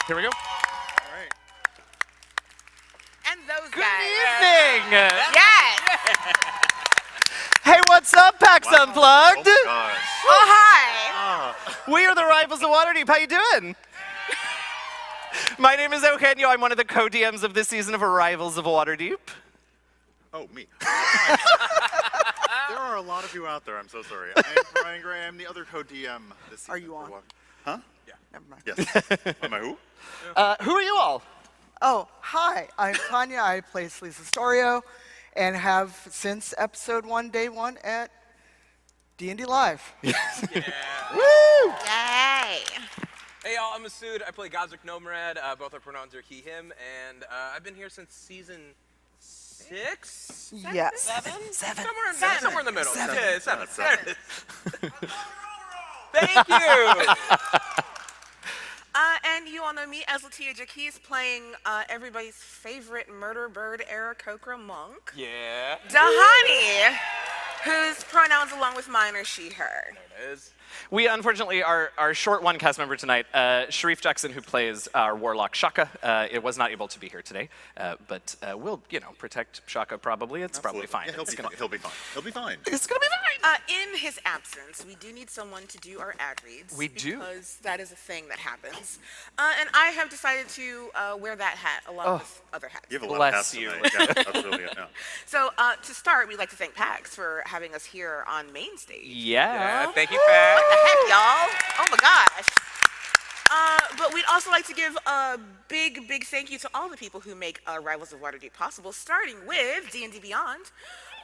Here we go. All right. And those Good guys. evening. Yes. Hey, what's up, PAX Wow. Unplugged? Oh, gosh. Oh, hi. We are the rivals of Waterdeep. How you doing? My name is Eugenio. I'm one of the co-DMs of this season of Rivals of Waterdeep. Oh, me. There are a lot of you out there. I'm so sorry. I am Brian Gray. I'm the other co-DM this season. Are you on? Huh? Yeah. Never mind. Yes. Am I who? Who are you all? Oh, hi. I'm Tanya. I play Selise Astorio and have since episode 1, day 1 at D&D Live. Woo! Yay. Hey y'all, I'm Masood. I play Gazrick Nomrad. Both our pronouns are he, him, and I've been here since season 6? Yes. 7? Seven. Somewhere in the middle. Seven. Yeah, 7. Seven. There it is. Thank you. And you all know me as LaTia Jacquise, playing everybody's favorite murder bird Aarakocra monk, Yeah. Dahani, whose pronouns along with mine are she, her. There it is. We unfortunately are short one cast member tonight. Shareef Jackson, who plays our warlock Shaka, it was not able to be here today, but we'll, protect Shaka probably. It's probably fine. Yeah, he'll be fine. He'll be fine. He'll be fine. It's gonna be fine. In his absence, we do need someone to do our ad reads. We do. Because that is a thing that happens. And I have decided to wear that hat along with other hats. You have a lot Bless of hats you. tonight. Yeah, that's really it. Yeah. So to start, we'd like to thank PAX for having us here on main stage. Yeah. Thank you, Pat. What the heck, y'all? Oh my gosh. But we'd also like to give a big, big thank you to all the people who make Rivals of Waterdeep possible, starting with D&D Beyond.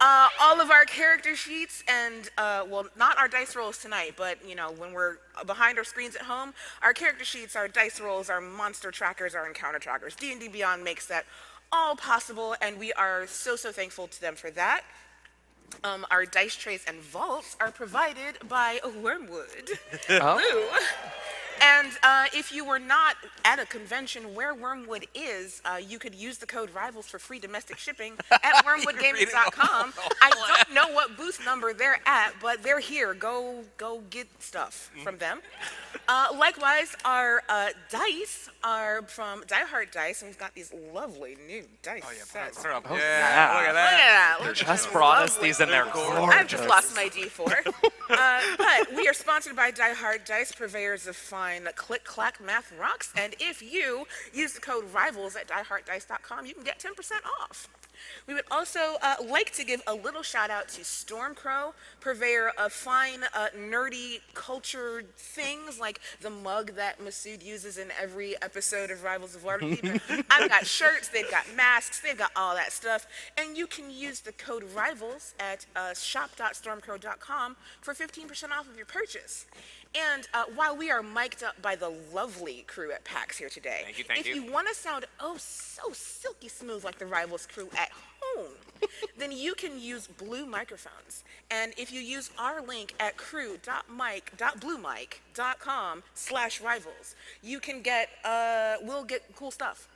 All of our character sheets and, well, not our dice rolls tonight, but, when we're behind our screens at home, our character sheets, our dice rolls, our monster trackers, our encounter trackers. D&D Beyond makes that all possible, and we are so, so thankful to them for that. Our dice trays and vaults are provided by Wyrmwood. Woo. And if you were not at a convention where Wyrmwood is, you could use the code RIVALS for free domestic shipping at wyrmwoodgaming.com. I don't know what booth number they're at, but they're here. Go get stuff from them. Likewise, our dice are from Die Hard Dice, and we've got these lovely new dice sets. Put it up. Oh, Yeah, yeah. look at Look that. at that. They Look at just this brought us lovely- these and they're gorgeous. I've just lost my D4. But we are sponsored by Die Hard Dice, purveyors of fine click-clack math rocks. And if you use the code RIVALS at dieharddice.com, you can get 10% off. We would also like to give a little shout out to Stormcrow, purveyor of fine, nerdy culture things like the mug that Masood uses in every episode of Rivals of Waterdeep. I've got shirts, they've got masks, they've got all that stuff. And you can use the code RIVALS at shop.stormcrow.com for 15% off of your purchase. And while we are mic'd up by the lovely crew at PAX here today, Thank if you. you want to sound so silky smooth like the Rivals crew at home, then you can use Blue microphones. And if you use our link at crew.bluemic.com/rivals, you can get, we'll get cool stuff.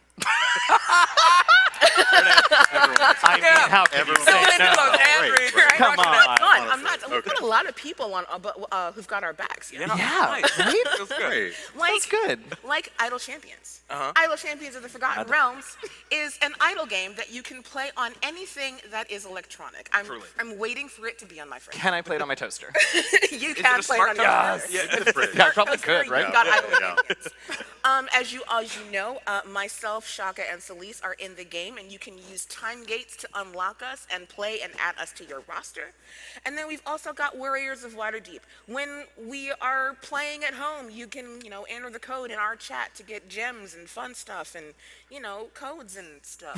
I mean, how can you Everyone- say Don't no? into those ad Right, reads. right. Right? Come Watch on. that. Fun. I'm not. Okay. We've got a lot of people on, who've got our backs. Yeah, Yeah, nice. right? Feels good. Great. That's good. Like Idle Champions. Uh-huh. Idle Champions of the Forgotten Realms is an idle game that you can play on anything that is electronic. Truly. I'm waiting for it to be on my fridge. Can I play it on my toaster? You Is can it a play smart it on your toaster? fridge. Yeah. It's pretty. Yeah, I probably That's where could, right? You've got Idle Yeah. Champions. As you know, myself, Shaka, and Selise are in the game, and you can use time gates to unlock us and play and add us to your roster. And then we've also got Warriors of Waterdeep. When we are playing at home, you can, enter the code in our chat to get gems and fun stuff and, codes and stuff.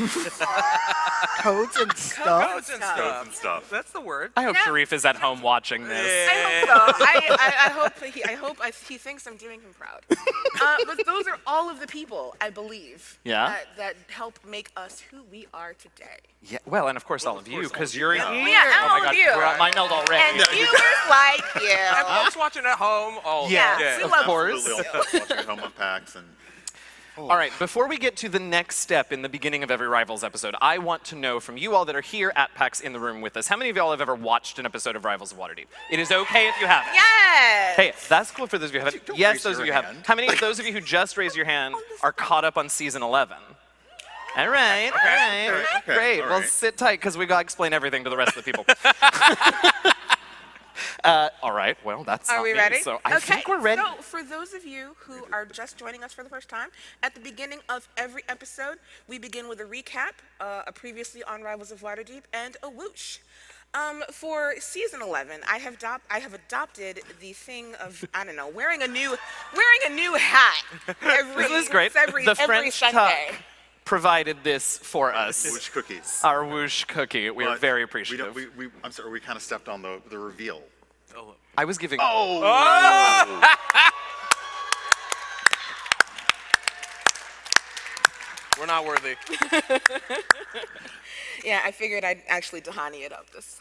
Codes and stuff. Codes and Stuff. stuff. And stuff. That's the word. I hope Yeah. Shareef is at home watching this. I hope so. I hope he thinks I'm doing him proud. But those are all of the people, I believe, Yeah? that help make us who we are today. Yeah, well, and of course all of you, because you're Yeah. here. Yeah, Oh all my of God, you. we're at my meld already. And viewers like you. And folks watching at home. Oh, Yeah, Yeah, yeah. we of love course. Absolutely. All watching at home on PAX and All right, before we get to the next step in the beginning of every Rivals episode, I want to know from you all that are here at PAX in the room with us, how many of y'all have ever watched an episode of Rivals of Waterdeep? It is okay if you haven't. Yes! Hey, that's cool for those of you who haven't. Don't Yes, raise those of your you have. hand. How many of those of you who just raised your hand are caught up on season 11? All right, all right. okay, Great, all well, right. sit tight, because we got to explain everything to the rest of the people. All right, well, that's Are not we me, ready? so I think we're ready. So, for those of you who are just joining us for the first time, at the beginning of every episode, we begin with a recap, a previously on Rivals of Waterdeep, and a whoosh. For season 11, I have adopted the thing of, I don't know, wearing a new hat every This is great. every The French Sunday. Tuck provided this for us. Whoosh cookies. Our whoosh cookie. We are But very we appreciative. don't- I'm sorry, we kind of stepped on the reveal. I was giving. We're not worthy. Yeah, I figured I'd actually Tahani it up this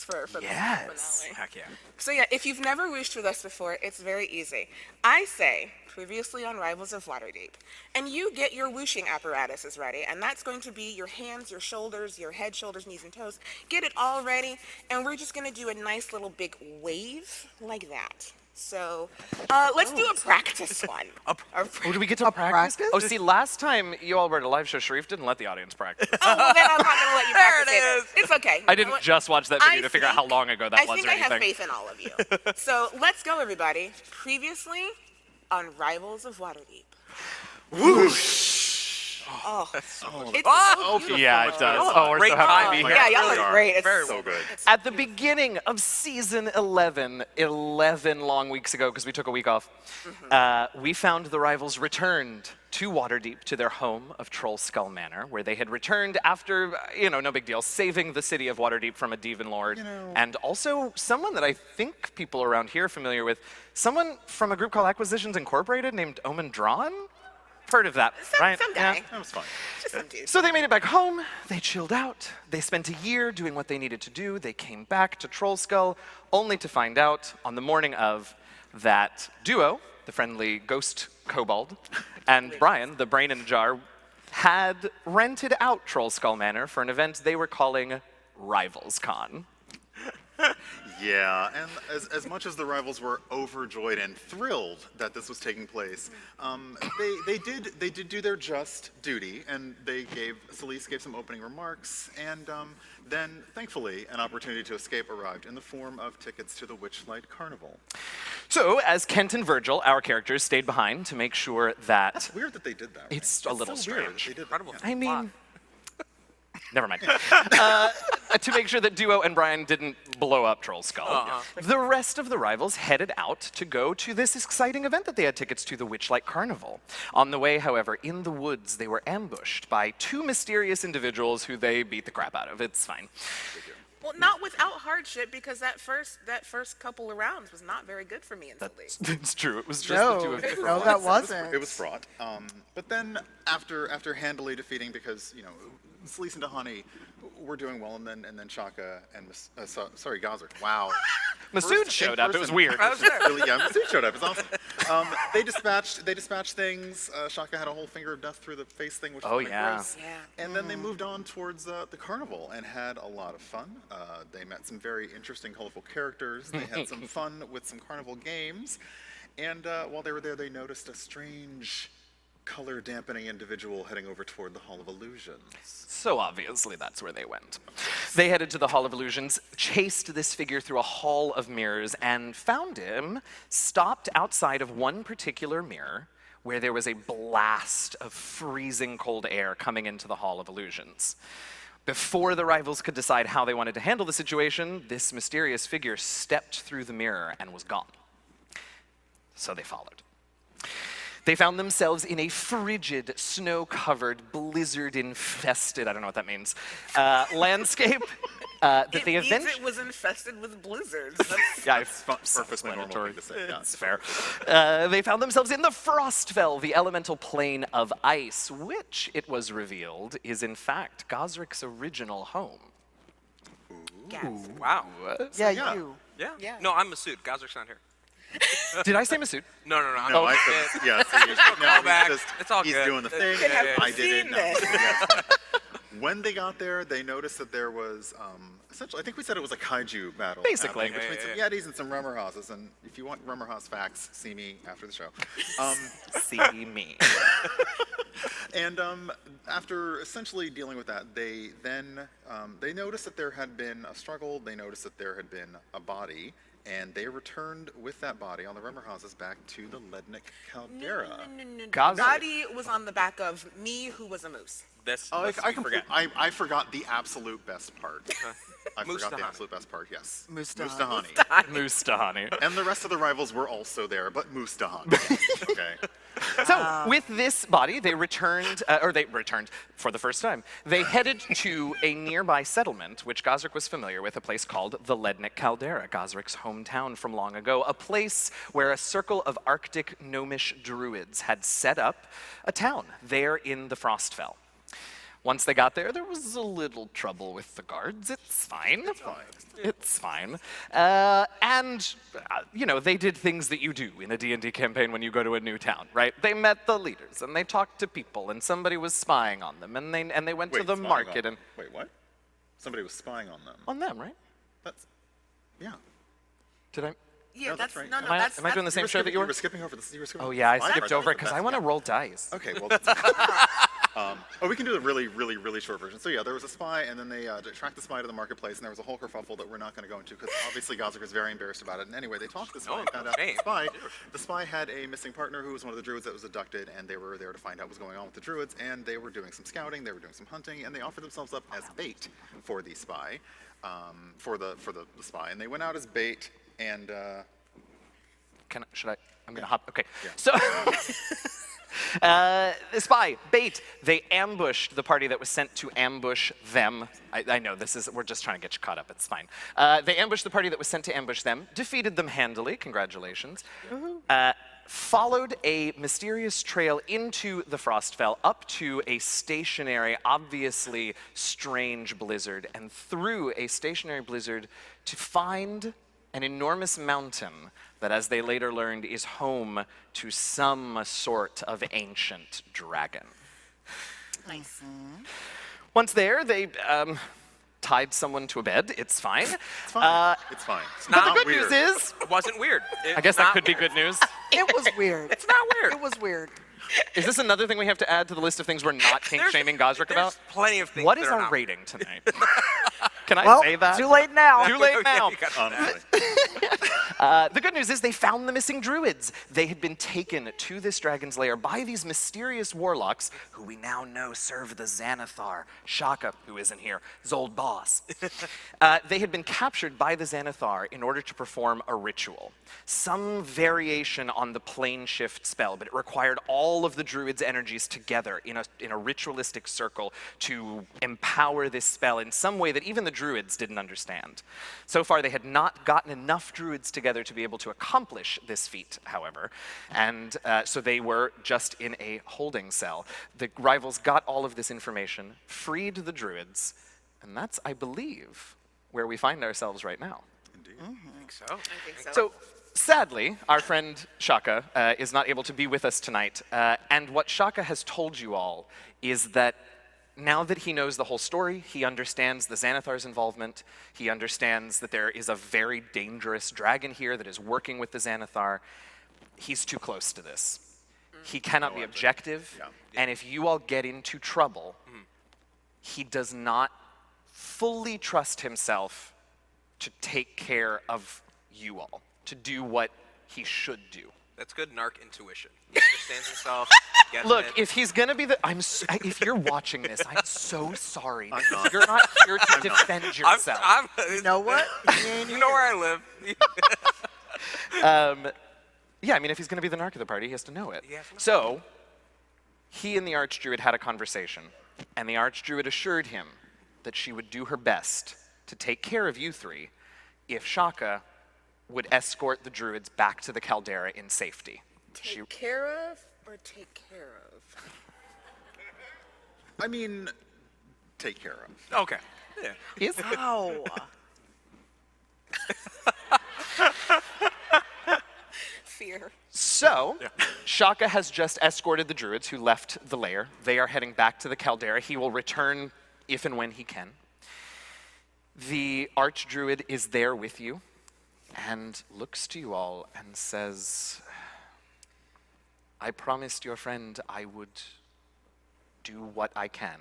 for the Yes. finale. Heck yeah. So yeah, if you've never wished with us before, it's very easy. I say, previously on Rivals of Waterdeep, and you get your whooshing apparatuses ready, and that's going to be your hands, your shoulders, your head, shoulders, knees, and toes. Get it all ready, and we're just gonna do a nice little big wave like that. So, let's do a practice one. Oh, do we get to practice? practice? Oh, see, last time you all were at a live show, Shareef didn't let the audience practice. Oh, well, then I'm not gonna let you There it practice either. is. It's okay. I didn't just watch that video to figure out how think- long ago that I was think or I have anything. faith in all of you. So let's go, everybody. Previously on Rivals of Waterdeep. Whoosh! Oh, it's so Oh, beautiful. Yeah, it does. Oh, we're Great so happy to timing. be here. Yeah, y'all Really look are. great. It's Very So good. At the beginning of season 11, 11 long weeks ago, because we took a week off, we found the Rivals returned to Waterdeep, to their home of Troll Skull Manor, where they had returned after, no big deal, saving the city of Waterdeep from a Demon Lord, and also someone that I think people around here are familiar with, someone from a group called Acquisitions Incorporated named Omen Drawn? Heard of that, right? Some guy. Yeah. That was fun. Just some dude. So they made it back home, they chilled out, they spent a year doing what they needed to do, they came back to Troll Skull, only to find out on the morning of that duo, the friendly ghost kobold, and Brian, the brain in a jar, had rented out Troll Skull Manor for an event they were calling Rivals Con. Yeah, and as much as the Rivals were overjoyed and thrilled that this was taking place, they did do their just duty, and Selise gave some opening remarks, and then thankfully an opportunity to escape arrived in the form of tickets to the Witchlight Carnival. So, as Kent and Virgil, our characters, stayed behind to make sure that That's weird that they did that. Right? it's a little so weird that strange. they did that, Incredible. yeah. I mean, never mind. To make sure that Duo and Brian didn't blow up Troll Skull, the rest of the Rivals headed out to go to this exciting event that they had tickets to, the Witchlight Carnival. On the way, however, in the woods, they were ambushed by two mysterious individuals who they beat the crap out of. It's fine. Well, not without hardship, because that first couple of rounds was not very good for me and Selise. It's true. It was just the two No, of them. no, that wasn't. It was fraught. But then after handily defeating, because Selise and Tahani were doing well, and then Shaka and Gazrick. Wow. Masood showed up. It was weird. Really, yeah, Masood showed up. It's awesome. They dispatched things. Shaka had a whole finger of death through the face thing, which was kinda yeah. gross. Yeah. And then they moved on towards the carnival and had a lot of fun. They met some very interesting, colorful characters. They had some fun with some carnival games. And while they were there, they noticed a strange, color-dampening individual heading over toward the Hall of Illusions. So obviously that's where they went. They headed to the Hall of Illusions, chased this figure through a hall of mirrors, and found him stopped outside of one particular mirror where there was a blast of freezing cold air coming into the Hall of Illusions. Before the Rivals could decide how they wanted to handle the situation, this mysterious figure stepped through the mirror and was gone. So they followed. They found themselves in a frigid, snow-covered, blizzard-infested, I don't know what that means, landscape that It they means eventually... it was infested with blizzards. Yeah, Perfectly normal thing to say. Yeah. It's fair. They found themselves in the Frostfell, the elemental plane of ice, which, it was revealed, is in fact Gazrick's original home. Gas. Wow. Yeah, yeah. you. Yeah. Yeah. No, I'm Masood. Gazrick's not here. Did I say Masood? No. No, I'm I it. said, yeah, so no, callback. just, It's all he's good. doing the thing, Could have I did it. foreseen No. this. Yes. When they got there, they noticed that there was, essentially, I think we said it was a kaiju battle. Basically. happening between Yeah. some Yetis and some Rummerhauses, and if you want Rummerhouse facts, see me after the show. See me. And after essentially dealing with that, they then they noticed that there had been a struggle. They noticed that there had been a body, and they returned with that body on the Rummerhauses back to the Lednik Caldera. No. Gazrick. Body was on the back of me, who was a moose. This. Oh, this I you forget. forgot the absolute best part. I forgot the Mustahani. absolute best part. Yes, Mustahani. Mustahani. Mustahani. And the rest of the rivals were also there, but Mustahani. Okay. So, with this body, they returned, for the first time. They headed to a nearby settlement, which Gazrick was familiar with, a place called the Lednik Caldera, Gazrick's hometown from long ago, a place where a circle of Arctic gnomish druids had set up a town there in the Frostfell. Once they got there, there was a little trouble with the guards. It's fine. It's fine. You know, they did things that you do in a D&D campaign when you go to a new town, right? They met the leaders, and they talked to people, and somebody was spying on them, and they went to the spying market on- and... Wait, what? Somebody was spying on them. On them, right? That's, yeah. Did I... Yeah, No, that's that's right. no, no. Am I, that's am I doing the same show that you were... You were skipping over this. You were skipping Oh over yeah, I the spy skipped part. over it because I want to roll dice. Okay, well, that's we can do a really short version. So yeah, there was a spy, and then they tracked the spy to the marketplace, and there was a whole kerfuffle that we're not going to go into because obviously Gazrick is very embarrassed about it. And anyway, they talked to the spy and found out shame. the spy had a missing partner who was one of the druids that was abducted, and they were there to find out what was going on with the druids, and they were doing some scouting, they were doing some hunting, and they offered themselves up as bait for the spy, for the spy, and they went out as bait, and Should I? I'm gonna hop. Okay. Yeah. So, the spy, bait. They ambushed the party that was sent to ambush them. I know this is. We're just trying to get you caught up. It's fine. They ambushed the party that was sent to ambush them. Defeated them handily. Congratulations. Followed a mysterious trail into the Frostfell, up to a stationary, obviously strange blizzard, and through a stationary blizzard to find an enormous mountain that, as they later learned, is home to some sort of ancient dragon. nice. Once there, they tied someone to a bed. It's fine. it's fine. It's fine. It's But the not good weird. news is, It wasn't weird. I guess that could be good news. It was weird. It's not weird. It was weird. Is this another thing we have to add to the list of things we're not kink-shaming Gazrick about? There's plenty of things. What that is are our not- rating tonight? Can I Well, say that? too late now. Too late now. You got that. Honestly. The good news is they found the missing druids. They had been taken to this dragon's lair by these mysterious warlocks, who we now know serve the Xanathar, Shaka, who isn't here, his old boss. They had been captured by the Xanathar in order to perform a ritual, some variation on the plane shift spell, but it required all of the druids' energies together in a ritualistic circle to empower this spell in some way that even the druids didn't understand. So far, they had not gotten enough druids together to be able to accomplish this feat, however, and so they were just in a holding cell. The rivals got all of this information, freed the druids, and that's, I believe, where we find ourselves right now. Indeed. I think so. I think so. So, sadly, our friend Shaka is not able to be with us tonight, and what Shaka has told you all is that now that he knows the whole story, he understands the Xanathar's involvement, he understands that there is a very dangerous dragon here that is working with the Xanathar. He's too close to this. He cannot be objective, Yeah. and if you all get into trouble, he does not fully trust himself to take care of you all, to do what he should do. That's good narc intuition. He understands himself. Gets Look, it. if he's gonna be the, if you're watching this, I'm so sorry. I'm not. You're not here to defend yourself. I'm You know what? you know where I live. Yeah, I mean, if he's gonna be the narc of the party, he has to know it. He has to know. So, he and the Archdruid had a conversation, and the Archdruid assured him that she would do her best to take care of you three if Shaka would escort the druids back to the Caldera in safety. Take care of or take care of? I mean, take care of. Okay. Yeah. Is Ow. So, Shaka has just escorted the druids who left the lair. They are heading back to the Caldera. He will return if and when he can. The archdruid is there with you and looks to you all and says, I promised your friend I would do what I can.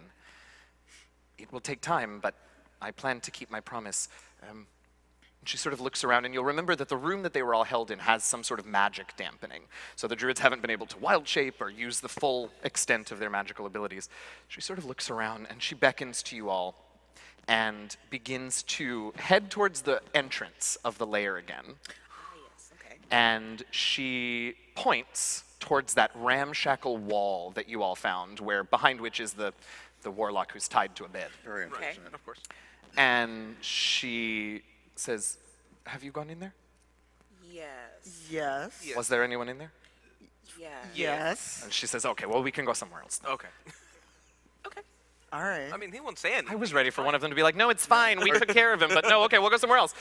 It will take time, but I plan to keep my promise. She sort of looks around, and you'll remember that the room that they were all held in has some sort of magic dampening. So the druids haven't been able to wild shape or use the full extent of their magical abilities. She sort of looks around, and she beckons to you all and begins to head towards the entrance of the lair again. Yes, okay. And she points towards that ramshackle wall that you all found, where behind which is the warlock who's tied to a bed. Very Okay. unfortunate. Of course. And she says, have you gone in there? Yes. Yes. Yeah. Was there anyone in there? Yes. Yes. And she says, okay, well, we can go somewhere else. Okay. Okay. All right. I mean, he won't say anything. I was ready for one of them to be like, no, it's fine, we took care of him, but no, okay, we'll go somewhere else.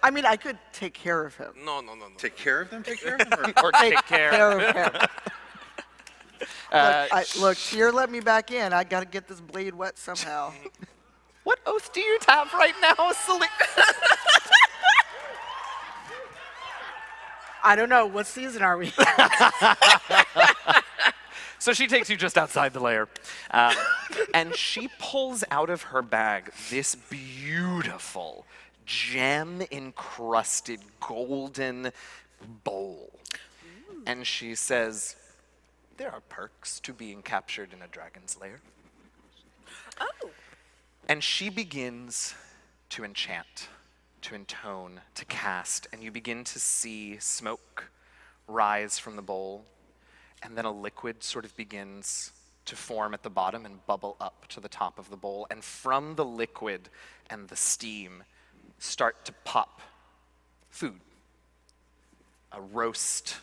I mean, I could take care of him. No. Take care of them. Take care of them. Or take care. of him. Look, Tyr let me back in. I gotta get this blade wet somehow. What oath do you have right now, Selise? I don't know. What season are we? So she takes you just outside the lair, and she pulls out of her bag this beautiful, gem-encrusted golden bowl. And she says, there are perks to being captured in a dragon's lair. Oh. And she begins to enchant, to intone, to cast, and you begin to see smoke rise from the bowl, and then a liquid sort of begins to form at the bottom and bubble up to the top of the bowl. And from the liquid and the steam start to pop food. A roast,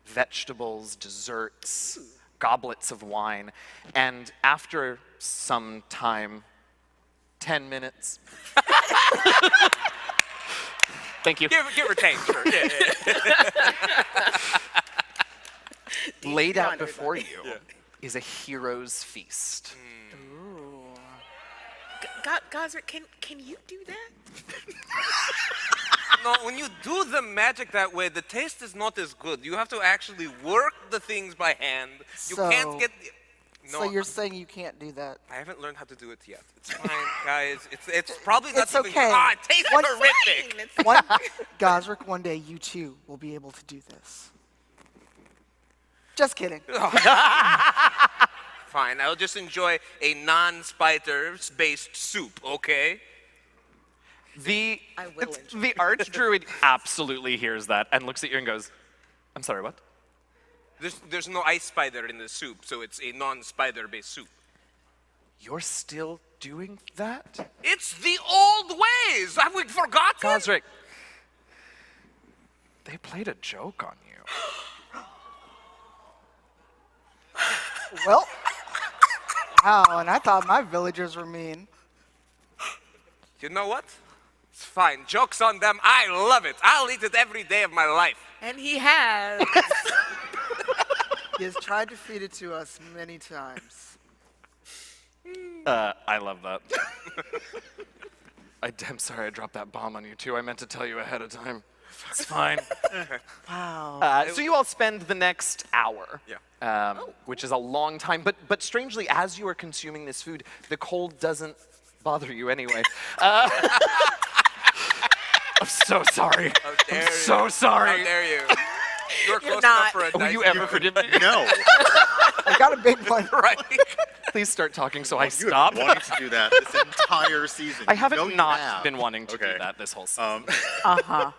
vegetables, desserts, goblets of wine. And after some time, 10 minutes. Thank you. Give or take, sure. Yeah. Laid out Beyond before you is a hero's feast. Gazrick, can you do that? No, when you do the magic that way, the taste is not as good. You have to actually work the things by hand. You can't get... No, So you're saying you can't do that? I haven't learned how to do it yet. It's fine, guys. It's probably not It's even... okay. Ah, it tastes One- horrific. Gazrick, one day you too will be able to do this. Just kidding. Fine, I'll just enjoy a non-spider-based soup, okay? The I will enjoy the archdruid absolutely hears that and looks at you and goes, I'm sorry, what? There's no ice spider in the soup, so it's a non-spider-based soup. You're still doing that? It's the old ways! Have we forgotten? Gazrick, they played a joke on you. Well, wow, and I thought my villagers were mean. You know what? It's fine. Joke's on them. I love it. I'll eat it every day of my life. And he has. He has tried to feed it to us many times. I love that. I'm sorry I dropped that bomb on you too. I meant to tell you ahead of time. It's fine. Wow. So you all spend the next hour, Yeah. which is a long time. But strangely, as you are consuming this food, the cold doesn't bother you anyway. I'm so sorry. dare I'm so you. sorry. How dare you? You're close not. enough for a Will nice you ever forgive me? No. I got a big one. right? Please start talking so I You stop. have been wanting to do that this entire season. I haven't No, you not have. been wanting to Okay. do that this whole season. Uh-huh.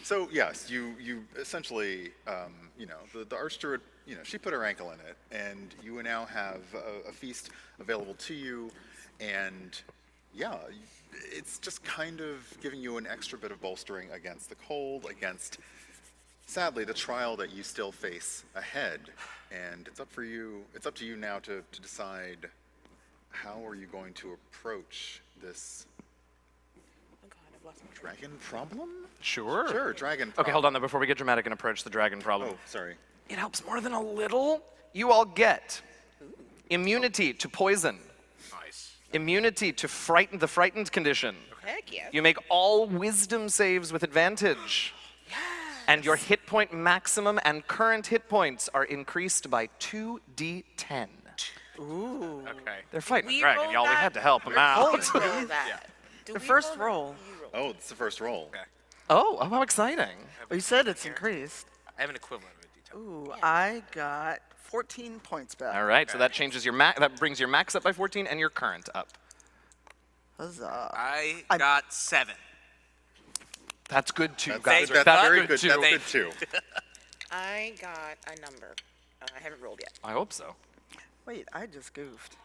So yes, you essentially, the archdruid, she put her ankle in it, and you now have a feast available to you, and yeah, it's just kind of giving you an extra bit of bolstering against the cold, against, sadly, the trial that you still face ahead, and it's up to you now to decide how are you going to approach this lost my Dragon problem? Sure. Sure, dragon Okay, problem. hold on though. Before we get dramatic and approach the dragon problem, Oh, sorry. it helps more than a little. You all get immunity to poison, Nice. immunity to the frightened condition. Heck yeah. You make all wisdom saves with advantage. And your hit point maximum and current hit points are increased by 2d10. Okay. They're fighting We a dragon, rolled y'all. We that? had to help them We out. rolled that. Do The we first roll roll. that? You roll. Oh, it's the first roll. Okay. Oh, how exciting. You said it's increased. I have an equivalent of a D10. Ooh, I got 14 points back. All right, so that changes your that brings your max up by 14 and your current up. Huzzah. I I'm- got 7. That's good too, That's, guys. that's That's very good good. too. That's good too. I got a number. I haven't rolled yet. I hope so. Wait, I just goofed.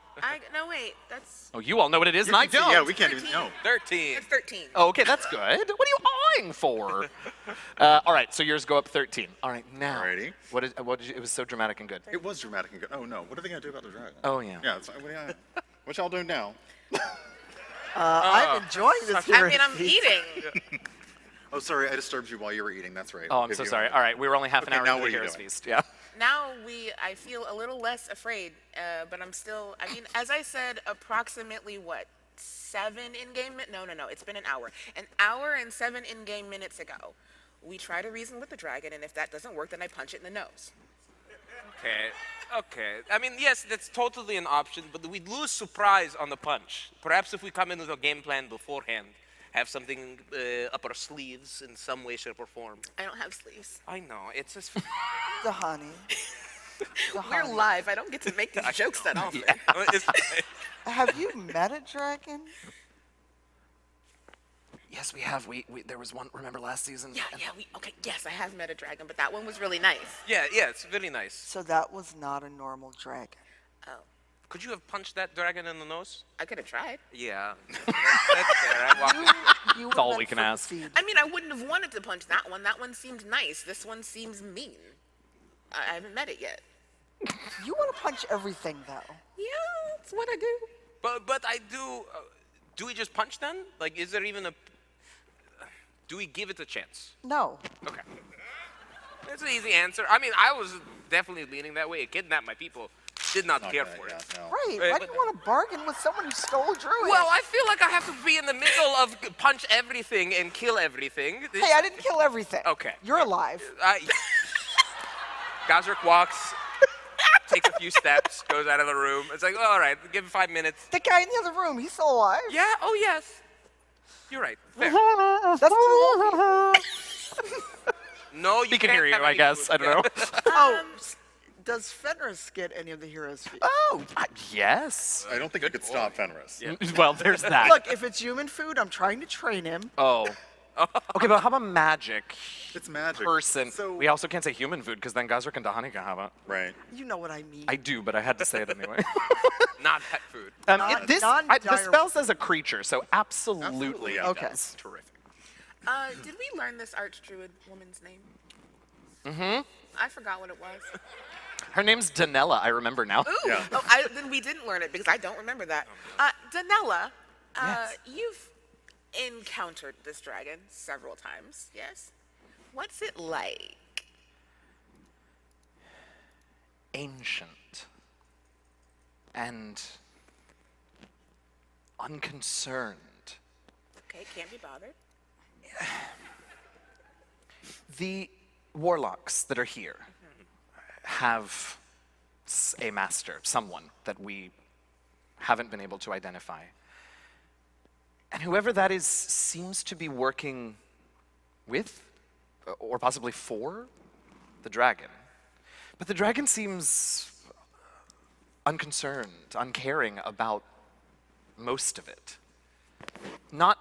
No, wait. That's Oh, you all know what it is, and I don't. Yeah, we can't even know. 13. it's 13. Oh, okay, that's good. What are you eyeing for? All right, so yours go up 13. All right, now. Alrighty. What did you, it was so dramatic and good. It was dramatic and good. Oh no, what are they gonna do about the dragon? Oh, yeah. Yeah, what y'all doing now? I'm enjoying this I mean, I'm feast. eating. Oh, sorry, I disturbed you while you were eating. That's right. Oh, I'm Give so you sorry. a- All right, we were only half an Okay, hour now into what the are you Heroes doing? Feast. Yeah. Now I feel a little less afraid, but I'm still, I mean, as I said, approximately what, 7 in-game minutes? No, it's been an hour. An hour and 7 in-game minutes ago, we try to reason with the dragon, and if that doesn't work, then I punch it in the nose. Okay. I mean, yes, that's totally an option, but we'd lose surprise on the punch. Perhaps if we come in with a game plan beforehand, have something up our sleeves in some way, shape, or form. I don't have sleeves. I know, it's just... The honey. The We're honey. live. I don't get to make these jokes that often. it's, Have you met a dragon? Yes, we have. There was one. Remember last season? Okay, yes, I have met a dragon, but that one was really nice. yeah, it's very nice. So that was not a normal dragon. Oh, Could you have punched that dragon in the nose? I could have tried. Yeah. That's fair. I walked in. You That's were all meant we can for ask. feed. I mean, I wouldn't have wanted to punch that one. That one seemed nice. This one seems mean. I haven't met it yet. You want to punch everything, though. Yeah, that's what I do. But I do... do we just punch then? Like, is there even a... do we give it a chance? No. Okay. That's an easy answer. I mean, I was definitely leaning that way. It kidnapped my people. Did not care Okay, for yeah, it. no. Right. Right, Why but- do you want to bargain with someone who stole a druid? Well, I feel like I have to be in the middle of punch everything and kill everything. Hey, I didn't kill everything. Okay. You're alive. Gazrick walks, takes a few steps, goes out of the room. It's like, all right, give him 5 minutes. The guy in the other room, he's still alive. Yeah, oh yes. You're right. Fair. That's two more people. No, you We can can't hear you, have I any guess. food. I don't know. Oh, does Fenris get any of the heroes' feast? Oh, yes. I don't think you could stop Fenris. Well, there's that. Look, if it's human food, I'm trying to train him. Oh. Okay, but how about magic? It's magic. Person. So We also can't say human food because then Gazrick and Dahani can have it. right. You know what I mean. I do, but I had to say it anyway. Not pet food. Non- the spell says a creature, so absolutely. Absolutely, yeah, it Okay. does. Terrific. Did we learn this archdruid woman's name? Mm-hmm. I forgot what it was. Her name's Danella, I remember now. Ooh. Yeah. Oh, then we didn't learn it because I don't remember that. Danella, Yes. you've encountered this dragon several times, yes? What's it like? Ancient. And unconcerned. Okay, can't be bothered. The warlocks that are here have a master, someone that we haven't been able to identify. And whoever that is seems to be working with, or possibly for, the dragon. But the dragon seems unconcerned, uncaring about most of it. Not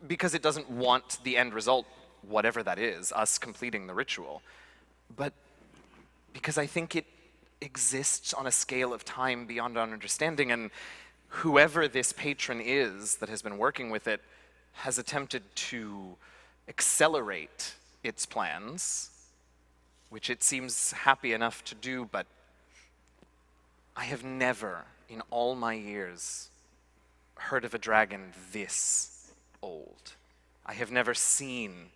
because it doesn't want the end result, whatever that is, us completing the ritual, but because I think it exists on a scale of time beyond our understanding, and whoever this patron is that has been working with it has attempted to accelerate its plans, which it seems happy enough to do, but I have never, in all my years, heard of a dragon this old. I have never seen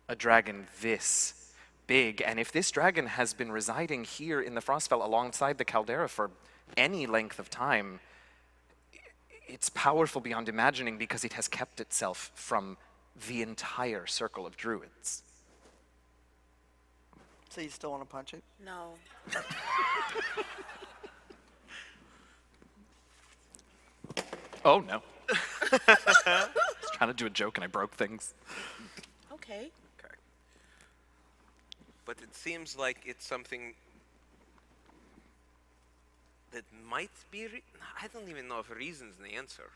a dragon this big, and if this dragon has been residing here in the Frostfell alongside the Caldera for any length of time, it's powerful beyond imagining because it has kept itself from the entire circle of druids. So you still want to punch it? No. Oh no. I was trying to do a joke and I broke things. Okay. Okay. But it seems like it's something that might be. I don't even know if reason's the answer.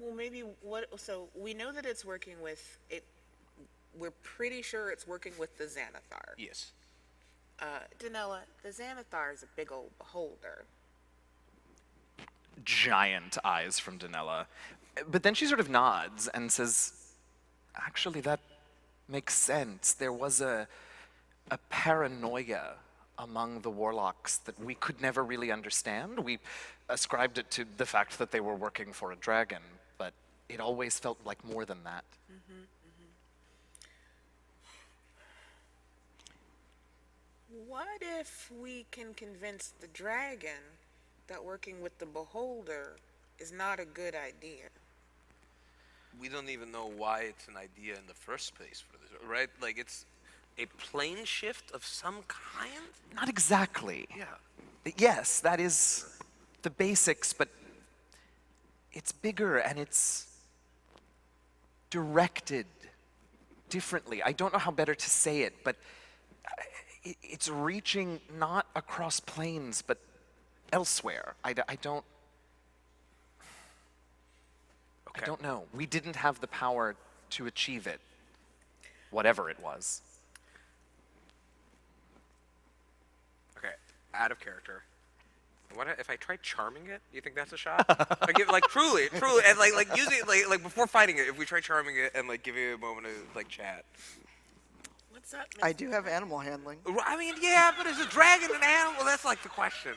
Well, maybe what? So we know that it's working with it. We're pretty sure it's working with the Xanathar. Yes. Danella, the Xanathar is a big old beholder. Giant eyes from Danella. But then she sort of nods and says, actually, that makes sense. There was a paranoia among the warlocks that we could never really understand. We ascribed it to the fact that they were working for a dragon, but it always felt like more than that. What if we can convince the dragon that working with the beholder is not a good idea? We don't even know why it's an idea in the first place for this, right? Like it's a plane shift of some kind? Not exactly. Yeah. Yes, that is the basics, but it's bigger and it's directed differently. I don't know how better to say it, but it's reaching not across planes, but elsewhere. I don't know. We didn't have the power to achieve it, whatever it was. Okay, out of character. What if I try charming it? Do you think that's a shot? like truly, and like use it like before fighting it. If we try charming it and like give it a moment to like chat. What's that? I do have animal handling. I mean, yeah, but is a dragon an animal? That's like the question.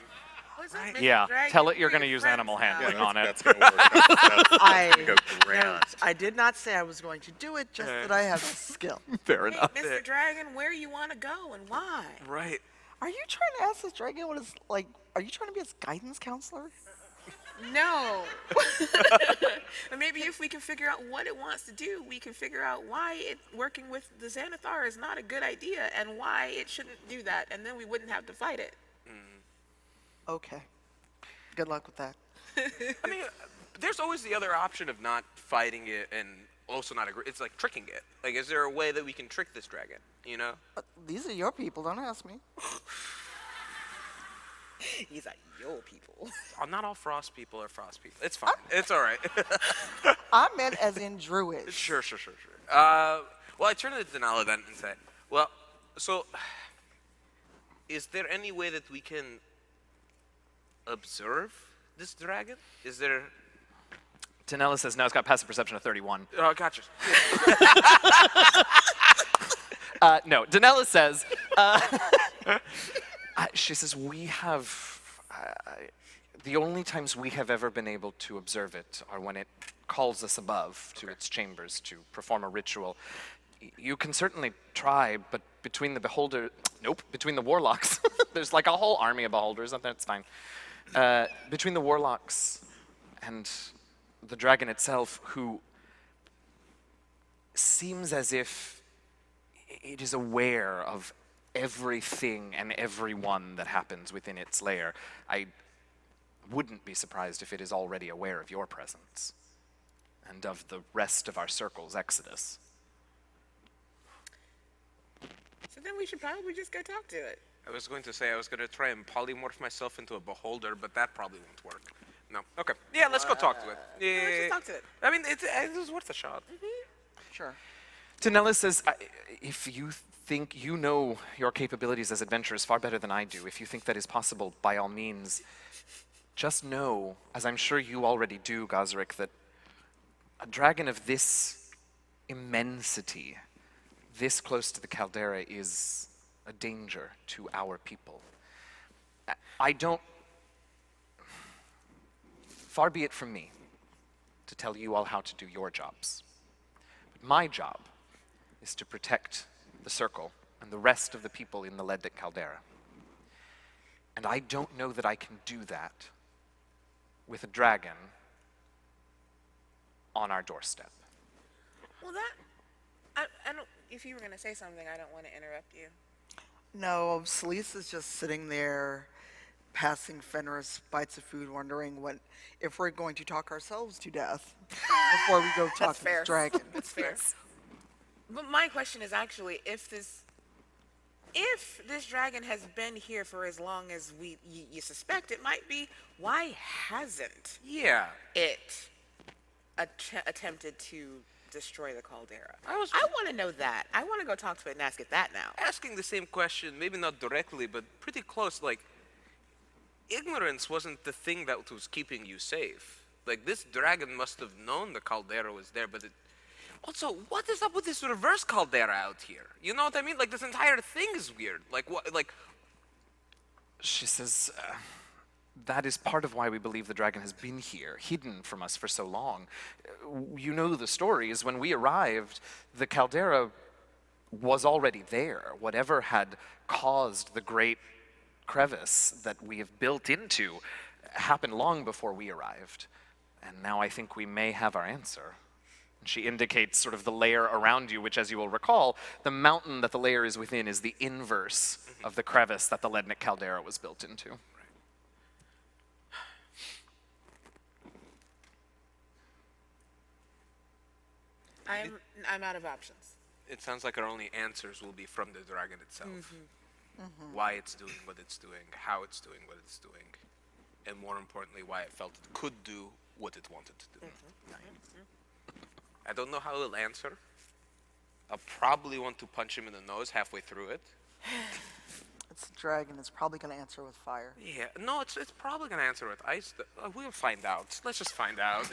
What's that, Right. Mr. Yeah, Dragon? tell it you're We're going to your use friends animal now. handling on it. That's gonna work. That's gonna go grand. I did not say I was going to do it, just that I have the skill. Fair Hey, enough. Mr. Dragon, where you want to go and why? Right. Are you trying to ask this dragon what is like? Are you trying to be his guidance counselor? No. But maybe if we can figure out what it wants to do, we can figure out why it working with the Xanathar is not a good idea and why it shouldn't do that, and then we wouldn't have to fight it. Okay. Good luck with that. I mean, there's always the other option of not fighting it and also not agree. It's like tricking it. Like, is there a way that we can trick this dragon? You know? These are your people. Don't ask me. He's like, yo, people. Oh, not all frost people are frost people. It's fine. It's all right. I meant as in druids. Sure. Well, I turn to Denala then and say, well, so is there any way that we can observe this dragon? Is there? Danella says, no, it's got passive perception of 31. Oh, gotcha. No, Danella says, she says, we have, the only times we have ever been able to observe it are when it calls us above to its chambers to perform a ritual. You can certainly try, but between the between the warlocks, there's like a whole army of beholders, that's fine. Between the warlocks and the dragon itself, who seems as if it is aware of everything and everyone that happens within its lair. I wouldn't be surprised if it is already aware of your presence and of the rest of our circle's exodus. So then we should probably just go talk to it. I was going to say I was going to try and polymorph myself into a beholder, but that probably won't work. No. Okay. Yeah, let's go talk to it. Yeah. Let's just talk to it. I mean, it was worth a shot. Sure. Tanella says, if you think you know your capabilities as adventurers far better than I do, if you think that is possible, by all means, just know, as I'm sure you already do, Gazrick, that a dragon of this immensity, this close to the Caldera, is a danger to our people. I don't... Far be it from me to tell you all how to do your jobs. But my job is to protect the Circle and the rest of the people in the Lednik Caldera. And I don't know that I can do that with a dragon on our doorstep. Well, I don't. If you were gonna say something, I don't want to interrupt you. No, Selise is just sitting there, passing Fenris bites of food, wondering if we're going to talk ourselves to death before we go talk to fair. this dragon. That's fair. But my question is actually, if this dragon has been here for as long as you suspect it might be, why hasn't Yeah. it attempted to destroy the caldera? I want to know that. I want to go talk to it and ask it that now. asking the same question, maybe not directly, but pretty close. Like, ignorance wasn't the thing that was keeping you safe. Like, this dragon must have known the caldera was there, but also, what is up with this reverse caldera out here? You know what I mean? Like, this entire thing is weird. Like, what? Like, She says, that is part of why we believe the dragon has been here, hidden from us for so long. You know the stories. When we arrived, the caldera was already there. Whatever had caused the great crevice that we have built into happened long before we arrived. And now I think we may have our answer. And she indicates sort of the layer around you, which, as you will recall, the mountain that the layer is within is the inverse of the crevice that the Lednik Caldera was built into. I'm out of options. it sounds like our only answers will be from the dragon itself. Why it's doing what it's doing, how it's doing what it's doing, and more importantly, why it felt it could do what it wanted to do. I don't know how he'll answer. I'll probably want to punch him in the nose halfway through it. It's a dragon. It's probably going to answer with fire. Yeah, no, it's probably gonna answer with ice. We'll find out. Let's just find out.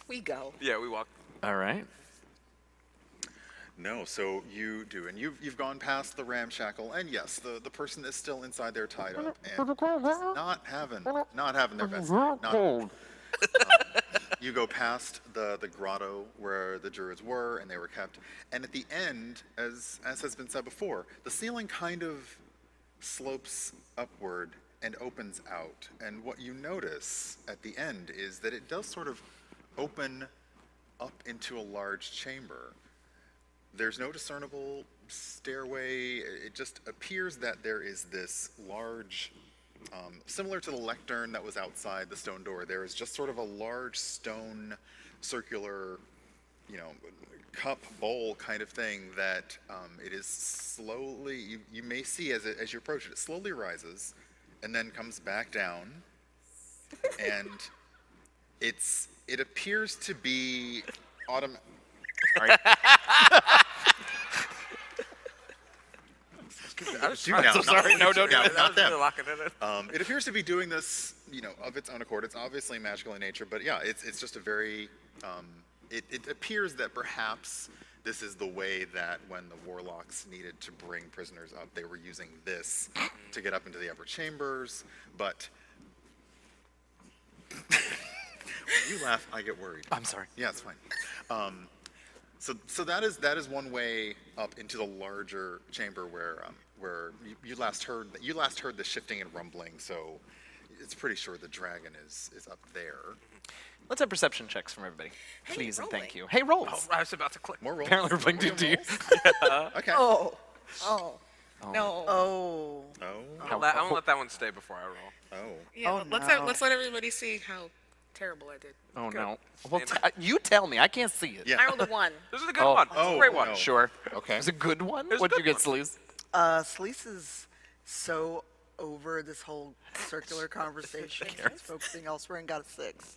We go. Yeah, we walk. All right. No, so you do, and you've gone past the ramshackle, and yes, the person is still inside there tied up, and not having their best. You go past the grotto where the druids were, and they were kept, and at the end, as has been said before, the ceiling kind of slopes upward and opens out, and what you notice at the end is that it does sort of open up into a large chamber. There's no discernible stairway. It just appears that there is this large, similar to the lectern that was outside the stone door, there is just sort of a large stone circular, cup bowl kind of thing that it is slowly, you may see as you approach it, it slowly rises and then comes back down, and it appears to be Sorry. I was Do now, so not- sorry. No, do now, I not was them. really locking it in. It appears to be doing this, of its own accord. It's obviously magical in nature, but yeah, it's just a very. It appears that perhaps this is the way that when the warlocks needed to bring prisoners up, they were using this to get up into the upper chambers. But when you laugh, I get worried. I'm sorry. Yeah, it's fine. So that is one way up into the larger chamber where you last heard the shifting and rumbling. So it's pretty sure the dragon is up there. Let's have perception checks from everybody, Hey, please and thank rolling. you. Hey, rolls. Oh, I was about to click. More rolls. Apparently we're playing More D&D. rolls? Okay. Oh. Oh. No. Oh. Oh. I'm gonna let that one stay before I roll. Oh. Yeah, Oh, let's no. let's let everybody see how terrible I did. Oh Good. no. Well, Stand you tell me. I can't see it. Yeah. I rolled a 1. This is a good Oh. one. It's a great one. no. Sure. Okay. It was a good one. was a What'd you good get, Selise? Selise is so over this whole circular conversation. She's focusing elsewhere and got a 6.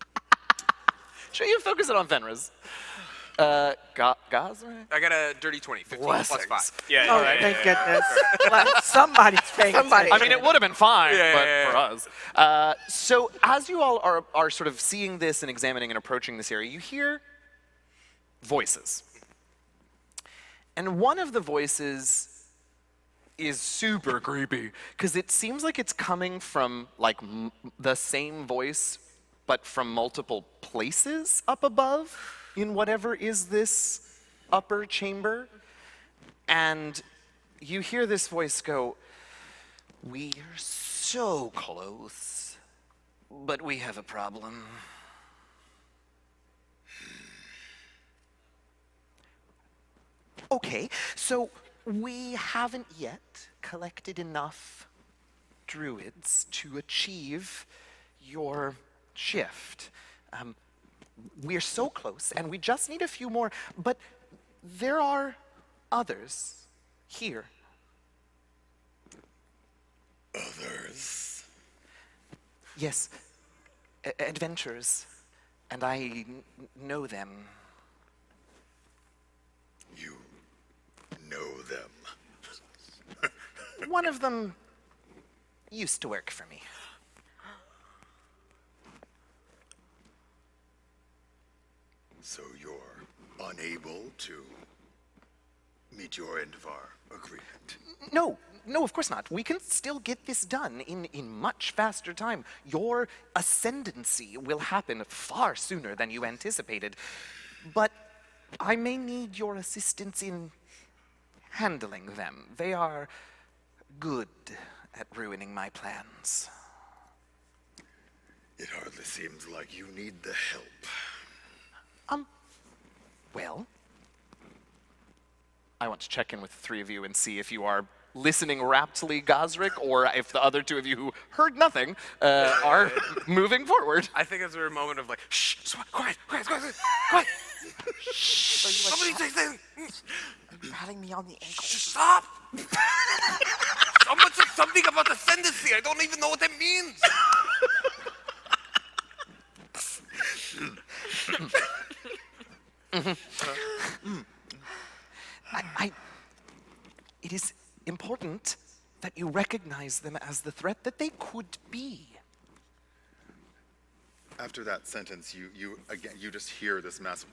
Sure, you focus it on Fenris. Gazrick? I got a dirty 20. 15 plus Blessings. 5. Oh, thank goodness. Somebody's paying Somebody. I mean, it would have been fine, Yeah, but yeah, for us. So as you all are sort of seeing this and examining and approaching this area, you hear voices. And one of the voices is super creepy, because it seems like it's coming from like the same voice, but from multiple places up above in whatever is this upper chamber. And you hear this voice go, "We're so close, but we have a problem." Okay, so we haven't yet collected enough druids to achieve your shift. We're so close, and we just need a few more, but there are others here. Others? Yes, adventurers, and I know them. You know them? One of them used to work for me. So you're unable to meet your end of our agreement? No, of course not. We can still get this done in much faster time. Your ascendancy will happen far sooner than you anticipated. But I may need your assistance in handling them. They are good at ruining my plans. It hardly seems like you need the help. Well, I want to check in with the three of you and see if you are listening raptly, Gazrick, or if the other two of you who heard nothing are moving forward. I think it's a moment of like, shh, quiet. Somebody say something. Patting me on the ankle. Stop! Someone said something about ascendancy. I don't even know what that means. It is important that you recognize them as the threat that they could be. After that sentence, you just hear this massive,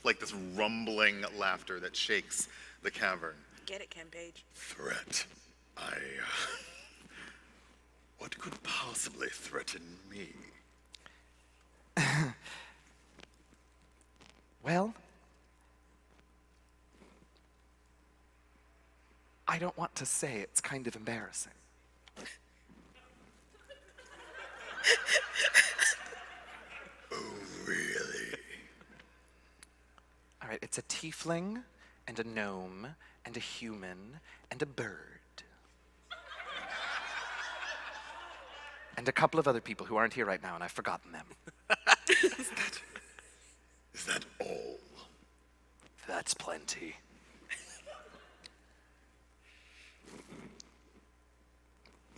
like this rumbling laughter that shakes the cavern. Get it, Ken Page. Threat? What could possibly threaten me? Well, I don't want to say, it's kind of embarrassing. Oh, really? All right, it's a tiefling, and a gnome, and a human, and a bird. And a couple of other people who aren't here right now, and I've forgotten them. Is that all? That's plenty.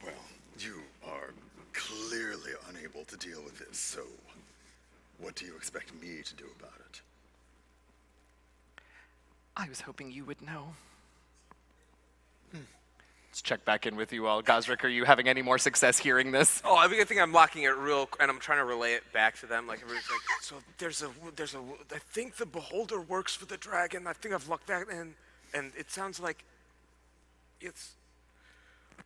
Well, you are clearly unable to deal with this, so what do you expect me to do about it? I was hoping you would know. Let's check back in with you all. Gazrick, are you having any more success hearing this? Oh, I think I'm locking it and I'm trying to relay it back to them. Like everybody's like, so there's a. I think the beholder works for the dragon. I think I've locked that in, and it sounds like it's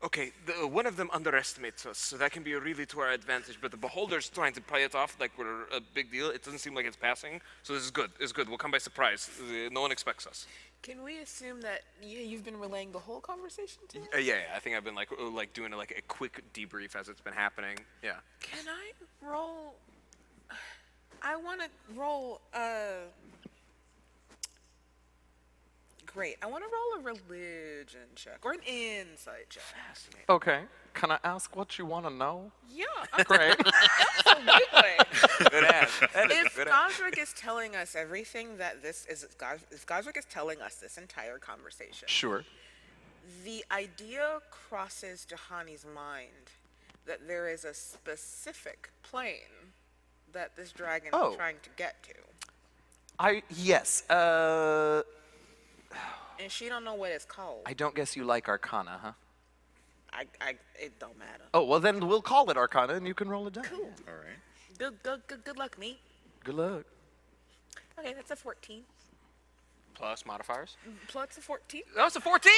okay. One of them underestimates us, so that can be really to our advantage. But the beholder's trying to play it off like we're a big deal. It doesn't seem like it's passing, so this is good. It's good. We'll come by surprise. No one expects us. Can we assume that you've been relaying the whole conversation to him? Yeah. I think I've been like doing like a quick debrief as it's been happening. Yeah. Can I roll? I want to roll Great. I want to roll a religion check or an insight check. Fascinating. Okay. Can I ask what you want to know? Yeah. Great. Absolutely. Good ass. That is If good ass. Gazrick is telling us everything that this is, if Gazrick is telling us this entire conversation, Sure. the idea crosses Jahani's mind that there is a specific plane that this dragon Oh. is trying to get to, Yes. and she don't know what it's called. I don't guess you like Arcana, huh? It don't matter. Oh, well then we'll call it Arcana and you can roll it down. Cool. All right. Good luck, me. Good luck. Okay, that's a 14. Plus modifiers. Plus a 14. That was a 14!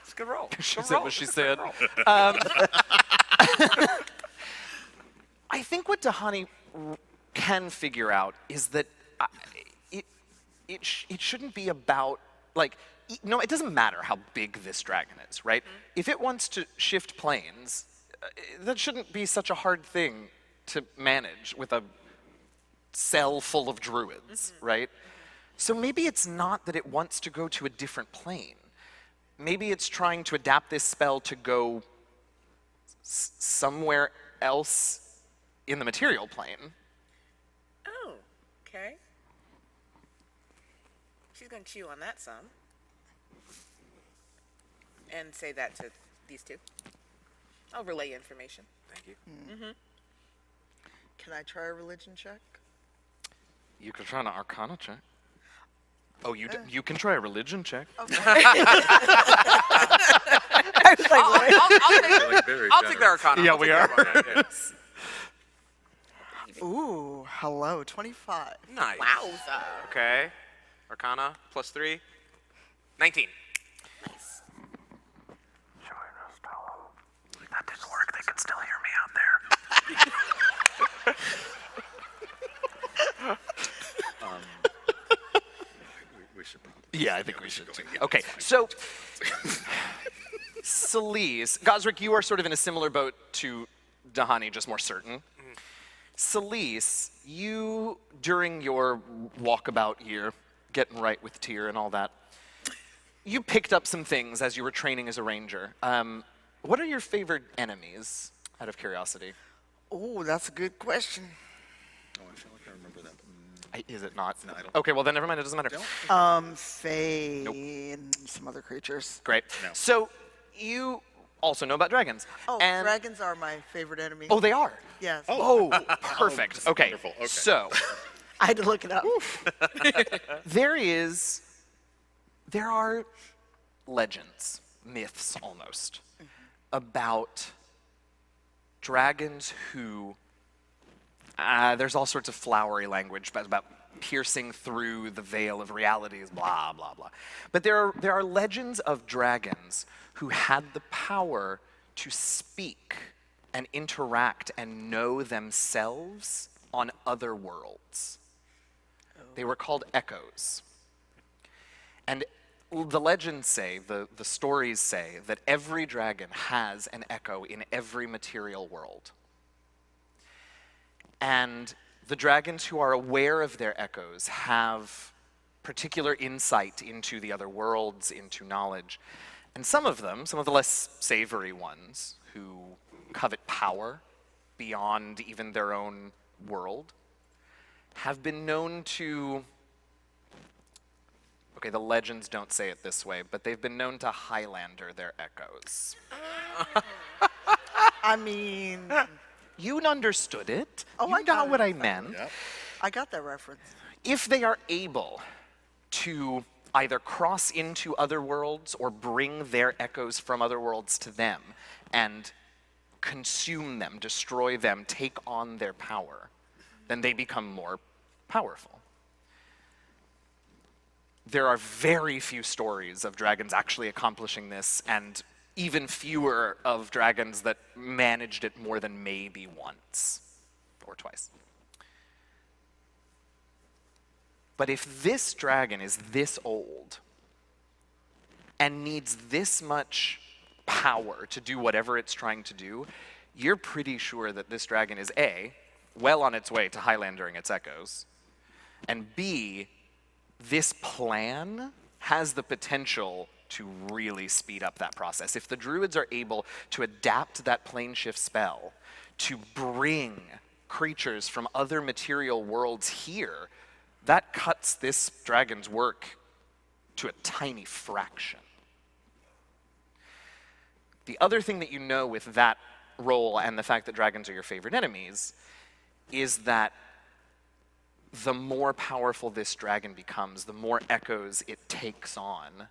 It's a good roll. She Good said roll. what she It's a good said. roll. think what Dahani can figure out is that it shouldn't be about, like, no, it doesn't matter how big this dragon is, right? If it wants to shift planes, that shouldn't be such a hard thing to manage with a cell full of druids, right? So maybe it's not that it wants to go to a different plane. Maybe it's trying to adapt this spell to go somewhere else in the material plane. Oh, okay. She's gonna chew on that some. And say that to these two. I'll relay information. Thank you. Can I try a religion check? You could try an Arcana check. Oh, you can try a religion check. Okay. I was like, what? I'll take the Arcana. Yeah, I'll we take are. the Arcana, yeah. Ooh, hello, 25. Nice. Wowza. Okay. Arcana +3. 19. Nice. That didn't work. They could still hear me out there. We should probably. Yeah, I think we should. go Too. in. Yeah, Okay, that's so Selise, Gazrick, you are sort of in a similar boat to Dahani, just more certain. Selise, you, during your walkabout year, getting right with Tyr and all that, you picked up some things as you were training as a ranger. What are your favorite enemies, out of curiosity? Oh, that's a good question. Oh, I feel like I remember that. Is it not? No, I don't. Okay, well then never mind, it doesn't matter. Fae and some other creatures. Great. No. So, you also know about dragons. Oh, and dragons are my favorite enemy. Oh, they are? Yes. Oh, perfect. Okay, wonderful. Okay. so I had to look it up. there are legends, myths almost, about dragons who, there's all sorts of flowery language about piercing through the veil of realities, blah, blah, blah. But there are legends of dragons who had the power to speak and interact and know themselves on other worlds. They were called echoes. And the legends say, the stories say, that every dragon has an echo in every material world. And the dragons who are aware of their echoes have particular insight into the other worlds, into knowledge. And some of them, some of the less savory ones, who covet power beyond even their own world, have been known to, okay, the legends don't say it this way, but they've been known to Highlander their echoes. I mean, You understood it. Oh, You I got got it. what I meant. Yep. I got that reference. If they are able to either cross into other worlds or bring their echoes from other worlds to them and consume them, destroy them, take on their power, then they become more powerful. There are very few stories of dragons actually accomplishing this, and even fewer of dragons that managed it more than maybe once or twice. But if this dragon is this old and needs this much power to do whatever it's trying to do, you're pretty sure that this dragon is A, well on its way to Highlandering its echoes, and B, this plan has the potential to really speed up that process. If the druids are able to adapt that plane shift spell to bring creatures from other material worlds here, that cuts this dragon's work to a tiny fraction. The other thing that you know with that role and the fact that dragons are your favorite enemies is that the more powerful this dragon becomes, the more echoes it takes on,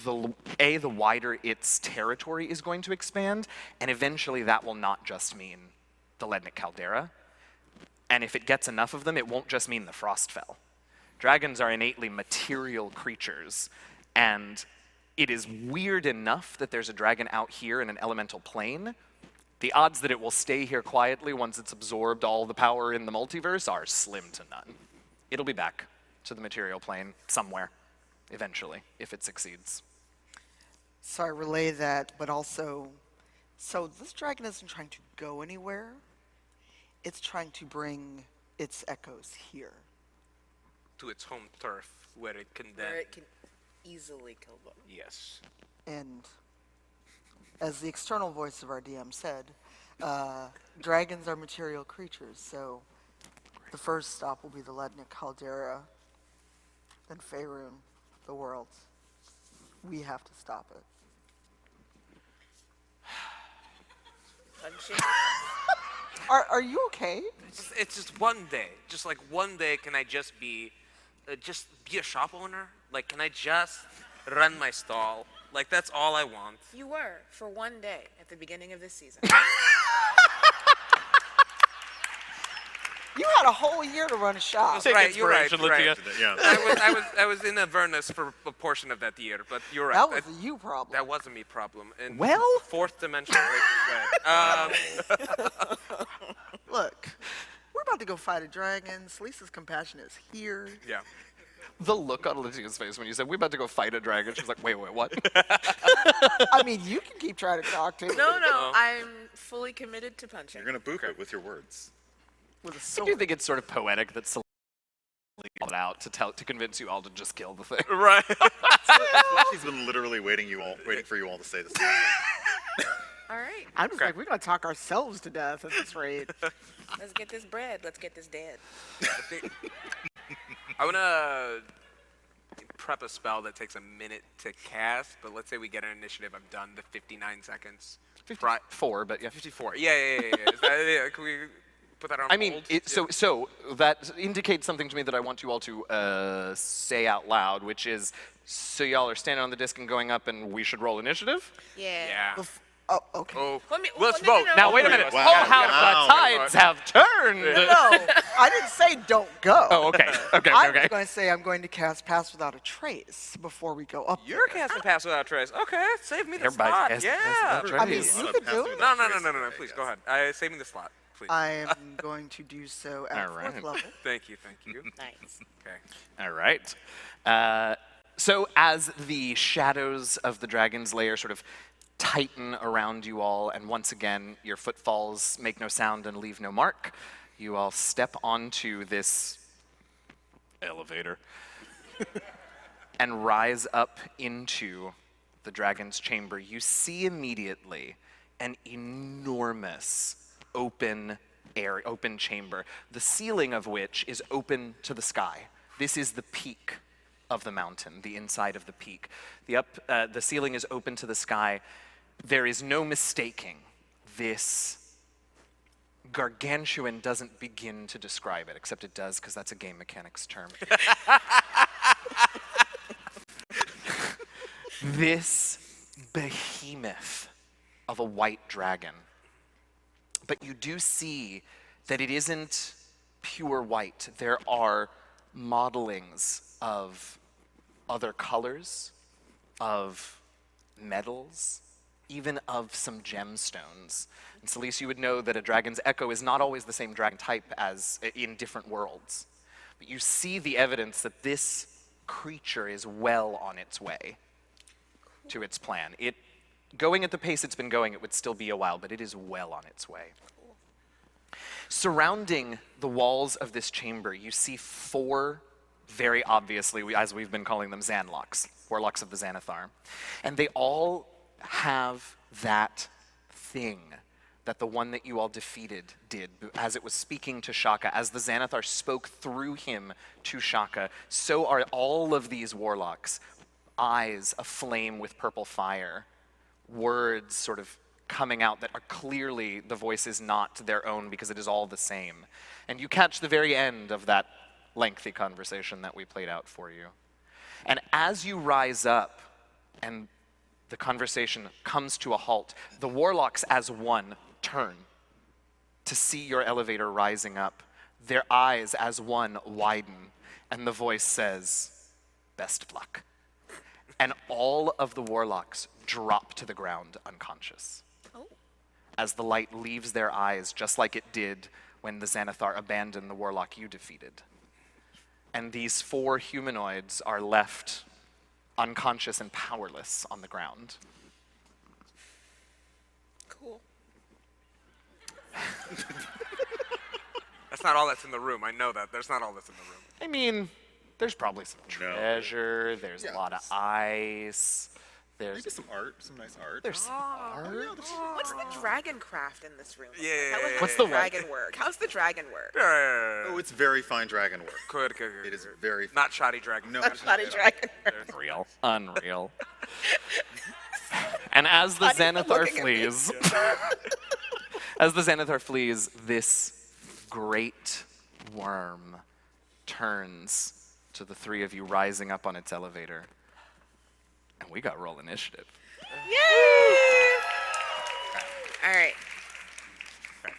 the wider its territory is going to expand, and eventually that will not just mean the Lednik Caldera. And if it gets enough of them, it won't just mean the Frostfell. Dragons are innately material creatures, and it is weird enough that there's a dragon out here in an elemental plane, The odds that it will stay here quietly once it's absorbed all the power in the multiverse are slim to none. It'll be back to the material plane somewhere, eventually, if it succeeds. So I relay that, but also, so this dragon isn't trying to go anywhere. It's trying to bring its echoes here. To its home turf, where it can then. Where it can easily kill them. Yes. And as the external voice of our DM said, dragons are material creatures, so the first stop will be the Lednik Caldera, then Faerun, the world. We have to stop it. Are you okay? It's just one day. Just like one day, can I just be a shop owner? Like, can I just run my stall? Like, that's all I want. You were for one day at the beginning of this season. You had a whole year to run a shop. Take Right, you're right. inspiration, You're right. LaTia. I was in Avernus for a portion of that year, but you're right. That was a you problem. That was a me problem. In Well? fourth dimension way. Look, we're about to go fight a dragon. Selise's compassion is here. Yeah. The look on LaTia's face when you said, we're about to go fight a dragon, she's like, wait, what? I mean, you can keep trying to talk to me No, I'm fully committed to punching. You're gonna boop it with your words. with a I sword. do think it's sort of poetic that Selise called it out to convince you all to just kill the thing. Right. She's been literally waiting for you all to say this. All right, I'm just like, we're gonna talk ourselves to death at this rate. let's get this bread. Let's get this dead. I want to prep a spell that takes a minute to cast, but let's say we get an initiative. I'm done to 59 seconds. 54, but yeah. 54. Yeah. Is that, can we put that on I mean, hold? so that indicates something to me that I want you all to say out loud, which is, so y'all are standing on the disc and going up, and we should roll initiative? Yeah. Oh, okay. Oh, Let me- let's no, no, vote. no. Now, wait a minute. Wow. Oh, how Wow. the tides have turned! No, I didn't say don't go. Oh, okay. I was going to say I'm going to cast Pass Without a Trace before we go up You're there. casting Pass Without Trace. Okay, save me the Everybody slot. casts Yeah. Pass Without I mean, Trace. you could do it. No. Please go ahead. Save me the slot, please. I am going to do so at All 4th right. level. Thank you. Nice. Okay. All right. So as the shadows of the dragon's lair sort of tighten around you all, and once again, your footfalls make no sound and leave no mark, you all step onto this elevator and rise up into the dragon's chamber. You see immediately an enormous open chamber, the ceiling of which is open to the sky. This is the peak of the mountain, the inside of the peak. The ceiling is open to the sky. There is no mistaking this. Gargantuan doesn't begin to describe it, except it does, because that's a game mechanics term. This behemoth of a white dragon. But you do see that it isn't pure white. There are modelings of other colors, of metals, even of some gemstones. And Selise, you would know that a dragon's echo is not always the same dragon type as in different worlds. But you see the evidence that this creature is well on its way to its plan. Going at the pace it's been going, it would still be a while, but it is well on its way. Surrounding the walls of this chamber, you see 4, very obviously, as we've been calling them, Zanlocks, warlocks of the Xanathar. And they all have that thing that the one that you all defeated did, as it was speaking to Shaka. As the Xanathar spoke through him to Shaka, so are all of these warlocks, eyes aflame with purple fire, words sort of coming out that are clearly the voice is not their own because it is all the same. And you catch the very end of that lengthy conversation that we played out for you. And as you rise up and the conversation comes to a halt, the warlocks as one turn to see your elevator rising up. Their eyes as one widen, and the voice says, "Best of luck." And all of the warlocks drop to the ground unconscious. Oh. as the light leaves their eyes, just like it did when the Xanathar abandoned the warlock you defeated. And these 4 humanoids are left unconscious and powerless on the ground. Cool. That's not all that's in the room. I know that. There's not all that's in the room. I mean, there's probably some treasure, there's a lot of ice, there's... Maybe some art, some nice art. There's What's the dragon craft in this room? Yeah. What's the what? dragon work? How's the dragon work? Oh, it's very fine dragon work. Good. It is very fine. Not shoddy dragon. No, That's not a dragon work. Unreal. Unreal. And as the Xanathar looking at me. flees, as the Xanathar flees, this great worm turns to the 3 of you rising up on its elevator. And we got roll initiative. Yay! All right.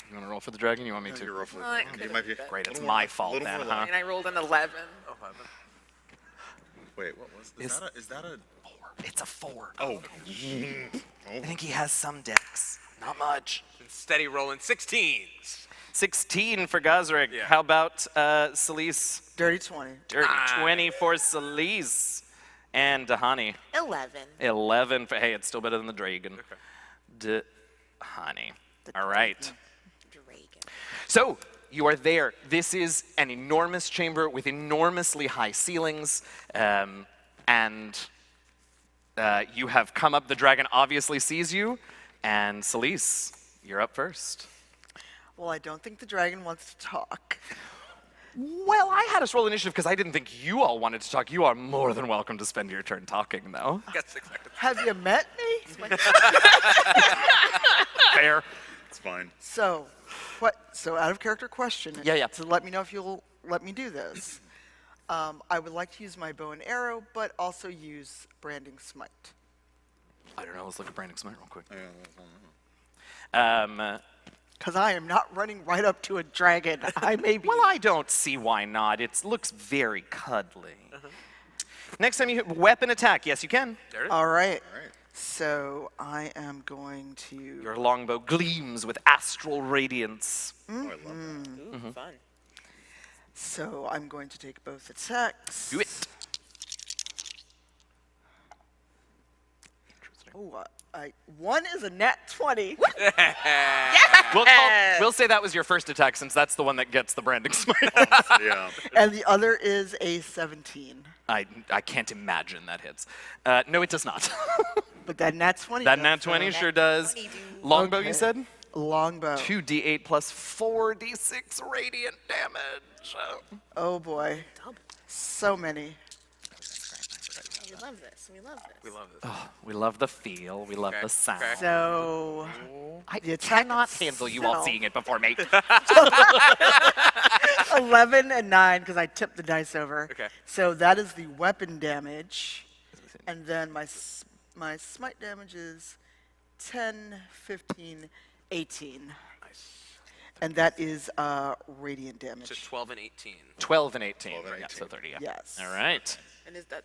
You want to roll for the dragon? You want me to? You're roughly. Well, it You could've might be been. Great, it's little my more- fault little then, more huh? And I rolled an 11. Wait, what was? Is that a? It's a 4. Oh. I think he has some decks. Not much. Steady rolling 16s. 16 for Gazrick. Yeah. How about Selise? Dirty 20. Dirty 20 for Selise. And Dahani. 11. 11 for, hey, it's still better than the dragon. Dahani. All right. Dragon. So, you are there. This is an enormous chamber with enormously high ceilings. And you have come up. The dragon obviously sees you. And Selise, you're up first. Well, I don't think the dragon wants to talk. Well, I had us roll initiative because I didn't think you all wanted to talk. You are more than welcome to spend your turn talking, though. Got 6 seconds. Have you met me? Fair. It's fine. So, So out of character question. Yeah. To let me know if you'll let me do this. I would like to use my bow and arrow, but also use branding smite. I don't know. Let's look at Branding Smite real quick. Because I am not running right up to a dragon. I may be. Well, I don't see why not. It looks very cuddly. Next time you hit weapon attack, yes, you can. There it is. All right. All right. So I am going to. Your longbow gleams with astral radiance. Oh, I love that. Ooh, fun. So I'm going to take both attacks. Do it. Oh, one is a nat 20. We'll say that was your first attack since that's the one that gets the Branding Smite. Yeah. And the other is a 17. I can't imagine that hits. No, it does not. But that nat 20. That does, nat so- 20 sure does. 20 do. Longbow, Okay. you said? Longbow. 2d8 plus 4d6 radiant damage. Oh boy. Double. So many. We love this. We love this. We love this. We love the feel. We love Okay, the sound. okay. So I the attack cannot handle you all itself- seeing it before me. 11 and 9 because I tipped the dice over. Okay. So that is the weapon damage. And then my smite damage is 10, 15, 18. Nice. And that is radiant So damage. 12 and 18. 12 and 18. 12 and Yeah, 18. so 30, yeah. Yes. All right. And is that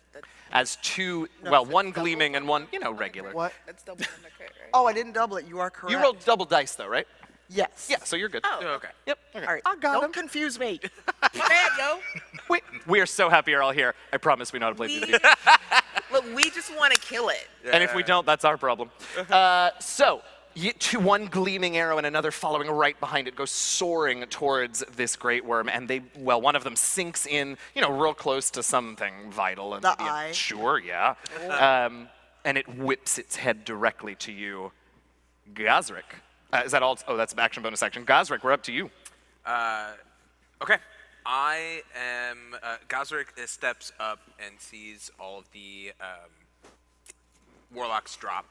As two, No, well, that's one double. gleaming and one, regular. What? that's double on the crit, right? Oh, I didn't double it. You are correct. You rolled double dice though, right? Yes. Yeah, so you're good. Oh. Okay. Yep. All right. I got Don't him. confuse me. My bad, yo. We are so happy you're all here. I promise we know how to play We, D&D. look, we just want to kill it. And if we don't, that's our problem. So, one gleaming arrow and another following right behind it goes soaring towards this great worm, and one of them sinks in, real close to something vital. And The eye? Sure, yeah. And it whips its head directly to you, Gazrick. Is that all? Oh, that's action bonus action. Gazrick, we're up to you. Okay. I am. Gazrick steps up and sees all of the warlocks drop,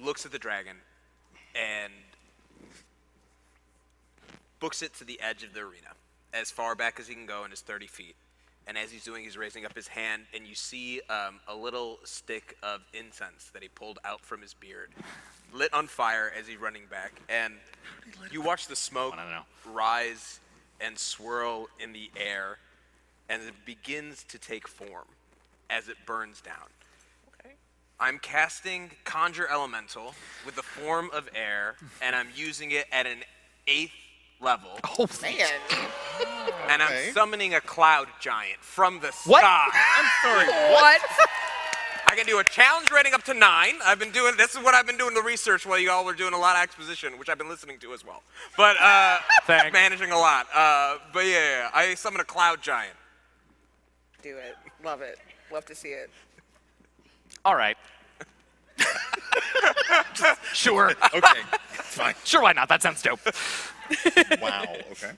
looks at the dragon, and books it to the edge of the arena, as far back as he can go, and is 30 feet. And as he's doing, he's raising up his hand, and you see a little stick of incense that he pulled out from his beard, lit on fire as he's running back. And you watch the smoke I don't know. rise and swirl in the air, and it begins to take form as it burns down. Okay. I'm casting Conjure Elemental with the form of air, and I'm using it at an 8th level. Oh, Man. And Okay. I'm summoning a cloud giant from the What? sky. I'm sorry. What? I can do a challenge rating up to 9. This is what I've been doing the research while you all were doing a lot of exposition, which I've been listening to as well. But Thanks. managing a lot. But yeah, I summon a cloud giant. Do it. Love it. Love to see it. All right. Sure. Okay, fine. Sure, why not? That sounds dope. Wow, okay.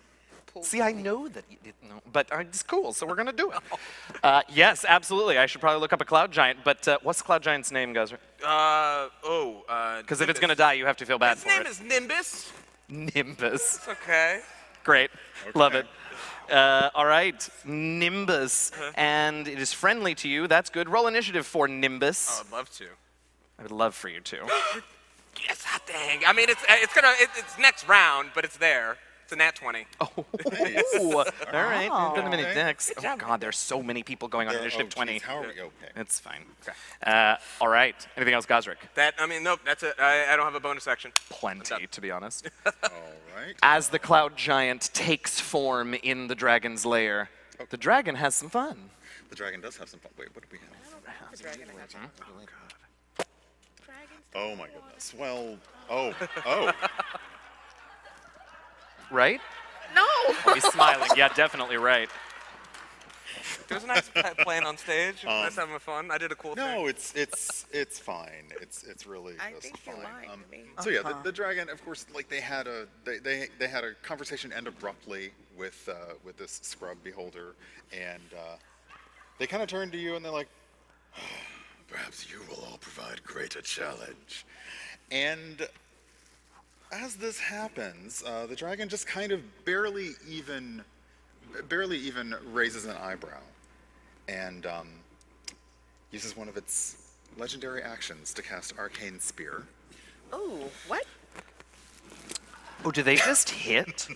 See, I know that you didn't know, but it's cool, so we're going to do it. Yes, absolutely. I should probably look up a cloud giant, but what's the cloud giant's name, Gazrick? Because if it's going to die, you have to feel bad His for name it. is Nimbus. Nimbus. It's okay. Great. Love Okay. it. All right, Nimbus. And it is friendly to you. That's good. Roll initiative for Nimbus. Oh, I'd love to. I would love for you to. Yes, hot dang. I mean, it's next round, but it's there. It's a nat 20. Oh, all right. Wow. Been a minute Okay. next. Oh, God, there's so many people going on initiative 20. Geez, how are we? Okay. It's fine. All right. Anything else, Gazrick? Nope, that's it. I don't have a bonus action. Plenty, to be honest. All right. As the cloud giant takes form in the dragon's lair, the dragon has some fun. The dragon does have some fun. Wait, what do we have? The dragon. Oh my goodness. Well, oh. Right? No. He's smiling. Yeah, definitely right. It was a nice plan on stage. Nice having fun. I did a cool thing. No, it's fine. It's really I just think you're fine. lying to me. So yeah, the dragon, of course, like they had a conversation end abruptly with this scrub beholder, and they kind of turned to you and they're like, Perhaps you will all provide greater challenge. and as this happens, the dragon just kind of barely even raises an eyebrow, and uses one of its legendary actions to cast Arcane Spear. Ooh, what? Oh, do they just hit?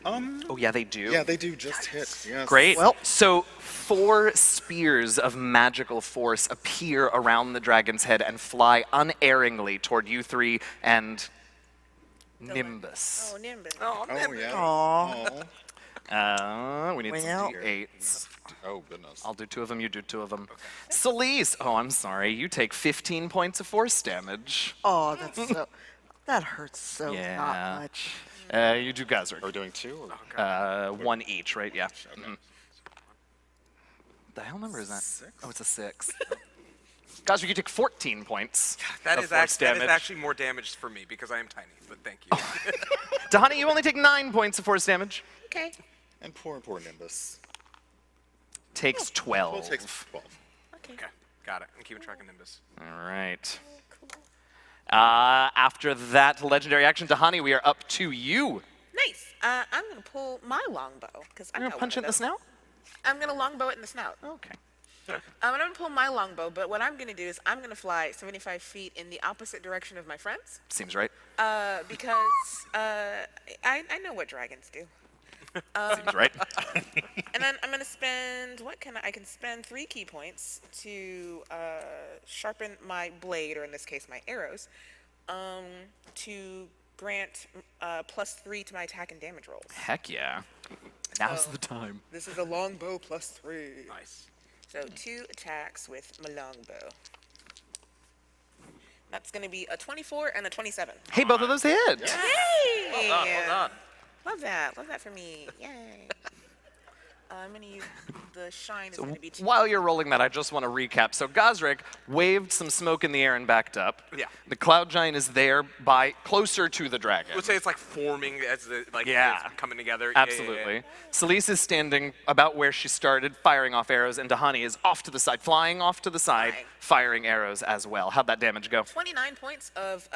Oh, yeah, they do. Yeah, they do just hit. Yes. Great. Well- So 4 spears of magical force appear around the dragon's head and fly unerringly toward you 3 and Nimbus. Oh, Nimbus. Oh, Oh man. yeah. Aw. We need Well- some D8s. Oh goodness. I'll do 2 of them, you do 2 of them. Selise, oh, I'm sorry. You take 15 points of force damage. Oh, that's so. That hurts so Yeah. not much. You do Gazrick. Are we doing 2? Or? 1 each, right? Yeah. Mhm. The hell number is that? 6? Oh, it's a 6. Gazrick, you take 14 points That of is, force that is damage. actually more damage for me because I am tiny, but thank you. Dahani, you only take 9 points of force damage. Okay. And poor Nimbus. Takes 12. Well, it takes 12. Okay. Okay, got it. I'm keeping track of Nimbus. All right. After that legendary action, Dahani, we are up to you. Nice. I'm gonna pull my longbow because I'm You're gonna punch it in the snout? I'm gonna longbow it in the snout. Okay. I'm gonna pull my longbow, but what I'm gonna do is I'm gonna fly 75 feet in the opposite direction of my friends, Seems right. because I know what dragons do. Seems right. And then I'm gonna spend I can spend 3 key points to sharpen my blade, or in this case my arrows, to grant +3 to my attack and damage rolls. Heck yeah. Now's the time. This is a longbow +3. Nice. So 2 attacks with my longbow. That's gonna be a 24 and a 27. Hey, both of those hit. Yay! Well done. Love that. Love that for me. Yay. I'm gonna use the shine is gonna be 2. While you're rolling that, I just want to recap. So Gazrick waved some smoke in the air and backed up. Yeah. The cloud giant is there closer to the dragon. I would say it's like forming as the Yeah. it's coming together. Yeah, yeah, yeah. Absolutely. Selise is standing about where she started, firing off arrows, and Dahani is off to the side, flying off to the side, Right. firing arrows as well. How'd that damage go? 29 points of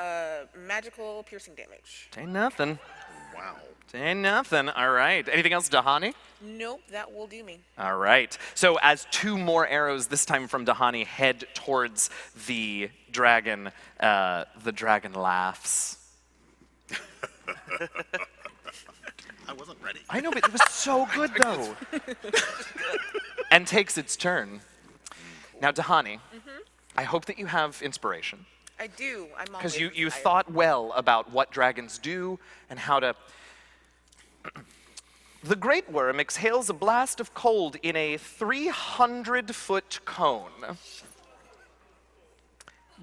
magical piercing damage. Ain't nothing. Wow. Ain't nothing. All right. Anything else, Dahani? Nope, that will do me. All right. So as 2 more arrows, this time from Dahani, head towards the dragon laughs. I wasn't ready. I know, but it was so good, though. And takes its turn. Now, Dahani, I hope that you have inspiration. I do. I'm always Because you inspired. thought well about what dragons do and how to... The great worm exhales a blast of cold in a 300-foot cone.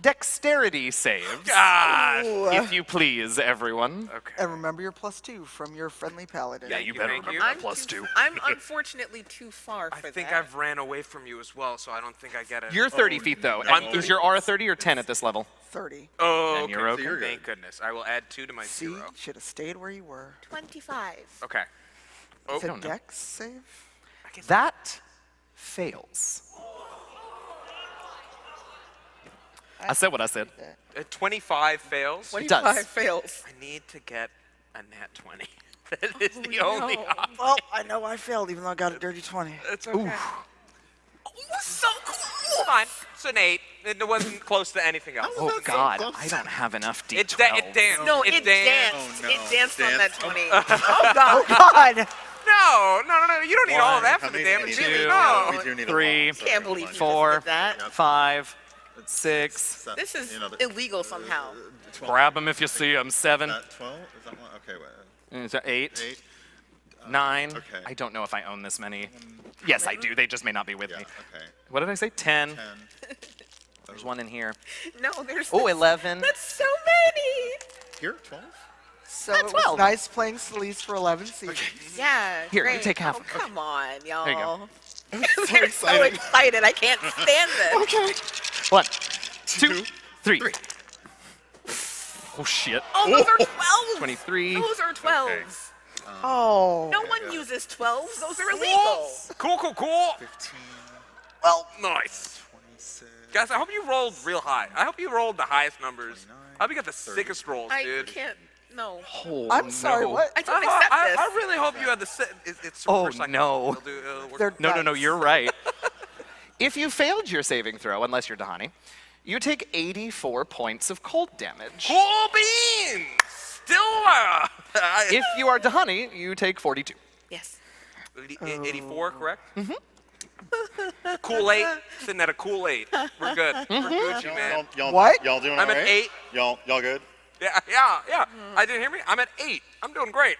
Dexterity saves, if you please, everyone. Okay. And remember your +2 from your friendly paladin. Yeah, you you, better thank remember you. that plus 2. I'm unfortunately too far I for think that. I've ran away from you as well, so I don't think I get it. You're 30 feet, though. no. And is your aura 30 or 10 at this level? 30. Oh, Then okay. you're So okay. you're good. Thank goodness. I will add 2 to my See, 0. should have stayed where you were. 25. Okay. Oh, It's a don't know. dex save? That fails. I said what I said. 25 fails. It does. 25 fails. I need to get a nat 20. That is the only option. Well, I know I failed, even though I got a dirty 20. It's okay. So cool. Fine. It's an 8. It wasn't close to anything else. Oh, That's so God. close. I don't have enough D12. It danced. No, it it danced. danced. Oh, no. It danced on that Danced. 20. Oh, God! No. You don't need all of that How for the many damage. do we Two, need? No. We do need a 3, lot, so Can't never believe mind. you 4, just did that. 5, 6. Seven. This is You know, illegal somehow. 12. Grab them if you see them. 7, That 12? Is that one? Okay, wait. 8, 8. 9. okay. I don't know if I own this many. Yes, I do. They just may not be with Yeah, me. okay. What did I say? 10. 10. There's one in here. No, there's. Oh, 11. That's so many. Here, 12? So That's it was 12. nice playing Selise for 11 seasons. Yeah. Here, you great. take half. Oh, come on, y'all. There you go. They're so excited. I can't stand this. Okay. 1, 2, 3. Oh, shit. Oh, those are 12s. 23. Those are 12s. Oh. No one uses 12s. Those are illegal. Cool. 15, Well, nice. 26. Guys, I hope you rolled real high. I hope you rolled the highest numbers. 29, I hope you got the sickest rolls, I dude. can't. No. Oh, I'm sorry, no. what? I don't accept this. I really hope you had the it's Oh, super psycho. no. It'll work. They're No, nice. you're right. If you failed your saving throw, unless you're Dahani, you take 84 points of cold damage. Cool beans! Still, If you are Dahani, you take 42. Yes. 84, correct? Mm-hmm. Cool 8. Sitting at a cool 8. We're good. We're Gucci, man. What? Y'all doing I'm all at right? 8. Y'all good? Yeah. I didn't hear me? I'm at 8. I'm doing great.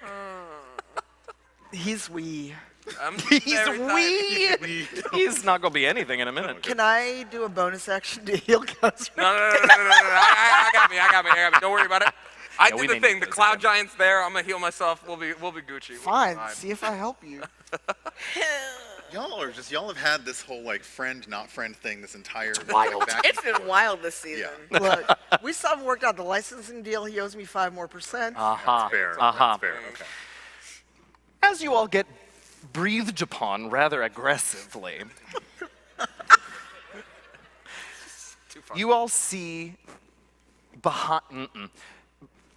He's wee. I'm He's very tired. wee. He's not gonna be anything in a minute. Can I do a bonus action to heal Gazrick? No. I got me. Don't worry about it. I Yeah, we did may the thing. need The to cloud visit giant's there. I'm gonna heal myself. We'll be Gucci. We'll be Fine, see if I help you. Y'all have had this whole like friend not friend thing this entire wild. back It's been wild this season. Yeah. Look, we still haven't worked out the licensing deal. He owes me 5 more %. Aha. fair. Aha. That's fair. Okay. As you all get breathed upon rather aggressively, Too far. you all see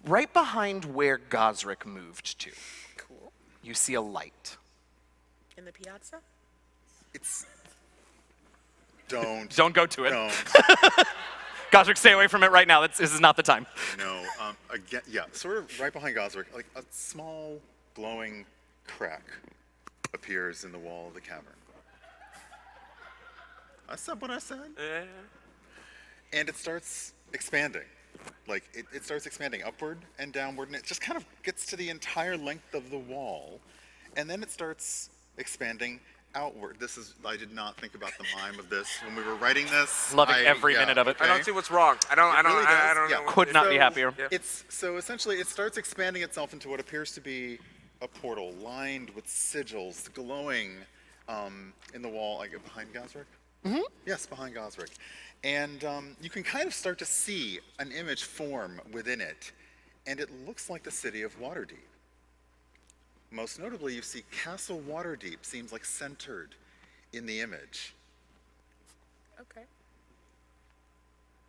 right behind where Gazrick moved to. Cool. You see a light. In the piazza? It's don't Don't go to it. don't Gazrick, stay away from it right now. This is not the time. no. Again, yeah, sort of right behind Gazrick, like a small glowing crack appears in the wall of the cavern. I said what I said. Yeah. And it starts expanding. Like, it starts expanding upward and downward, and it just kind of gets to the entire length of the wall. And then it starts expanding outward. I did not think about the mime of this when we were writing this. Loving every minute of it. I don't see what's wrong. I don't really does, know. yeah. what Could it not is. be happier. Yeah. So essentially, it starts expanding itself into what appears to be a portal lined with sigils glowing in the wall, like behind Gazrick. Mm-hmm. Yes, behind Gazrick. And you can kind of start to see an image form within it, and it looks like the city of Waterdeep. Most notably, you see Castle Waterdeep seems like centered in the image. Okay.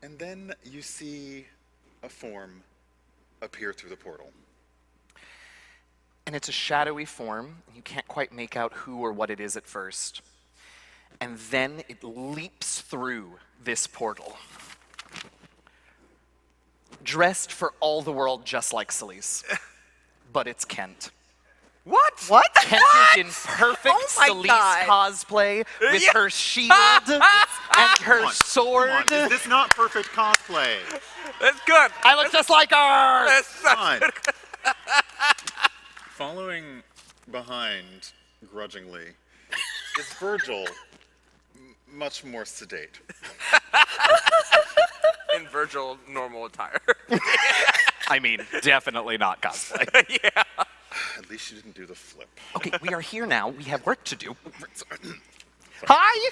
And then you see a form appear through the portal. And it's a shadowy form. You can't quite make out who or what it is at first. And then it leaps through this portal. Dressed for all the world just like Selise. But it's Kent. What? What? Kent is in perfect Oh my Selise God. cosplay with Yeah. her shield. and her Come on, sword. Come on, is this not perfect cosplay? That's good. I look just like her. That's Come on. Following behind, grudgingly, is Virgil, much more sedate. in Virgil normal attire. I mean, definitely not cosplay. Yeah. At least you didn't do the flip. Okay, we are here now. We have work to do. Hi!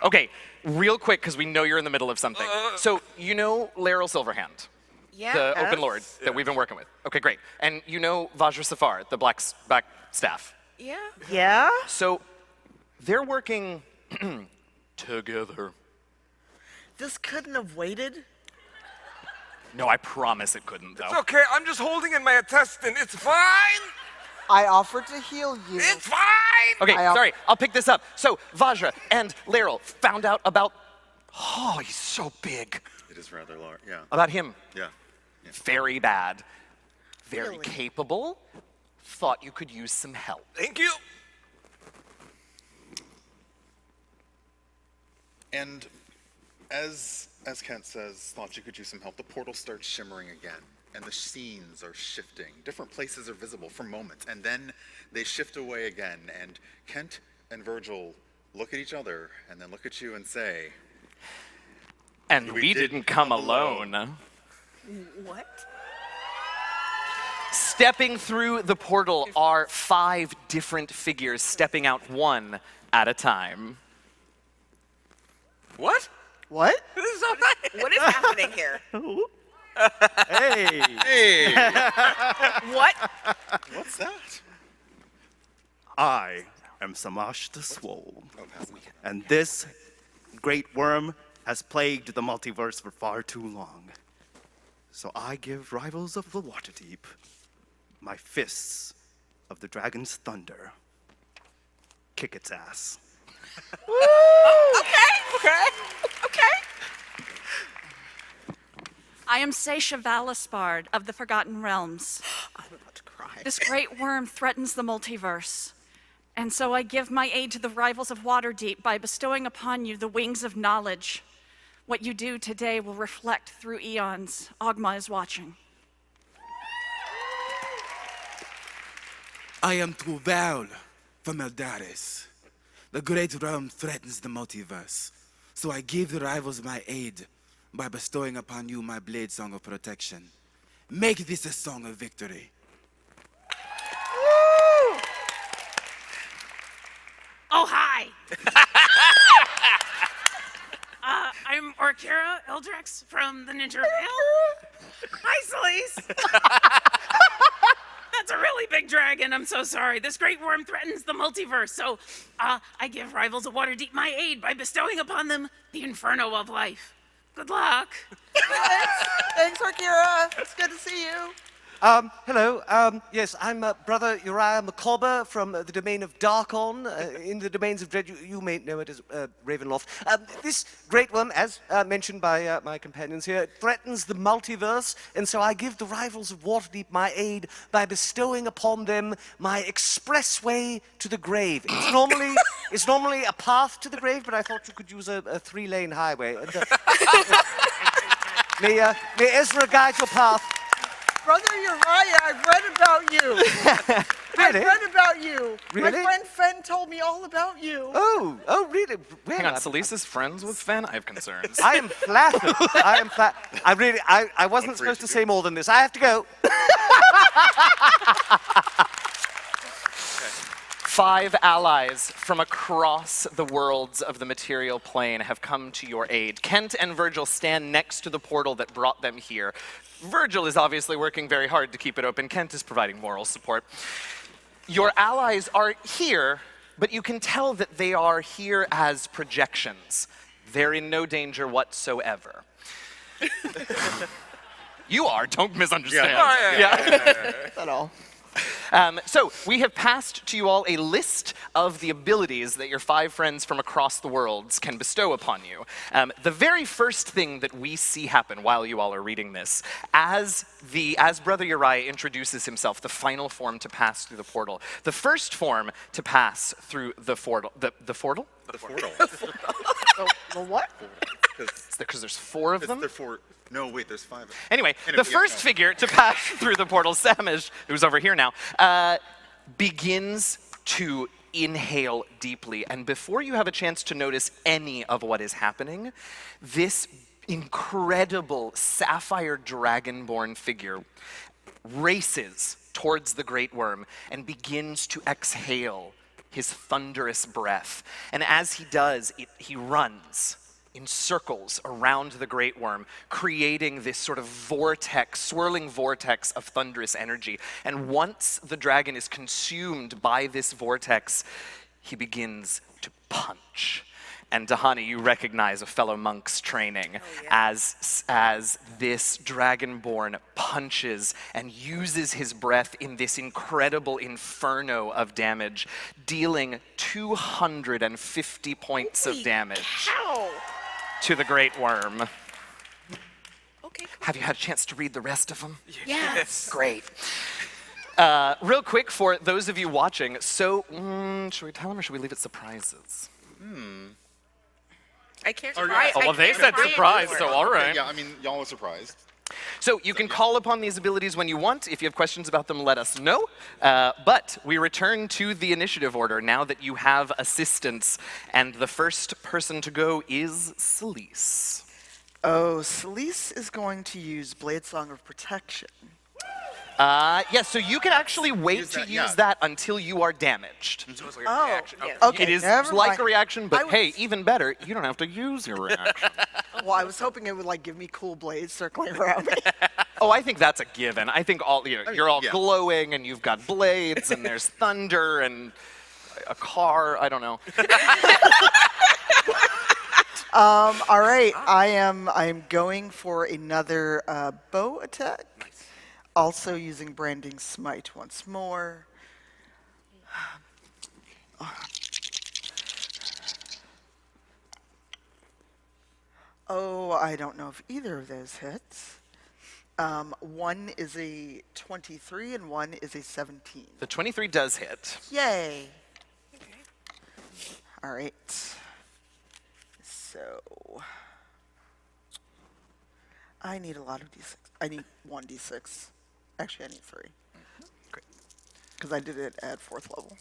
Okay, real quick, because we know you're in the middle of something. So, you know Laryl Silverhand, Yeah. the Open Lord that we've been working with. Okay, great. And you know Vajra Safar, the black staff. Yeah. Yeah? So, they're working together. This couldn't have waited? No, I promise it couldn't, though. It's okay. I'm just holding in my intestine. It's fine. I offered to heal you. It's fine. Okay, I- sorry, I'll pick this up. So, Vajra and Laryl found out about... Oh, he's so big. It is rather large, yeah. About him. Yeah. Very bad. Very Really? capable. Thought you could use some help. Thank you. And as Kent says, thought you could use some help, the portal starts shimmering again, and the scenes are shifting. Different places are visible for moments, and then they shift away again, and Kent and Virgil look at each other, and then look at you and say, And we didn't come alone. What? Stepping through the portal are 5 different figures stepping out one at a time. What? What? This is so nice. What is happening here? Hey! hey, What? what's that? I am Samash the Swole, Oh, pass me. and this great worm has plagued the multiverse for far too long. So I give rivals of the Waterdeep my fists of the dragon's thunder. Kick its ass. Okay. I am Seisha Valaspard of the Forgotten Realms. I'm about to cry. This great worm threatens the multiverse. And so I give my aid to the rivals of Waterdeep by bestowing upon you the wings of knowledge. What you do today will reflect through eons. Ogma is watching. I am Tuval from Eldaris. The great realm threatens the multiverse, so I give the rivals my aid by bestowing upon you my blade song of protection. Make this a song of victory. Oh, hi! I'm Orkira Eldrix from the Ninja Veil. Hi, Selise! That's a really big dragon, I'm so sorry. This great worm threatens the multiverse, so I give rivals of Waterdeep my aid by bestowing upon them the Inferno of Life. Good luck. Thanks, Orkira. It's good to see you. Hello. Yes, I'm Brother Uriah Macabre from the domain of Darkon. In the domains of Dread, you may know it as Ravenloft. This great one, as mentioned by my companions here, threatens the multiverse, and so I give the rivals of Waterdeep my aid by bestowing upon them my expressway to the grave. It's normally a path to the grave, but I thought you could use a 3-lane highway. And, may Ezra guide your path. Brother Uriah, I've read about you. Really? I've read about you. Really? My friend Fen told me all about you. Oh, really? Well, Hang on, Selise is friends with Fen? I have concerns. I am flattered. I wasn't supposed to say more than this. I have to go. 5 allies from across the worlds of the material plane have come to your aid. Kent and Virgil stand next to the portal that brought them here. Virgil is obviously working very hard to keep it open. Kent is providing moral support. Your allies are here, but you can tell that they are here as projections. They're in no danger whatsoever. You are, don't misunderstand. Yeah. At all. So we have passed to you all a list of the abilities that your 5 friends from across the worlds can bestow upon you. The very first thing that we see happen while you all are reading this, as Brother Uriah introduces himself, the final form to pass through the portal, the first form to pass through the portal, the portal? The portal. The what? Because there's 4 of them? No, wait, there's 5 of them. Anyway, the first figure to pass through the portal, Samish, who's over here now, begins to inhale deeply. And before you have a chance to notice any of what is happening, this incredible sapphire dragonborn figure races towards the great worm and begins to exhale his thunderous breath. And as he does, he runs in circles around the great worm, creating this sort of vortex, swirling vortex of thunderous energy. And once the dragon is consumed by this vortex, he begins to punch. And Dahani, you recognize a fellow monk's training as this dragonborn punches and uses his breath in this incredible inferno of damage, dealing 250 points of damage to the great worm. Okay. Have you had a chance to read the rest of them? Yes. Great. Real quick, for those of you watching, so should we tell them or should we leave it surprises? I can't. They said surprise, so all right. Yeah, I mean, y'all were surprised. So you can call upon these abilities when you want. If you have questions about them, let us know. But we return to the initiative order now that you have assistance. And the first person to go is Selise. Oh, Selise is going to use Blade Song of Protection. Yes, so you can actually wait to use that until you are damaged. So it's like a reaction. yes. Okay, It is never like mind. a reaction, but I hey, was- even better, you don't have to use your reaction. Well, I was hoping it would like give me cool blades circling around me. Oh, I think that's a given. I think you're all yeah. glowing and you've got blades and there's thunder and a car. I don't know. All right, I am going for another bow attack. Also using Branding Smite once more. Oh, I don't know if either of those hits. One is a 23 and one is a 17. The 23 does hit. Yay. All right. So I need a lot of d6. I need 1 d6. Actually, I need 3. Great. Because I did it at 4th level.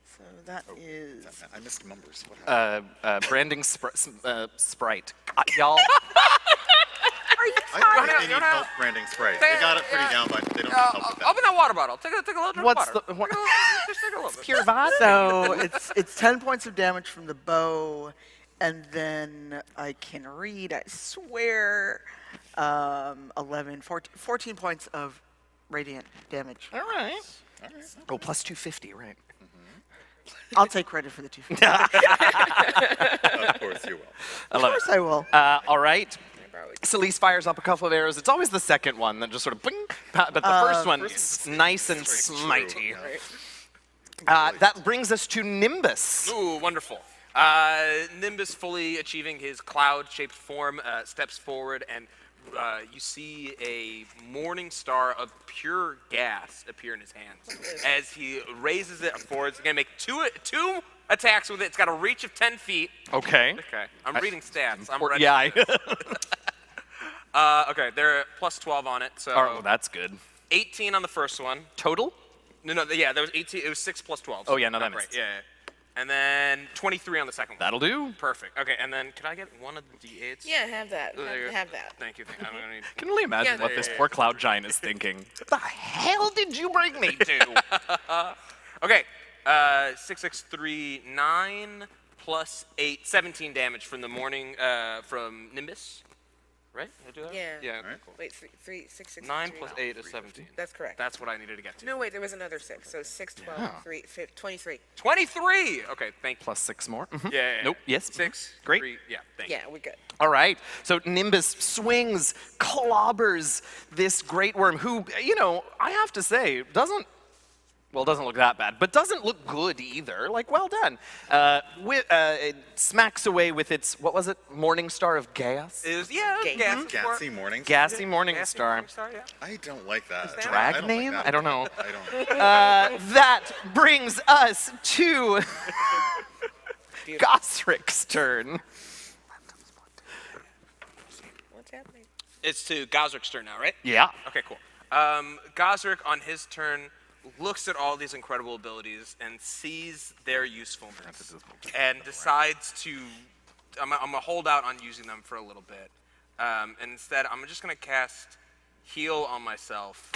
So that is... I missed numbers. What happened? Branding sprite. Y'all. I think they need help branding Sprite. They got it pretty down, but they don't need help with that. Open that water bottle. Take a little drink What's of water. the what? Just take a little bit. Pure vibe? So it's 10 points of damage from the bow, and then I can read, I swear, 11, 14 points of radiant damage. All right. Oh, plus 250, right? I'll take credit for the 250. Of course you will. I love Of course I will. All right. Selise fires up a couple of arrows. It's always the second one that just sort of bing, but the first one is nice and smitey. That brings us to Nimbus. Ooh, wonderful. Nimbus, fully achieving his cloud-shaped form, steps forward, and you see a morning star of pure gas appear in his hands. As he raises it forward, he's going to make two attacks with it. It's got a reach of 10 feet. Okay. Okay, I'm reading stats. I'm Or- ready. yeah. Okay, they're plus 12 on it, so Oh, that's good. 18 on the first one. Total? No, yeah, there was 18. It was 6 plus 12. Oh, yeah, no, that right. makes Yeah, and then 23 on the second one. That'll do. Perfect. Okay, and then could I get one of the d8s? Yeah, have that. There you go. Have that. Thank you. I'm gonna need. Can only imagine Yeah, what this poor cloud giant is thinking. What the hell did you bring me to? Okay, 6, 6, 3, 9 plus 8, 17 damage from the morning from Nimbus. right? Did I do that? Yeah. Yeah. Alright. Cool. Wait, 6, 6, 9 3. plus 8 is 17. That's correct. That's what I needed to get to. No, wait, there was another 6. So 6, 12, 3, 23. 23. Okay, thank you. Plus 6 more. Mhm. Yeah. Nope. Yes. 6. Great. 3, yeah. Thank you. Yeah, we're good. All right. So Nimbus swings, clobbers this great worm who, you know, I have to say, doesn't look that bad, but doesn't look good either. Like, well done. It smacks away with its, what was it? Morning Star of Gas? Is yeah. Game. Gas. Gassy morning. Gassy Morning Gassy Star. Morning Star, yeah. I don't like that. Drag I don't name? Like that. I don't know. I don't. That brings us to Gazrick's turn. What's happening? It's to Gazrick's turn now, right? Yeah. Okay, cool. Gazrick on his turn looks at all these incredible abilities and sees their usefulness and decides to. I'm gonna hold out on using them for a little bit, and instead I'm just gonna cast Heal on myself.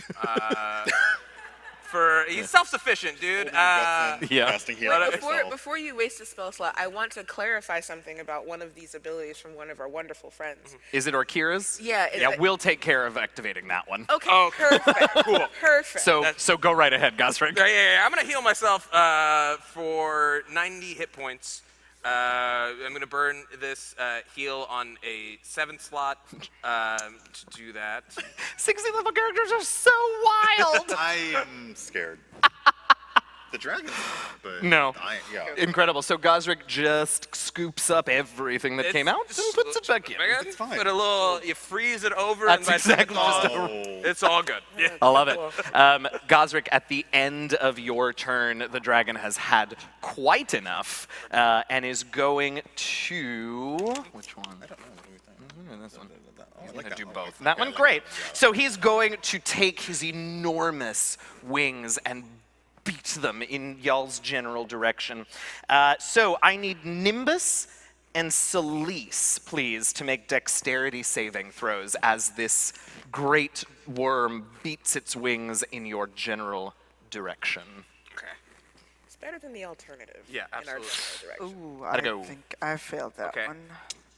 He's self-sufficient, dude. Yeah. Casting heal Wait, on before, myself. before you waste a spell slot, I want to clarify something about one of these abilities from one of our wonderful friends. Is it Orkira's? Yeah, is Yeah, it- we'll take care of activating that one. Okay, Oh, perfect. cool. Perfect. So go right ahead, Gazrick. Yeah. I'm gonna heal myself for 90 hit points. I'm gonna burn this heal on a 7th slot to do that. 60 level characters are so wild. I am scared. The dragons, but No. yeah. Incredible. So Gazrick just scoops up everything that came out and puts it back in. It's fine. Put a little, you freeze it over. That's and exactly just Oh. It's all good. Yeah. I love it. Gazrick, at the end of your turn, the dragon has had quite enough and is going to. Which one? I don't know. What do we think? This one. Oh, I He's like gonna that do one. both. Okay, That I one, like great. that one, yeah. So he's going to take his enormous wings and beat them in y'all's general direction. So I need Nimbus and Selise, please, to make dexterity saving throws as this great worm beats its wings in your general direction. Okay. It's better than the alternative. Yeah, In our absolutely. general direction. Ooh, Gotta I go. think I failed that Okay. one.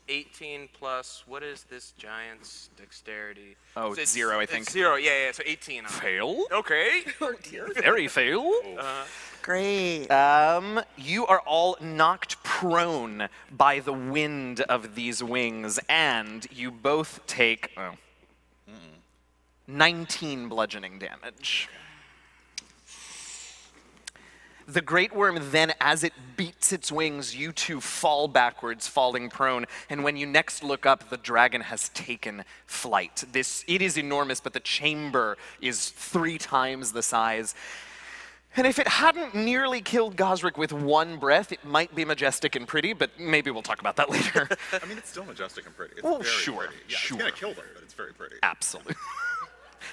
18 plus, what is this giant's dexterity? Oh, it's 0, I think. It's 0, yeah, so 18. Fail? Okay. Very fail. Great. You are all knocked prone by the wind of these wings, and you both take 19 bludgeoning damage. The great worm then, as it beats its wings, you two fall backwards, falling prone, and when you next look up, the dragon has taken flight. It is enormous, but the chamber is 3 times the size. And if it hadn't nearly killed Gazrick with one breath, it might be majestic and pretty, but maybe we'll talk about that later. I mean, it's still majestic and pretty. It's Oh, very sure, pretty. Yeah, sure. It's gonna kill them, but it's very pretty. Absolutely.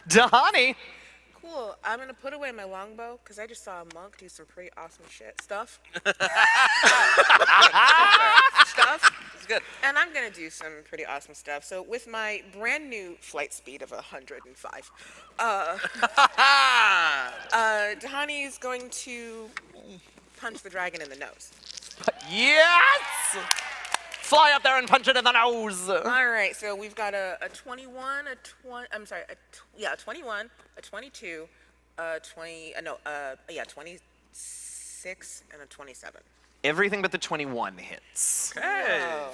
Dahani! Cool. I'm gonna put away my longbow because I just saw a monk do some pretty awesome stuff. It's good. And I'm gonna do some pretty awesome stuff. So with my brand new flight speed of 105, Dahani is going to punch the dragon in the nose. Yes! Fly up there and punch it in the nose! All right, so we've got a 21, a 21, a 22, 26, and a 27. Everything but the 21 hits. Hey.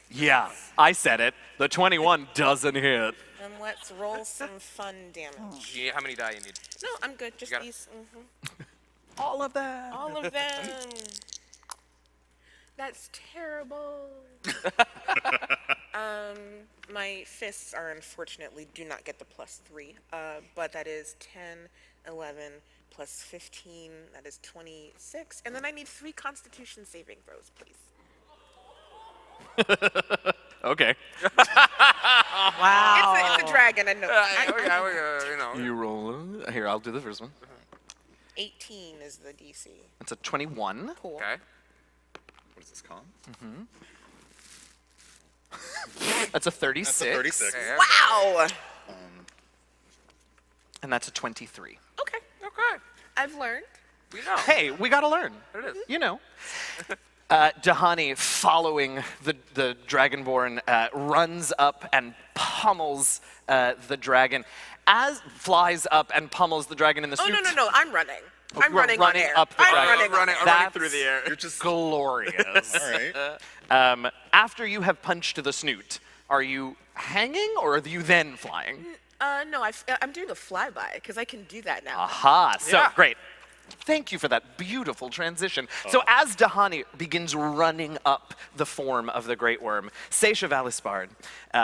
Yeah, I said it. The 21 doesn't hit. And let's roll some fun damage. How many die you need? No, I'm good. Just got it. these. All of them. All of them. That's terrible. My fists are unfortunately do not get the +3, but that is 10, 11, plus 15, that is 26. And then I need 3 Constitution saving throws, please. Okay. Wow. It's a dragon, I know. You roll. Here, I'll do the first one. 18 is the DC. It's a 21. Cool. Okay. What is this con? That's a 36. That's a 36. Wow! And that's a 23. Okay. Okay. I've learned. We know. Hey, we gotta learn. It is. You know. Dahani, following the Dragonborn, runs up and pummels the dragon. Flies up and pummels the dragon in the Oh, suit. no, I'm running. I'm you are running on running air. up the I'm dragon. running on air. through the air. You're just Glorious. all right. After you have punched the snoot, are you hanging or are you then flying? No, I'm doing a flyby, because I can do that now. Aha, so Yeah. great. Thank you for that beautiful transition. So as Dahani begins running up the form of the Great Worm, Seisha Valispard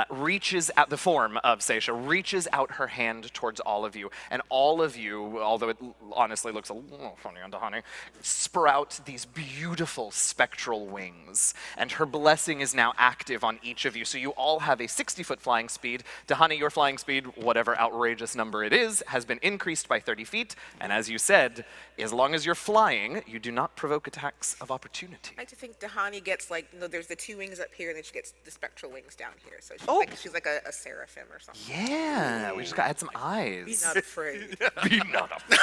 reaches out, the form of Seisha reaches out her hand towards all of you, and all of you, although it honestly looks a little funny on Dahani, sprout these beautiful spectral wings, and her blessing is now active on each of you, so you all have a 60-foot flying speed. Dahani, your flying speed, whatever outrageous number it is, has been increased by 30 feet, and as you said, as long as you're flying, you do not provoke attacks of opportunity. I like to think Dahani gets like, there's the 2 wings up here, and then she gets the spectral wings down here. So she's like a seraphim or something. Yeah, we just gotta add some eyes. Be not afraid. Be not afraid.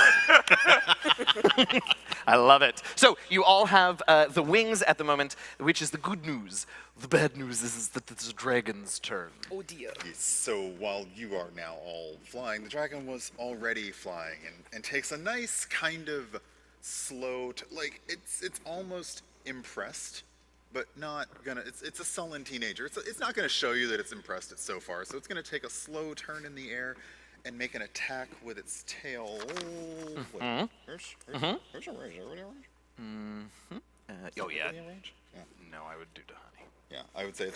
I love it. So you all have the wings at the moment, which is the good news. The bad news is that it's the dragon's turn. Oh dear. Yes, so while you are now all flying, the dragon was already flying and takes a nice kind of slow, like it's almost impressed, but not gonna. It's a sullen teenager. It's not gonna show you that it's impressed it so far. So it's gonna take a slow turn in the air and make an attack with its tail. Where's your range? Oh yeah. Yeah. No, I would do Dahani. Yeah, I would say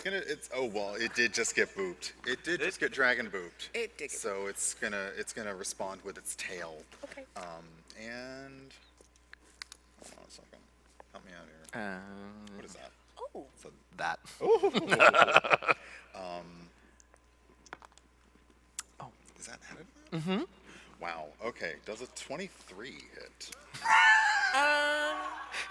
oh well, it did just get booped. It did just get dragon booped. It did get So it's gonna respond with its tail. Okay. And hold on a second. Help me out here. What is that? Oh. So that. Is that added? Mm-hmm. Wow. Okay. Does a 23 hit?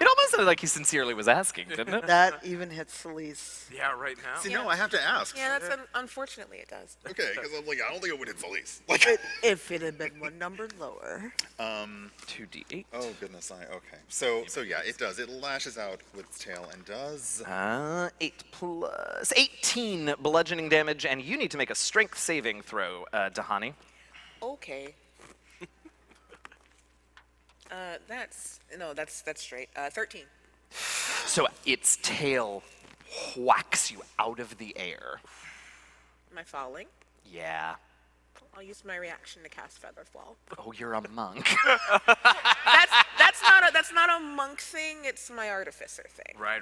It almost sounded like he sincerely was asking, didn't it? That even hits Selise. Yeah, right now. See, no, I have to ask. Yeah, that's unfortunately it does. Okay, because I'm like, I don't think it would hit Selise. Like. If it had been one number lower. 2d8. Oh goodness, okay. So yeah, it does. It lashes out with its tail and does. 8 plus 18 bludgeoning damage, and you need to make a strength saving throw, Dahani. Okay. That's straight. 13. So its tail whacks you out of the air. Am I falling? Yeah. I'll use my reaction to cast Featherfall. Oh, you're a monk. That's not a monk thing. It's my artificer thing. Right.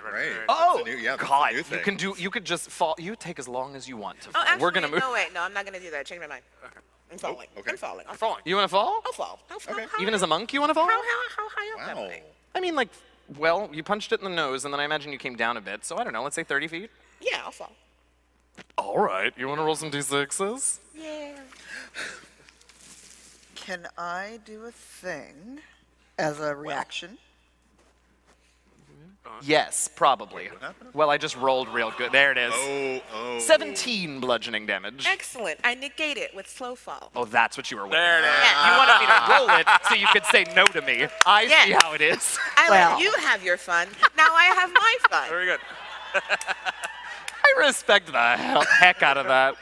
Oh, That's a new- yeah, that's a God! new thing. You could just fall. You take as long as you want to fall. Oh, actually, We're gonna move. no, wait, no, I'm not gonna do that. Change my mind. Okay. I'm falling. okay. I'm falling. I'm falling. You want to fall? I'll fall. Okay. Even as a monk, you want to fall? How high up am Wow. I? I mean, like, well, you punched it in the nose, and then I imagine you came down a bit. So I don't know. Let's say 30 feet. Yeah, I'll fall. All right. You want to roll some d6s? Yeah. Can I do a thing as a reaction? Yes, probably. Well, I just rolled real good. There it is. Oh. 17 bludgeoning damage. Excellent. I negate it with slow fall. Oh, that's what you were waiting. There it is. You wanted me to roll it so you could say no to me. I see Yes. how it is. I Well. let you have your fun. Now I have my fun. Very good. I respect the heck out of that.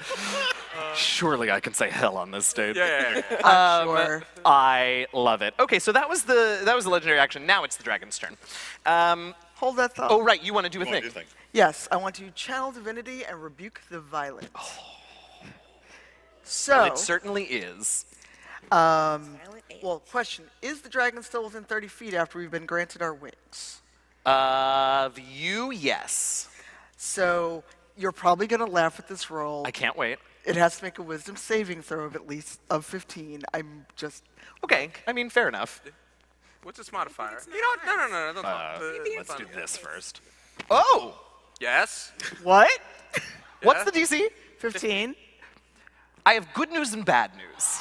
Surely I can say hell on this stage. Yeah. I'm sure. I love it. Okay, so that was the legendary action. Now it's the dragon's turn. Hold that thought. Oh, right, you want to do a You wanna thing. do things. Yes, I want to channel divinity and rebuke the violent. So, Well, it certainly is. Silent eight. well, question, is the dragon still within 30 feet after we've been granted our wings? You, yes. So, you're probably going to laugh at this roll. I can't wait. It has to make a wisdom saving throw of at least of 15. I'm just... Okay, I mean, fair enough. What's its modifier? You know what? No. Don't talk. Let's do this first. Oh! Yes. What? What's the DC? 15? I have good news and bad news.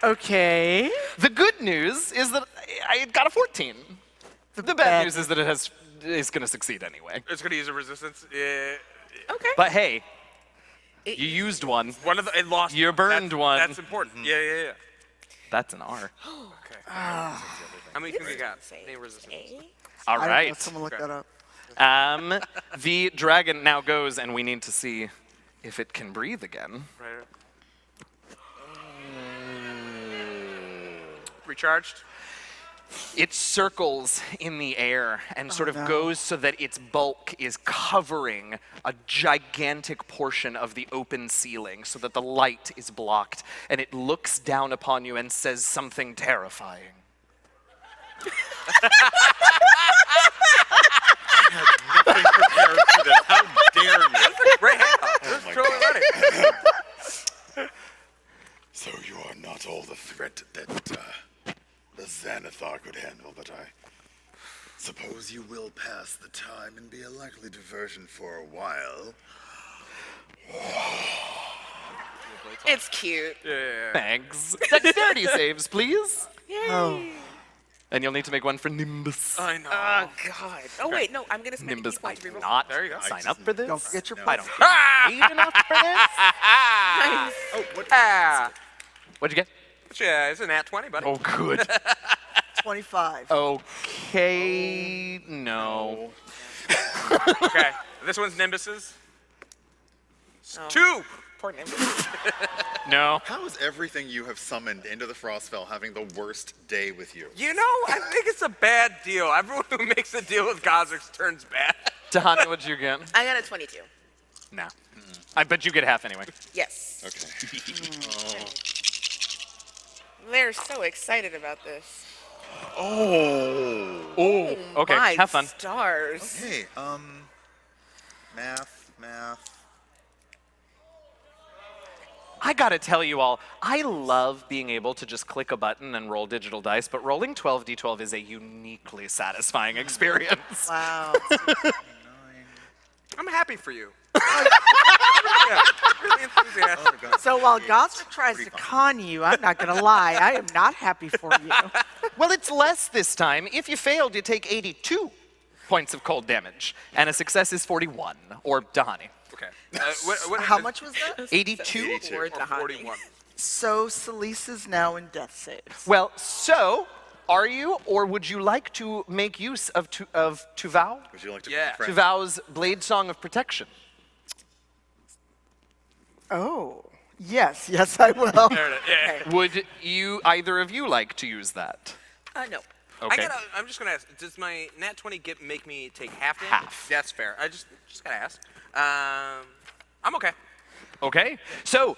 Okay. The good news is that I got a 14. The bad bad news is that it is going to succeed anyway. It's gonna use a resistance. Yeah. Okay. But hey, you used one. One of the it lost. You burned one. That's important. Yeah. That's an R. Okay. How many can we got? Say Name resistance. A. All I don't know, right. someone look that up. The dragon now goes, and we need to see if it can breathe again. Right. Recharged. It circles in the air and sort of goes so that its bulk is covering a gigantic portion of the open ceiling so that the light is blocked, and it looks down upon you and says something terrifying. Nothing prepared for this. How dare you? Great handoff. This is totally ready. So you are not all the threat that the Xanathar could handle, but I suppose you will pass the time and be a likely diversion for a while. It's cute. Thanks. Dexterity saves, please. Oh, And you'll need to make one for Nimbus. I know. Oh God. Oh wait, no, I'm gonna spend Nimbus, a I point to reroll. not There you go. sign up for this. don't forget your I plus. don't get paid enough for this. Nice. Oh, what? Ah. What'd you get? Yeah, it's a nat 20, buddy. Oh, good. 25. Okay, no. Okay. This one's Nimbus's. Oh. 2. Poor Nimbus. No. How is everything you have summoned into the Frostfell having the worst day with you? You know, I think it's a bad deal. Everyone who makes a deal with Gazrick turns bad. Tanya, what'd you get? I got a 22. No. I bet you get half anyway. Yes. Okay. They're so excited about this. Oh. Oh, okay. My Have fun. stars. Hey, math. I gotta tell you all, I love being able to just click a button and roll digital dice, but rolling 12d12 is a uniquely satisfying experience. Wow. I'm happy for you. Yeah, really enthusiastic. So while Gazrick tries to con you, I'm not going to lie, I am not happy for you. Well, it's less this time. If you failed, you take 82 points of cold damage, and a success is 41, or Dahani. Okay. How much was that? 82? Or Dahani. 41. So Selise is now in death saves. Well, so, are you, or would you like to make use of Tuvau? Would you like to Yeah. be friends? Tuvau's Blade Song of Protection. Oh, yes, I will. There it is. Yeah. Would you, either of you, like to use that? No. Okay. I'm just gonna ask. Does my nat 20 make me take half damage? Half. That's fair. I just gotta ask. I'm okay. Okay. So,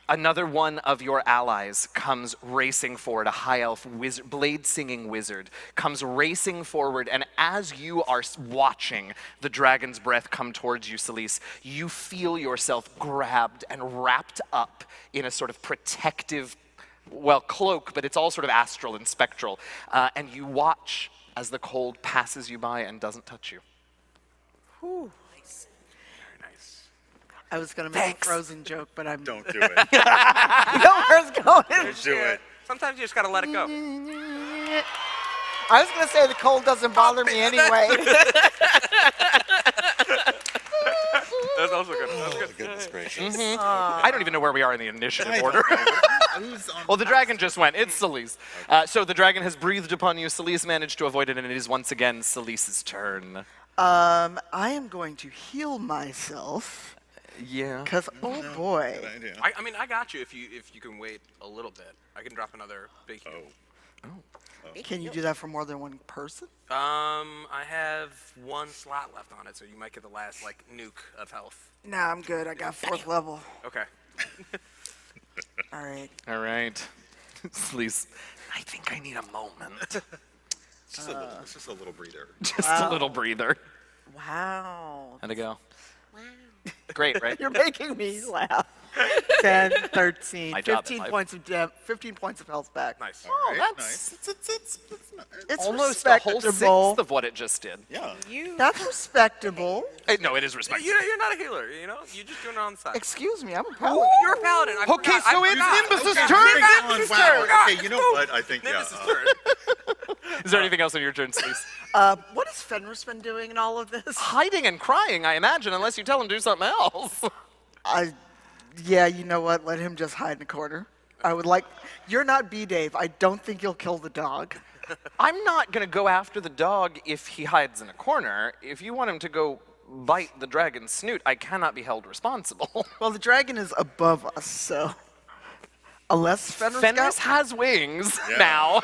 another one of your allies comes racing forward, a high elf wizard, blade singing wizard, comes racing forward, and as you are watching the dragon's breath come towards you, Selise, you feel yourself grabbed and wrapped up in a sort of protective, well, cloak, but it's all sort of astral and spectral, and you watch as the cold passes you by and doesn't touch you. Whew. Very nice. I was going to make a Frozen joke, but I'm... Don't do it. You know where it's going. Don't do it. Sometimes you just gotta let it go. I was going to say the cold doesn't bother me anyway. That's also good. That's Oh, good. goodness gracious. I don't even know where we are in the initiative I order. don't know. Who's on Well, the dragon just went. It's Selise. So the dragon has breathed upon you. Selise managed to avoid it, and it is once again Selise's turn. I am going to heal myself, Yeah. because, oh boy. Good idea. I mean, I got you if you can wait a little bit. I can drop another big heal. Can you do that for more than one person? I have one slot left on it, so you might get the last like nuke of health. Nah, I'm good. I got 4th level. Okay. All right. All right. Selise, I think I need a moment. It's just a little breather. Just a little breather. Wow. How'd it go? Great, right? You're making me laugh. 10, 13, My job in 15 life. points of 15 points of health back. Nice. Oh, Right, that's nice. It's almost a whole respectable. sixth of what it just did. Yeah. That's respectable. No, it is respectful. You're not a healer, you know? You're just doing it on the side. Excuse me, I'm a paladin. You're a paladin. I Okay, forgot. so I it's forgot. Nimbus's Okay. turn. Nimbus's Wow. turn. Okay, you know what? I think, yeah. Nimbus's turn. Is there anything else on your turn, Selise? What has Fenris been doing in all of this? Hiding and crying, I imagine, unless you tell him to do something else. Yeah, you know what? Let him just hide in the corner. I would like. You're not B-Dave. I don't think you'll kill the dog. I'm not gonna go after the dog if he hides in a corner. If you want him to go bite the dragon's snoot, I cannot be held responsible. Well, the dragon is above us, so unless Fenris Fenris has wings now.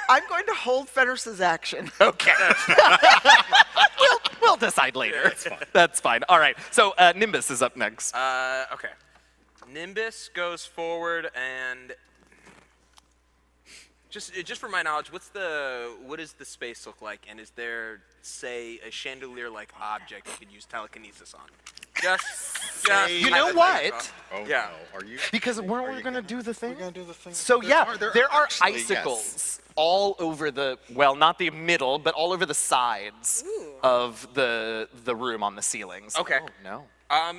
I'm going to hold Fenris's action. Okay. we'll decide later. That's fine. That's fine. All right. So Nimbus is up next. Okay. Nimbus goes forward and just for my knowledge, what does the space look like, and is there, say, a chandelier-like object you could use telekinesis on? Just You know what? Oh Yeah. no, are you? Because are weren't you we gonna do the thing? We're gonna do the thing. So yeah, there are actually, icicles all over the, well, not the middle, but all over the sides of the room on the ceilings. Okay. Oh, no.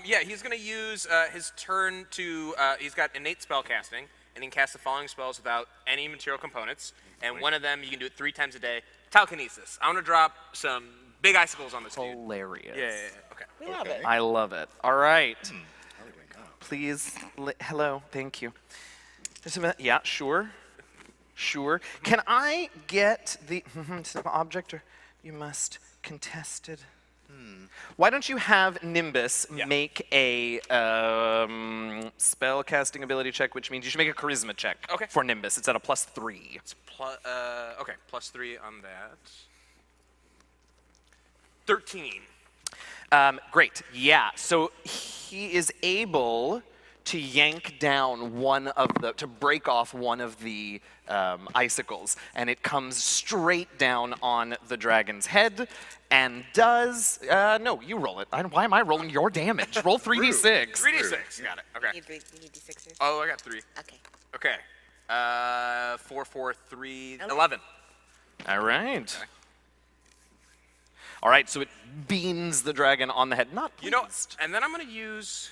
Yeah, he's gonna use his turn to. He's got innate spellcasting, and he can cast the following spells without any material components. And one of them, you can do it 3 times a day. Telekinesis. I'm gonna drop some big icicles on this dude. Hilarious. Yeah. Okay. We love it. I love it. All right. Please, hello, thank you. Just a minute. Yeah, sure. Sure. Can I get the object, or you must contested? Why don't you have Nimbus make a spell casting ability check, which means you should make a charisma check for Nimbus. It's at a +3. It's okay, +3 on that. 13. Great. Yeah. So he is able to yank down to break off one of the icicles, and it comes straight down on the dragon's head, and does, no, you roll it. Why am I rolling your damage? Roll 3d6. 3d6. Got it. Okay. You need D6s? Oh, I got 3. Okay. Okay. 4, 4, 3, 11. All right. All right, so it beans the dragon on the head. Not pleased. You know, and then I'm going to use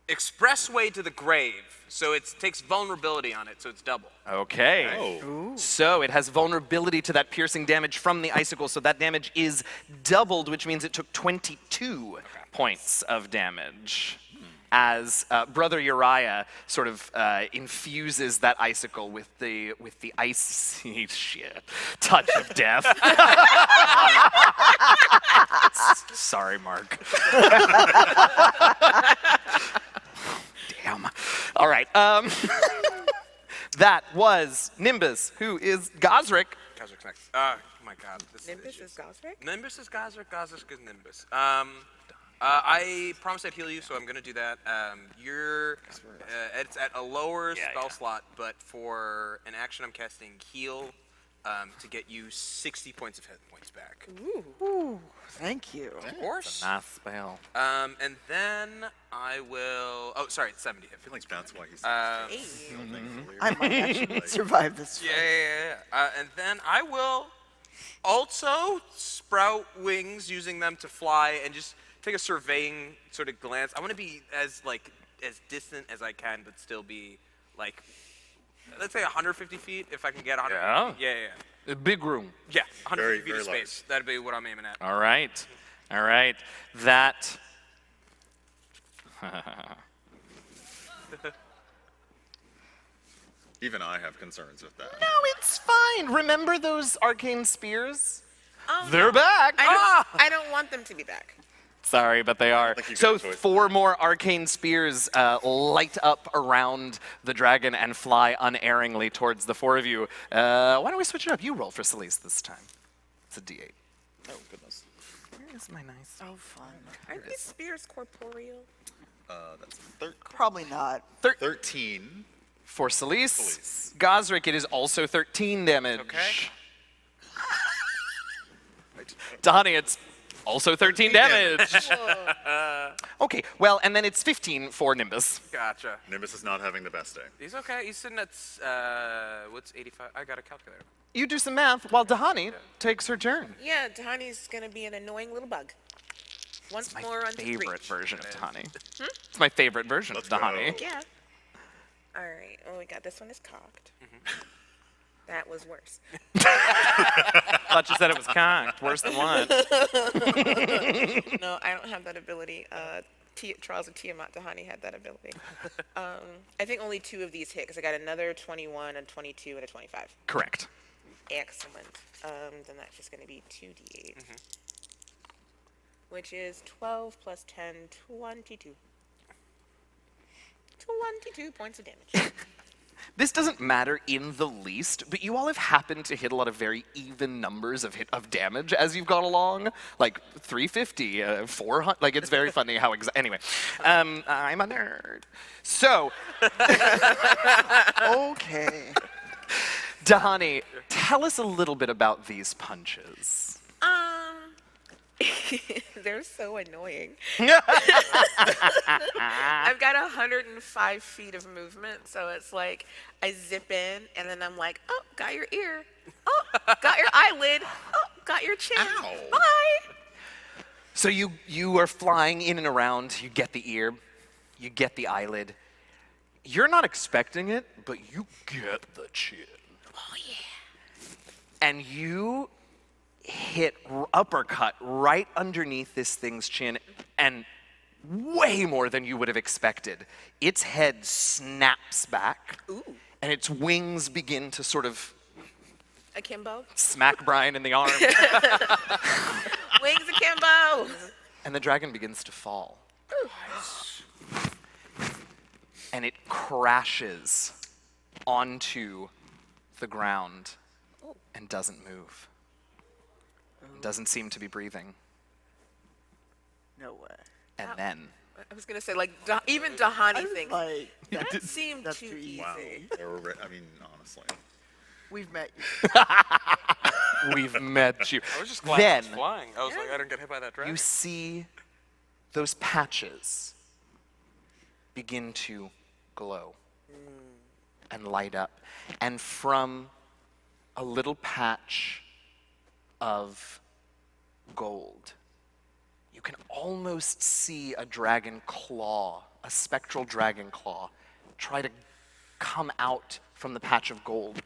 Expressway to the Grave. So it takes vulnerability on it, so it's double. Okay. Oh. So it has vulnerability to that piercing damage from the icicle, so that damage is doubled, which means it took 22 points of damage. As Brother Uriah sort of infuses that icicle with the icy touch of death. Sorry, Mark. Damn. All right. That was Nimbus, who is Gazrick. Gazrick's next. Oh my God. Nimbus is Gazrick? Nimbus is Gazrick. Gazrick is Nimbus. I promised I'd heal you, so I'm going to do that. It's at a lower spell slot, but for an action I'm casting heal to get you 60 points of hit points back. Ooh, thank you. Of course. Nice spell. And then I will. Oh, sorry, it's 70. I feel like that's why he's. I might actually survive this. Yeah. And then I will also sprout wings using them to fly and just take a surveying sort of glance. I want to be as distant as I can, but still be like, let's say 150 feet if I can get 150 feet. Yeah. A big room. Yeah, 150 feet very of space. That'd be what I'm aiming at. All right. All right. That. Even I have concerns with that. No, it's fine. Remember those arcane spears? Oh, They're back. I don't want them to be back. Sorry, but they are. think you So got a choice. 4 more arcane spears light up around the dragon and fly unerringly towards the 4 of you. Why don't we switch it up? You roll for Selise this time. It's a D8. Oh goodness. Where is my nice? Oh, fun. Aren't these spears corporeal? That's Probably not. 13. For Selise. Gazrick, it is also 13 damage. Okay. Dahani, it's also 13 damage. Okay, well, and then it's 15 for Nimbus. Gotcha. Nimbus is not having the best day. He's okay. He's sitting at what's 85? I got a calculator. You do some math while Dahani takes her turn. Yeah, Tahani's gonna be an annoying little bug. Once My more onto favorite reach. version of Dahani. It's my favorite version of Dahani. Yeah. All right. Oh, we got this one is cocked. That was worse. Thought you said it was cocked. Worse than what? No, I don't have that ability. Trials of Tiamat Dahani had that ability. I think only 2 of these hit, because I got another 21, a 22, and a 25. Correct. Excellent. Then that's just going to be 2d8. Which is 12 plus 10, 22. 22 points of damage. This doesn't matter in the least, but you all have happened to hit a lot of very even numbers of damage as you've gone along, like 350, 400. Like it's very funny how anyway. I'm a nerd. So, Okay. Dahani, tell us a little bit about these punches. They're so annoying. I've got 105 feet of movement, so it's like I zip in, and then I'm like, oh, got your ear. Oh, got your eyelid. Oh, got your chin. Ow. Bye. So you are flying in and around. You get the ear, you get the eyelid. You're not expecting it, but you get the chin. Oh, yeah. And you hit uppercut right underneath this thing's chin, and way more than you would have expected. Its head snaps back, and its wings begin to sort of Akimbo. smack Brian in the arm, Wings akimbo. and the dragon begins to fall. And it crashes onto the ground and doesn't move. Doesn't seem to be breathing. No way. And then I was going to say, like, even Dahani thinks, Like, that seemed that's too too easy. easy. Wow. I mean, honestly. We've met you. we've met you. I was just glad Then it was flying. I was like, I didn't get hit by that dragon. you see those patches begin to glow and light up. And from a little patch of gold, you can almost see a dragon claw, a spectral dragon claw, try to come out from the patch of gold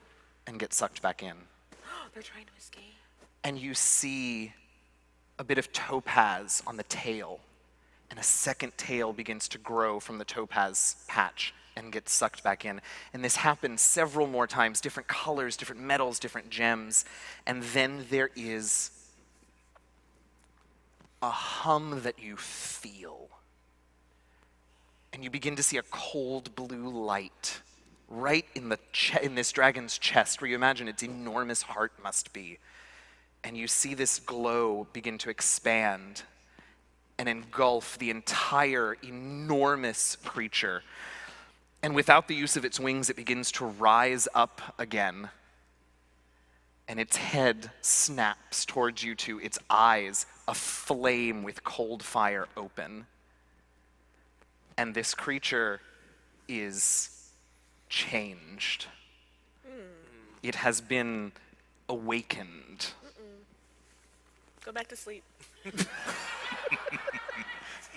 and get sucked back in. They're trying to escape. And you see a bit of topaz on the tail, and a second tail begins to grow from the topaz patch and gets sucked back in. And this happens several more times, different colors, different metals, different gems. And then there is a hum that you feel. And you begin to see a cold blue light right in this dragon's chest, where you imagine its enormous heart must be. And you see this glow begin to expand and engulf the entire enormous creature. And without the use of its wings, it begins to rise up again. And its head snaps towards you two, its eyes aflame with cold fire open. And this creature is changed. It has been awakened. Go back to sleep. It's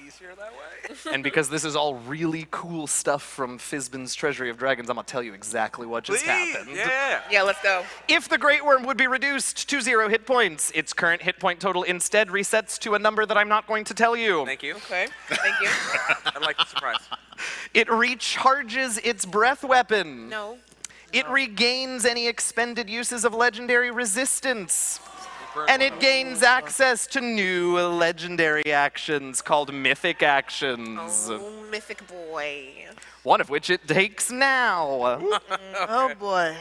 easier that way. And because this is all really cool stuff from Fizban's Treasury of Dragons, I'm going to tell you exactly what just happened. Yeah. Yeah, let's go. If the Great Worm would be reduced to 0 hit points, its current hit point total instead resets to a number that I'm not going to tell you. Thank you. Okay, thank you. I like the surprise. It recharges its breath weapon. No. It regains any expended uses of legendary resistance. And it gains access to new legendary actions called mythic actions. Oh, mythic boy. One of which it takes now. Oh boy.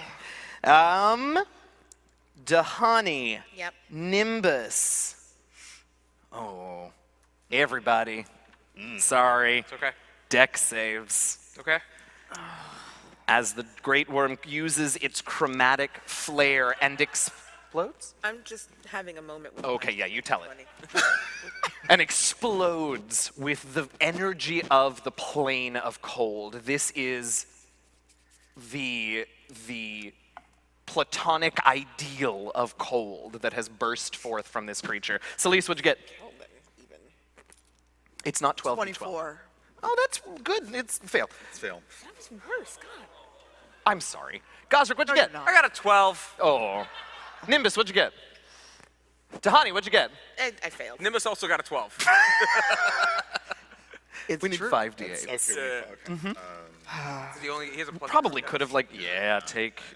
Dahani. Yep. Nimbus. Oh, everybody. Sorry. It's okay. Deck saves. It's okay. As the Great Worm uses its chromatic flare and explodes? I'm just having a moment with Okay, my- yeah, you tell it. Funny. And explodes with the energy of the plane of cold. This is the platonic ideal of cold that has burst forth from this creature. Selise, what'd you get? Oh, but even. It's not 12. 24. Oh, that's good. It's fail. It's failed. That was worse, God. I'm sorry. Gazrick, what'd you get? I got a 12. Oh. Nimbus, what'd you get? Dahani, what'd you get? I failed. Nimbus also got a 12. It's We need true. 5d8s. Okay. He has a plus Probably one. could have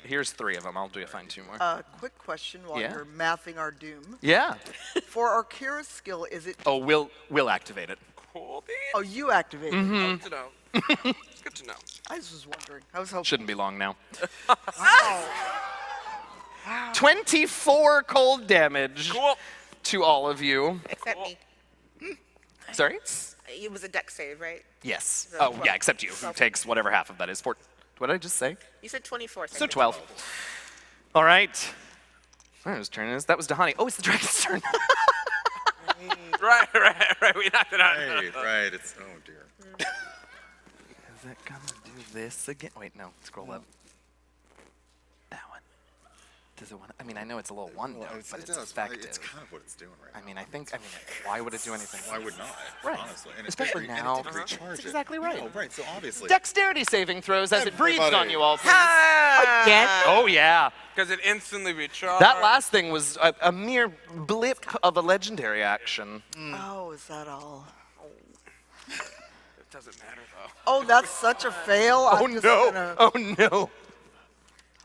here's 3 of them. I'll find 2 more. Quick question while Yeah. you're mathing our doom. Yeah. For our Kira skill, is it? Oh, we'll activate it. Cool, dude. Oh, you activate it. Good to know. It's good to know. I just was wondering. I was hoping. Shouldn't be long now. Wow. 24 cold damage Cool. to all of you. Except me. Sorry? It was a deck save, right? Yes. So Oh, 12. yeah, except you, who takes whatever half of that is. What did I just say? You said 24. So 12. All right. Whose turn is? That was Dahani. Oh, it's the dragon's turn. Right. We knocked it out. Right. It's oh dear. Is it gonna do this again? Wait, no. Scroll up. That one. Does it want? I mean, I know it's a little one note, but it's effective. It's kind of what it's doing right now. I mean, why would it do anything? Why would not? Right. Honestly, and Especially and now. it did recharge That's it. exactly right. No, right. So obviously. Dexterity saving throws as it breathes Everybody. on you all. Please. Again? Oh yeah. Because it instantly recharged. That last thing was a mere blip of a legendary action. Oh, is that all? It doesn't matter though. Oh, that's such a fail. Oh I'm just no! Gonna... Oh no!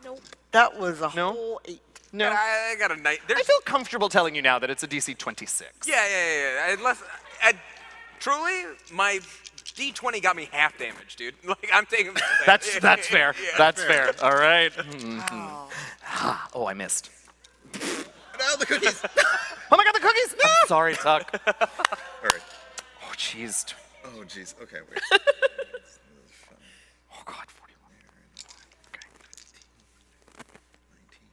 Nope. That was a No. whole 8. No. I got a night. I feel comfortable telling you now that it's a DC 26. Yeah. Unless, truly, my D20 got me half damage, dude. Like I'm taking. That's fair. Yeah. That's fair. All right. Wow. Oh, I missed. No, the cookies. Oh my God, the cookies! I'm sorry, Tuck. All right. Oh, jeez. Oh jeez. Okay. Wait. Oh God, 41. Okay. 19,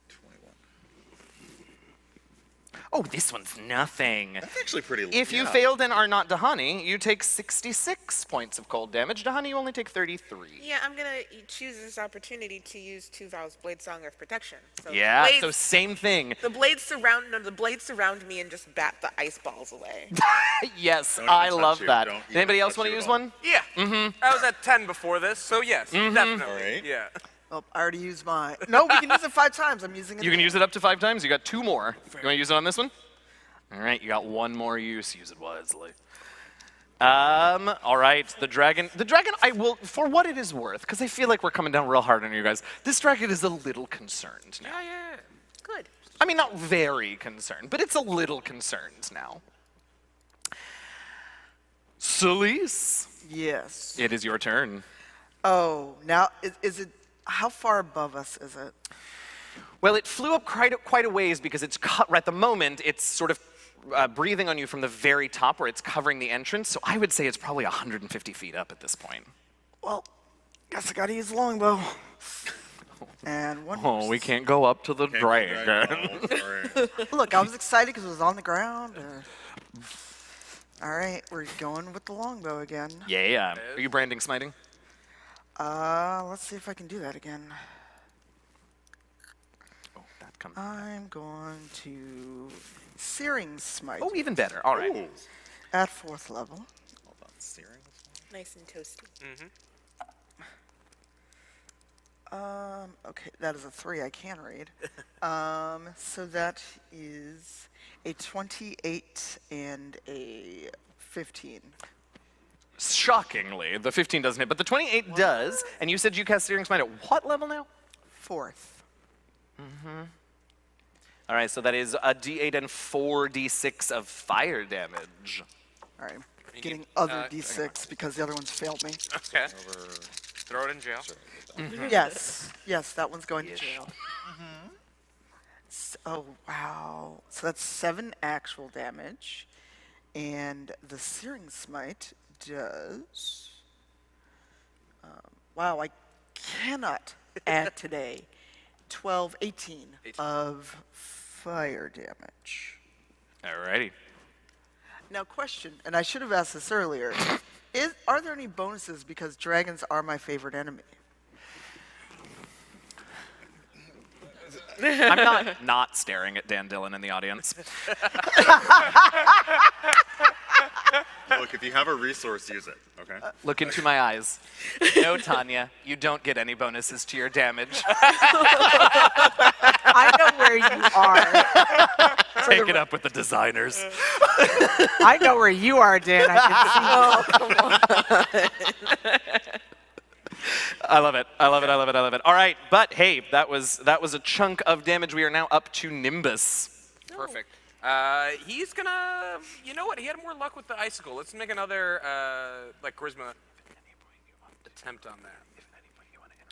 21. Oh, this one's nothing. That's actually pretty. If you yeah. failed and are not Dahani, you take 66 points of cold damage. Dahani, you only take 33. Yeah, I'm gonna choose this opportunity to use 2 Val's Blade Song of Protection. So Yeah, blades, so same thing. the blades surround me and just bat the ice balls away. Yes, Don't even I touch love you. that. Don't even Anybody else touch want to you use at all. one? Yeah. I was at 10 before this, so yes, definitely. All right. Yeah. Oh, I already used mine. No, we can use it 5 times. I'm using it. You can use it up to 5 times. You got 2 more. You want to use it on this one? All right, you got 1 more use. Use it wisely. All right, the dragon, I will, for what it is worth, because I feel like we're coming down real hard on you guys, this dragon is a little concerned now. Yeah. Good. I mean, not very concerned, but it's a little concerned now. Selise, Yes. it is your turn. Oh, now is it? How far above us is it? Well, it flew up quite a ways because it's at the moment, it's sort of breathing on you from the very top where it's covering the entrance, so I would say it's probably 150 feet up at this point. Well, guess I gotta use the longbow. And one. Oh, we can't go up to the Okay, dragon. no, sorry. Look, I was excited because it was on the ground. All right, we're going with the longbow again. Yeah. Are you branding smiting? Let's see if I can do that again. Oh, that comes. I'm going to Searing Smite Oh, even better. All right. Ooh. at 4th level. Hold on, searing. Nice and toasty. Okay, that is a 3 I can read. So that is a 28 and a 15. Shockingly, the 15 doesn't hit, but the 28 does. And you said you cast Searing Smite at what level now? 4th. All right, so that is a D8 and 4d6 of fire damage. All right, You getting get, other d6 because the other ones failed me. Okay. Throw it in jail. Yes, that one's going to jail. Oh, wow. So that's 7 actual damage. And the Searing Smite does... wow, I cannot add today 18 of fire damage. Alrighty. Now, question, and I should have asked this earlier. Are there any bonuses because dragons are my favorite enemy? I'm not staring at Dan Dillon in the audience. Look, if you have a resource, use it. Okay. Look into my eyes. No, Tanya, you don't get any bonuses to your damage. I know where you are. Take it up with the designers. I know where you are, Dan. I can see. I love it. I love it. I love it. I love it. All right, but hey, that was a chunk of damage. We are now up to Nimbus. Perfect. He's gonna. You know what? He had more luck with the icicle. Let's make another like charisma attempt on that.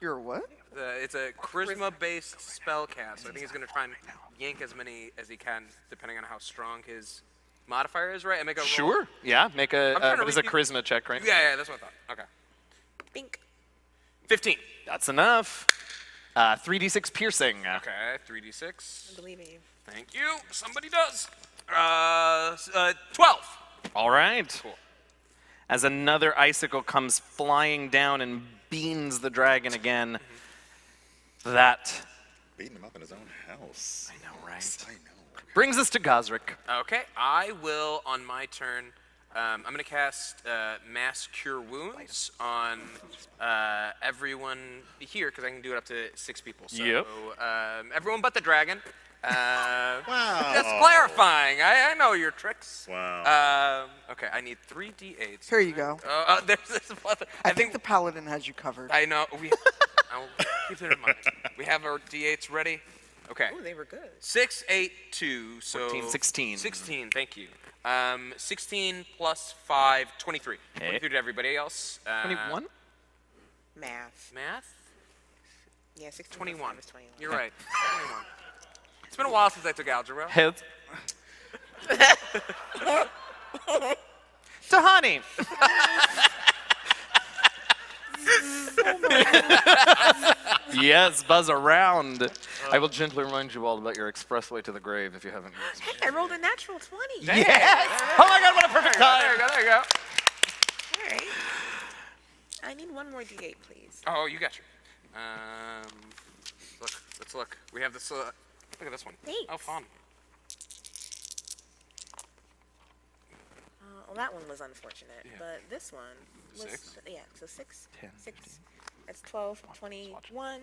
You're what? It's a charisma-based spell cast. So I think he's gonna try and yank as many as he can, depending on how strong his modifier is. Right? And make a roll. Sure. Yeah. Make a what is a charisma check, right? Yeah, that's what I thought. Okay. Bink. 15. That's enough. 3d6 piercing. Okay, 3d6. I believe in you. Thank you. Somebody does. 12. All right. Cool. As another icicle comes flying down and beans the dragon again, that Beating him up in his own house. I know, right? I know. Brings us to Gazrick. Okay, I will, on my turn, I'm going to cast Mass Cure Wounds on everyone here, because I can do it up to 6 people. So, Yep. Everyone but the dragon. Wow. Just clarifying. I know your tricks. Wow. Okay, I need 3 d8s. Here you go. There's this one. I think the paladin has you covered. I know. I'll keep it in mind. We have our d8s ready. Okay. Oh, they were good. 6, 8, 2, so 14, 16. 16, thank you. 16 plus 5, 23. Okay. 23 to everybody else. 21? Math. Math? Yeah, 16 plus 21. 5 is 21. You're right. 21. It's been a while since I took algebra. Heads. Tahani. Yes, buzz around. I will gently remind you all about your expressway to the grave if you haven't used it. Hey, I rolled a natural 20. Yes! Oh my god, what a perfect time! There you go, there you go. All right. I need one more D8, please. Oh, you got your. Let's look. We have this. Look at this one. Thanks. Oh, fun. Well, that one was unfortunate, Yeah. but this one was 6? Yeah, so 6, 10, 6. 15. That's 12, 21.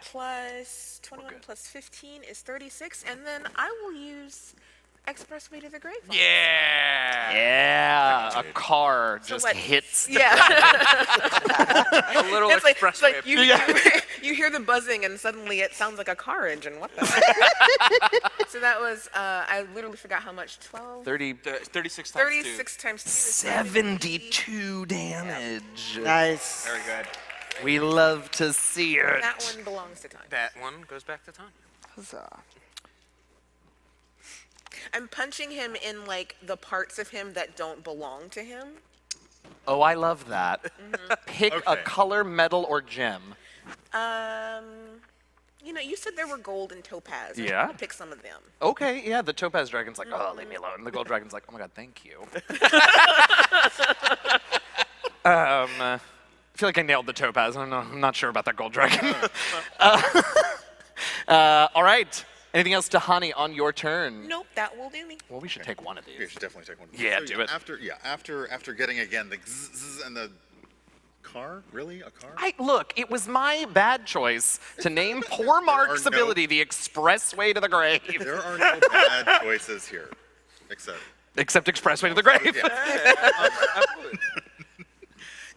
Plus 21 good. plus 15 is 36, and then I will use Expressway to the Grave. Yeah. Yeah, a car So just what- hits. Yeah. A little It's like, expressway. you hear the buzzing and suddenly it sounds like a car engine. What the heck? So that was, I literally forgot how much, 12? 36 times 36 times 2 is 72 damage. Nice. Very good. We love to see it. That one belongs to Tanya. That one goes back to Tanya. Huzzah. I'm punching him in like the parts of him that don't belong to him. Oh, I love that. Pick a Okay. color, metal, or gem. You know, you said there were gold and topaz. Yeah. I'm gonna pick some of them. Okay, yeah, the topaz dragon's like, oh, leave me alone. And the gold dragon's like, oh my god, thank you. I feel like I nailed the topaz. I don't know, I'm not sure about that gold dragon. All right. Anything else, Tahani, on your turn? Nope, that will do me. Well, we should take one of You these. should definitely take one. Yeah, do it. After getting again the zzz and the car, really a car? Look, it was my bad choice to name poor Mark's no- ability the expressway to the grave. There are no bad choices here, except Except expressway to the grave. Absolutely.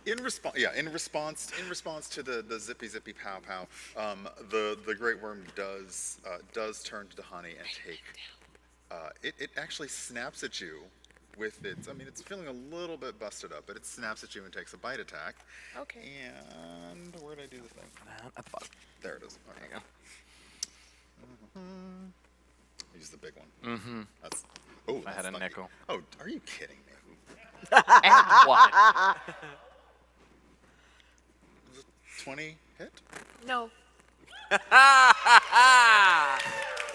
in response to the zippy pow pow, the great worm does turn to Tahani and take. It actually snaps at you with its. I mean, it's feeling a little bit busted up, but it snaps at you and takes a bite attack. Okay. And where did I do the thing? At the bottom. There it is. There you go. Use the big one. Mm-hmm. That's. Oh, I had a nickel. Oh, are you kidding me? And what? 20 hit? No.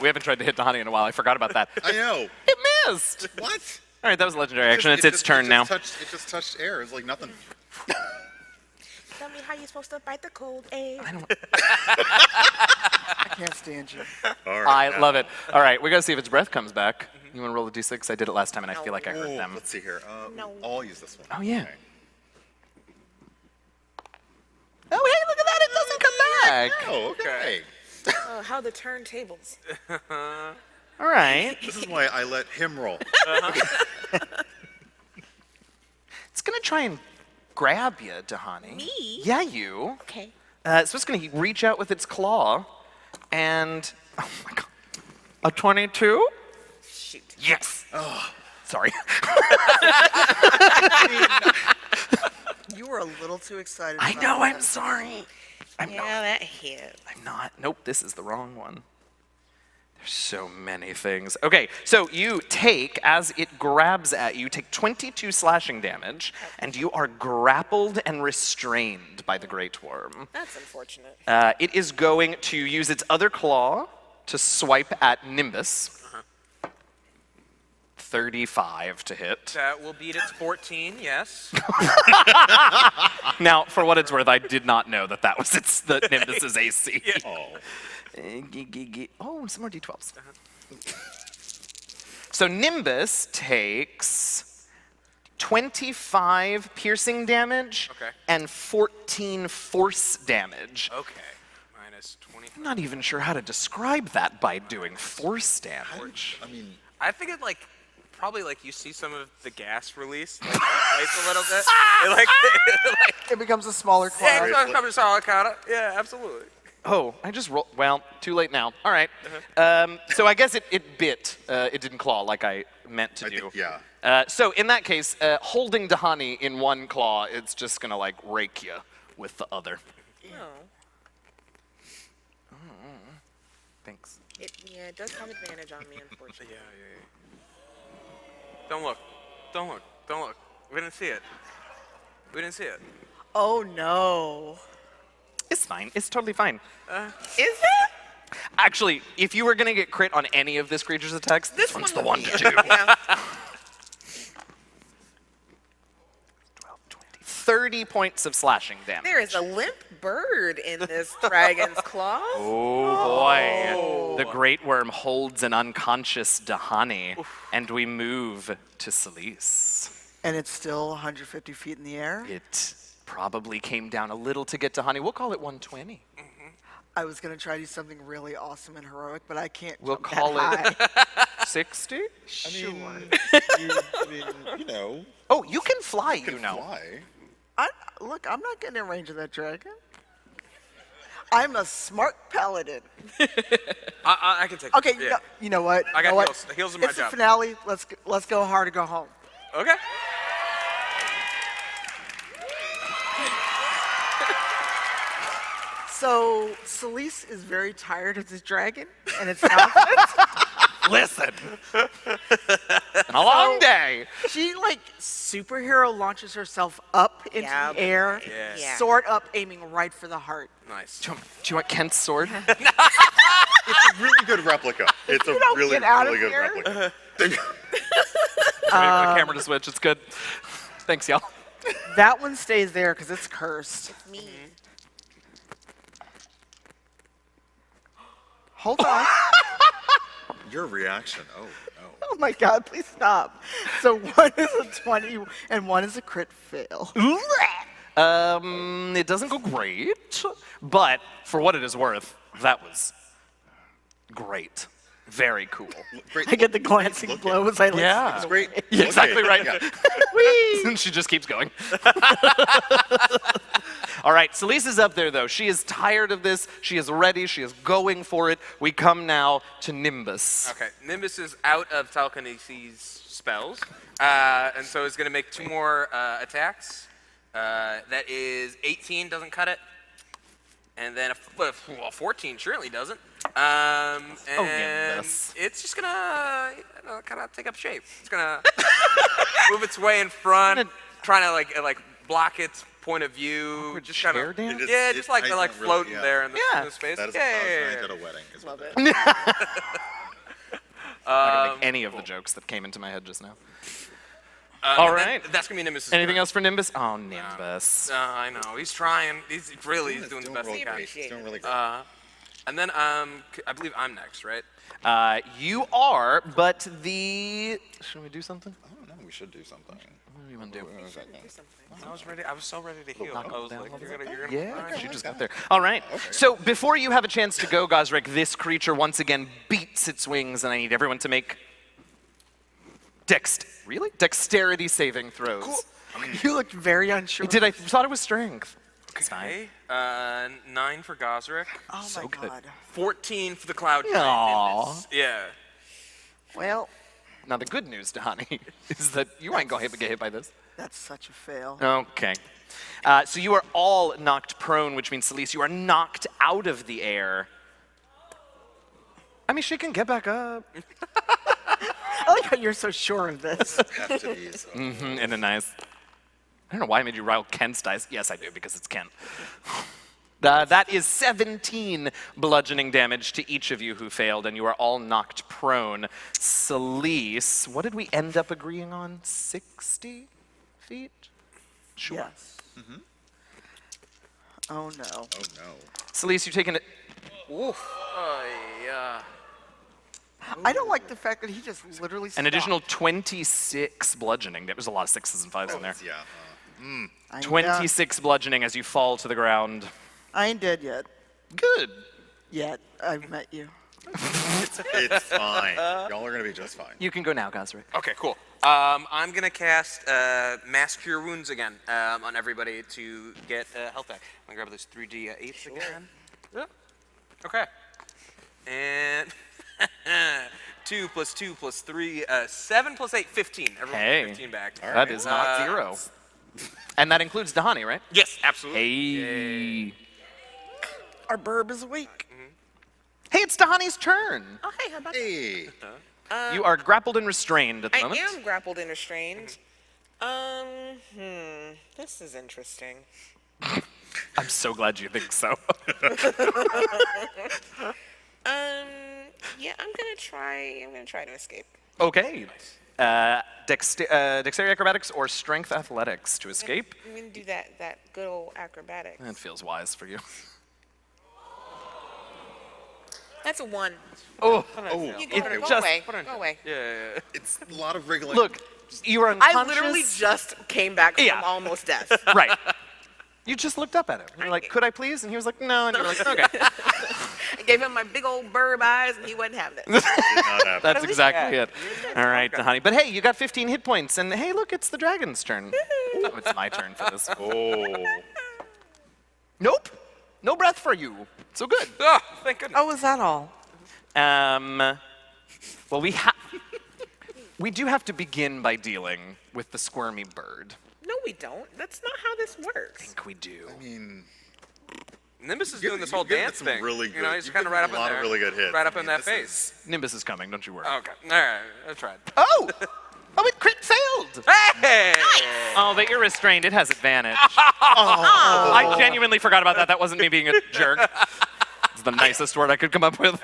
We haven't tried to hit Tahani in a while. I forgot about that. I know. It missed. What? All right, that was a legendary action. It's its turn now. It just touched air. It's like nothing. Tell me how you're supposed to bite the cold egg. I can't stand you. All I right, love it. All right, we gotta see if its breath comes back. You want to roll a d6? I did it last time, and I feel like I heard them. Let's see here. No. I'll use this one. Oh, yeah. Okay. Oh, hey, look at that! It doesn't come back. Oh, okay. Oh, how the turntables. All All right. This is why I let him roll. It's gonna try and grab you, Dahani. Me? Yeah, you. Okay. So it's gonna reach out with its claw, and oh my god, a 22? Shoot. Yes. Oh, sorry. You were a little too excited. I about know. that. I'm sorry. I'm Yeah, not. that hit. I'm not. Nope. This is the wrong one. There's so many things. Okay, so you take, as it grabs at you, take 22 slashing damage, and you are grappled and restrained by the Great Worm. That's unfortunate. It is going to use its other claw to swipe at Nimbus. 35 to hit. That will beat its 14, yes. Now, for what it's worth, I did not know that that was the Nimbus's AC. Oh. Oh, some more d12s. So Nimbus takes 25 piercing damage Okay. and 14 force damage. Okay. Minus 20. I'm not even sure how to describe that by doing force damage. I mean, I think it probably you see some of the gas release, a little bit. It becomes a smaller Yeah, cloud. it's probably solid kinda. Yeah, absolutely. Oh, I just rolled. Well, too late now. All right. So I guess it bit. It didn't claw like I meant to do. yeah. So in that case, holding Dahani in one claw, it's just gonna rake you with the other. No. Thanks. Yeah, it does have advantage on me, unfortunately. Yeah. Don't look. Don't look. Don't look. We didn't see it. We didn't see it. Oh no. It's fine. It's totally fine. Is it? Actually, if you were gonna get crit on any of this creature's attacks, this one's the one to do. Yeah. 30 points of slashing damage. There is a limp bird in this dragon's claw. Oh boy. The Great Worm holds an unconscious Dahani, and we move to Selise. And it's still 150 feet in the air? It probably came down a little to get Dahani. We'll call it 120. I was going to try to do something really awesome and heroic, but I can't We'll jump call that it high. 60? You know. Oh, you can fly, You can fly. Look, I'm not getting in range of that dragon. I'm a smart paladin. I can take Okay, it. Yeah. you know what? I You got know what? heals. Heals are my It's job. the finale. Let's go hard or go home. Okay. So Selise is very tired of this dragon and its confidence. Listen. A long day. She superhero launches herself up into Yeah. the air, Yeah. sword up, aiming right for the heart. Nice. Do you want Kent's sword? It's a really good replica. It's a don't really, get out of really good here. replica. Waiting for the camera to switch. It's good. Thanks, y'all. That one stays there because it's cursed. Me. Hold on. Your reaction. Oh, no. Oh my God, please stop. So one is a 20 and one is a crit fail. It doesn't go great, but for what it is worth, that was great. Very cool. Great. I get the glancing Look blow as I listen. Yeah. It's great. Yeah, exactly right. Yeah. And she just keeps going. All right, Selise is up there, though. She is tired of this. She is ready. She is going for it. We come now to Nimbus. Okay. Nimbus is out of telekinesis spells, and so it's going to make 2 more attacks. That is 18, doesn't cut it. And then a 14 surely doesn't. And Nimbus. it's just gonna kind of take up shape. It's gonna move its way in front, trying to like block its point of view. Just kind chair of dance? Yeah, just like I don't really- floating yeah. there in the, Yeah. in the space. That is yeah, I was yeah, trying yeah. at a wedding. Is what Love that it. I'm not gonna make any of the jokes that came into my head just now. All All right, right. that's gonna be Nimbus. Anything else for Nimbus? Oh, Nimbus. I know. He's trying. He's doing the Doing best really he can. great. It's doing really great. And then I believe I'm next, right? You are, but the... Should we do something? I don't know. We should do something. What do you want to do? I was so ready to heal. I was like, you're gonna Yeah, she just got there. All right. So before you have a chance to go, Gazrick, this creature once again beats its wings, and I need everyone to make dexterity saving throws. Cool. You looked very unsure. I thought it was strength. Okay. 9 for Gazrick. Oh my god. 14 for the Cloud Giant. Aw. Yeah. Well, Now the good news, Dahani, is that you ain't gonna get hit by this. that's such a fail. Okay. So you are all knocked prone, which means, Selise, you are knocked out of the air. I mean, she can get back up. I like how you're so sure of this. Have to be. So. In a nice. I don't know why I made you roll Kent's dice. Yes, I do, because it's Kent. That is 17 bludgeoning damage to each of you who failed, and you are all knocked prone. Selise, what did we end up agreeing on? 60 feet? Sure. Yes. Oh no. Oh no. Selise, you've taken it. Yeah. I don't like the fact that he just literally An stopped. additional 26 bludgeoning. There's a lot of 6s and 5s in there. Yeah. I ain't 26 bludgeoning as you fall to the ground. I ain't dead yet. Good. Yet. I've met you. It's fine. Y'all are gonna be just fine. You can go now, Gazrick. Okay, cool. I'm gonna cast Mass Cure Wounds again on everybody to get health back. I'm gonna grab those 3d8s again. Yeah. Okay. And 2 plus 2 plus 3, 7 plus 8, 15. Everyone Hey. 15 back. That is not 0. And that includes Dahani, right? Yes, absolutely. Hey. Our burb is awake. Hey, it's Dahani's turn. Oh, hey, how about Hey. You are grappled and restrained at the I moment. am grappled and restrained. This is interesting. I'm so glad you think so. Yeah, I'm gonna try to escape. Okay. Dexterity acrobatics or strength athletics to escape. I'm gonna do that good old acrobatics. That feels wise for you. That's a 1. Oh, You go, it go just- away. Go away. Yeah. It's a lot of wriggling. look, you were unconscious. I literally just came back from Yeah. almost death. Right. You just looked up at him. You're like, could I please? And he was like, no. And you're like, okay. I gave him my big old burb eyes, and he wasn't having it. Did not happen. That's exactly it. All right, Dahani. But hey, you got 15 hit points. And hey, look, it's the dragon's turn. Oh, it's my turn for this. Oh. Nope. No breath for you. So good. Oh, thank goodness. Oh, is that all? Well, we do have to begin by dealing with the squirmy bird. No, we don't. That's not how this works. I think we do. I mean, Nimbus is You're- doing this you're whole getting dance some thing. really You know, good- he's you're kind of getting right a up in lot of there. really good hits. Right I up in mean, that this face. Nimbus is coming. Don't you worry. Okay. All right. I tried. Oh! Oh, it crit failed! Hey! Oh, but you're restrained. It has advantage. I genuinely forgot about that. That wasn't me being a jerk. It's the nicest word I could come up with.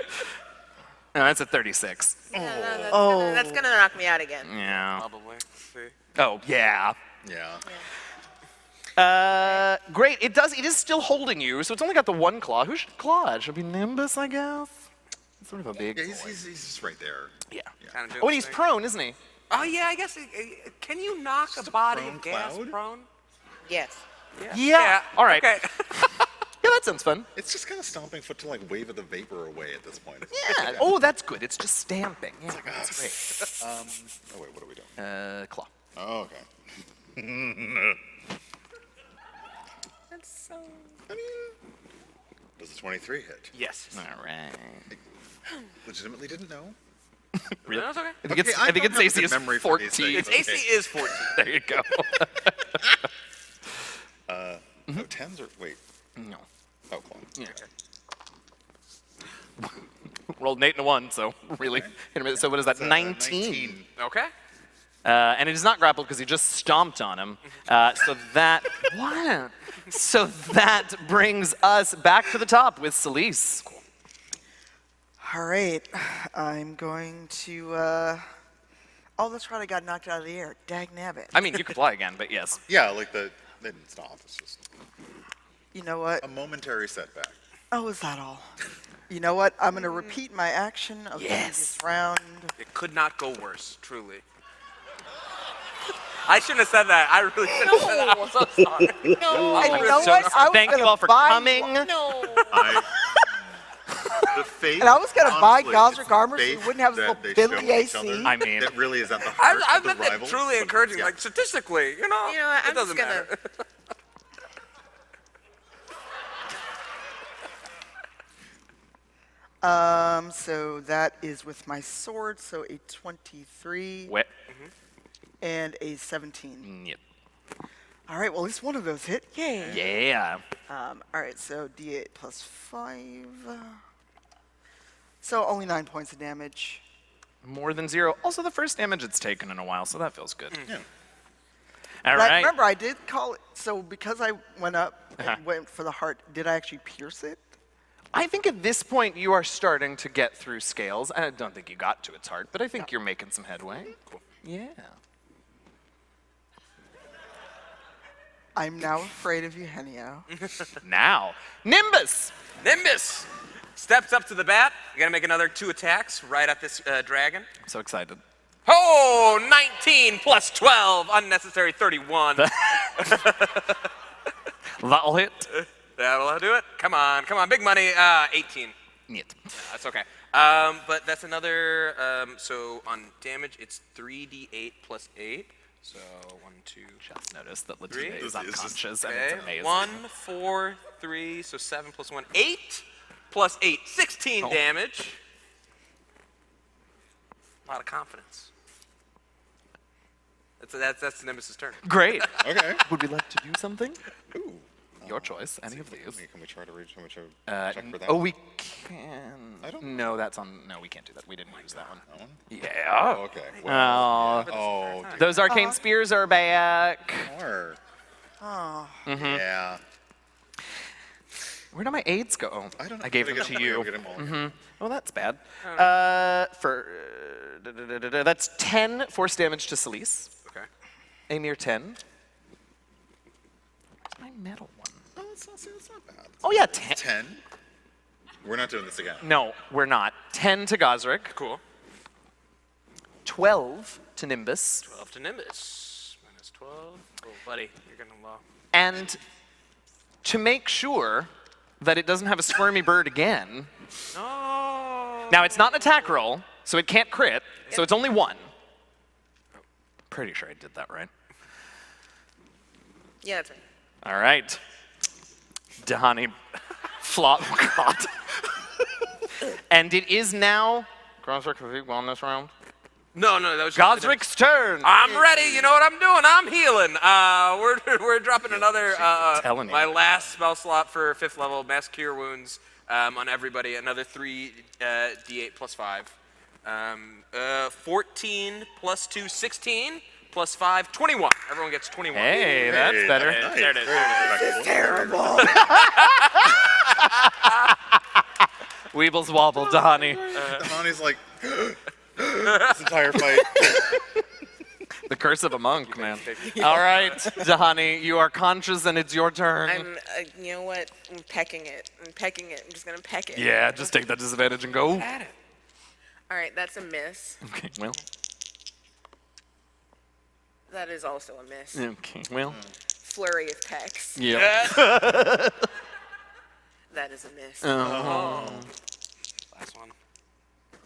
No, that's a 36. That's gonna knock me out again. Yeah. Probably. See. Oh, yeah. yeah. Great. It is still holding you, so it's only got the one claw. Who should claw it? Should it be Nimbus, I guess? It's sort of a big Yeah, boy. he's just right there. Yeah. Kinda doing Oh, and he's the thing. prone, isn't he? Oh yeah, I guess. Can you knock a body prone of gas cloud? prone? Yes. Yeah. All right. Okay. Yeah, that sounds fun. It's just kind of stomping foot to like wave of the vapor away at this point. Yeah. Oh, that's good. It's just stamping. Yeah, that's great. Oh wait, what are we doing? Claw. Oh, okay. That's so. I mean, does the 23 hit? Yes. All right. Legitimately didn't know. Really? That's okay. I think it's, Okay, I I think don't its have AC good is memory for these 14. things. Its AC is 14. There you go. No, 10s or wait. No. Oh, claw. Yeah. Rolled an 8 and a 1, so really. So what is that? 19. Okay. And it is not grappled because he just stomped on him. So that what? So that brings us back to the top with Selise. All right. I'm going to. Oh, that's right. I got knocked out of the air. Dag nabbit. I mean, you could fly again, but yes. Yeah, like they didn't stop. It's just You know what? a momentary setback. Oh, is that all? You know what? I'm going to repeat my action of the previous round. It could not go worse, truly. I shouldn't have said that. I really shouldn't have said that. I'm so sorry. No. And you know what? I was Thank you gonna all for buy- coming. No. The faith, And I was gonna buy honestly, Gazrick it's the armor so you faith wouldn't have this that little they show Billy each other AC. I mean- that really is at the heart I of the meant that rivals. truly but- encouraging, yeah. like statistically, you know. You know what, it I'm doesn't just gonna- matter. So that is with my sword, so a 23 Wet. and a 17. Yep. All right, well, at least one of those hit. Yay. Yeah. All right, so D8 plus 5. So only 9 points of damage. More than 0. Also, the first damage it's taken in a while, so that feels good. Yeah. All But right. remember, I did call it, so because I went up Uh-huh. and went for the heart, did I actually pierce it? I think at this point you are starting to get through scales. I don't think you got to its heart, but I think you're making some headway. Cool. Yeah. I'm now afraid of Eugenio. Now, Nimbus! Nimbus steps up to the bat. You gotta make another 2 attacks right at this dragon. I'm so excited. Oh, 19 plus 12, unnecessary 31. That'll hit. That'll do it. Come on, big money. 18. Niet. That's okay. But that's another. So on damage, it's 3d8 plus 8. So 1, 2. Just noticed that LaTia 3. is unconscious, and Okay. it's amazing. 1, 4, 3. So 7 plus 1, 8 plus 8, 16 damage. A lot of confidence. That's Nimbus's turn. Great. Okay. Would we like to do something? Ooh. Your choice. Any of these. Can we try to reach? Can we check for that? Oh, we can. I don't No, that's on. No, we can't do that. We didn't use that one. That one? Yeah. Oh, okay. Well, Oh, oh, those arcane spears are back. dear. Oh, Yeah. Where do my aids go? Oh, I don't know. I gave Gotta them get to them- you. get them all. Oh, that's bad. That's 10 force damage to Selise. Okay. A mere 10. Where's my metal one? Oh, it's not bad. Oh yeah, 10. 10. We're not doing this again. No, we're not. 10 to Gazrick. Cool. 12 to Nimbus. 12 to Nimbus. Minus 12. Oh, buddy, you're getting low. And to make sure that it doesn't have a squirmy bird again. No. Now, it's not an attack roll, so it can't crit, so it's only 1. Pretty sure I did that right. Yeah, that's right. All right. Dahani flop. Oh, God. And it is now Gazrick on this round. No, that was just Gazrick's turn. I'm ready. You know what I'm doing? I'm healing. We're dropping another. telling you. My last spell slot for 5th level, mass cure wounds on everybody. Another 3 d8 plus 5. 14 plus 2, 16 plus 5, 21. Everyone gets 21. Hey, that's better. Nice. There it is. Very terrible. Weebles wobble, Dahani. Dahani's like, this entire fight. The curse of a monk, man. All right, Dahani, you are conscious and it's your turn. You know what? I'm pecking it. I'm just gonna peck it. Yeah, just take that disadvantage and go. At it. All right, that's a miss. Okay, well. That is also a miss. Okay, well. Flurry of pecks. Yeah. That is a miss. Oh. Last one.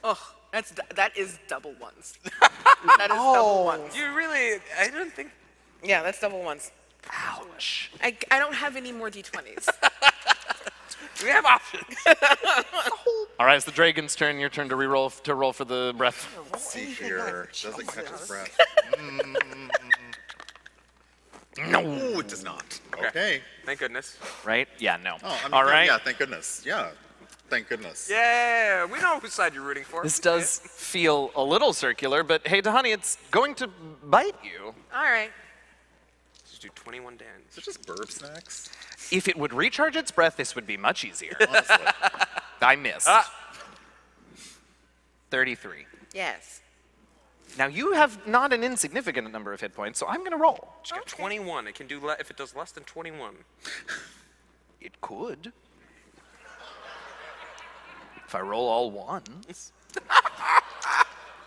Oh, that is double ones. That is double ones. You really? I didn't think. Yeah, that's double ones. Ouch. I don't have any more d20s. We have options. All right, it's the dragon's turn. Your turn to roll for the breath. Let's see here. Does it catch his breath? No. Ooh, it does not. Okay. Thank goodness. Right? Yeah, no. Oh, I mean, All right. Yeah, thank goodness. Yeah. Thank goodness. Yeah, we know whose side you're rooting for. This does feel a little circular, but hey, Dahani, it's going to bite you. All right. Just do 21 damage. Is it just burp snacks? If it would recharge its breath, this would be much easier. Honestly. I missed. 33. Yes. Now, you have not an insignificant number of hit points, so I'm going to roll. Just get 21. It can do if it does less than 21. It could. If I roll all ones.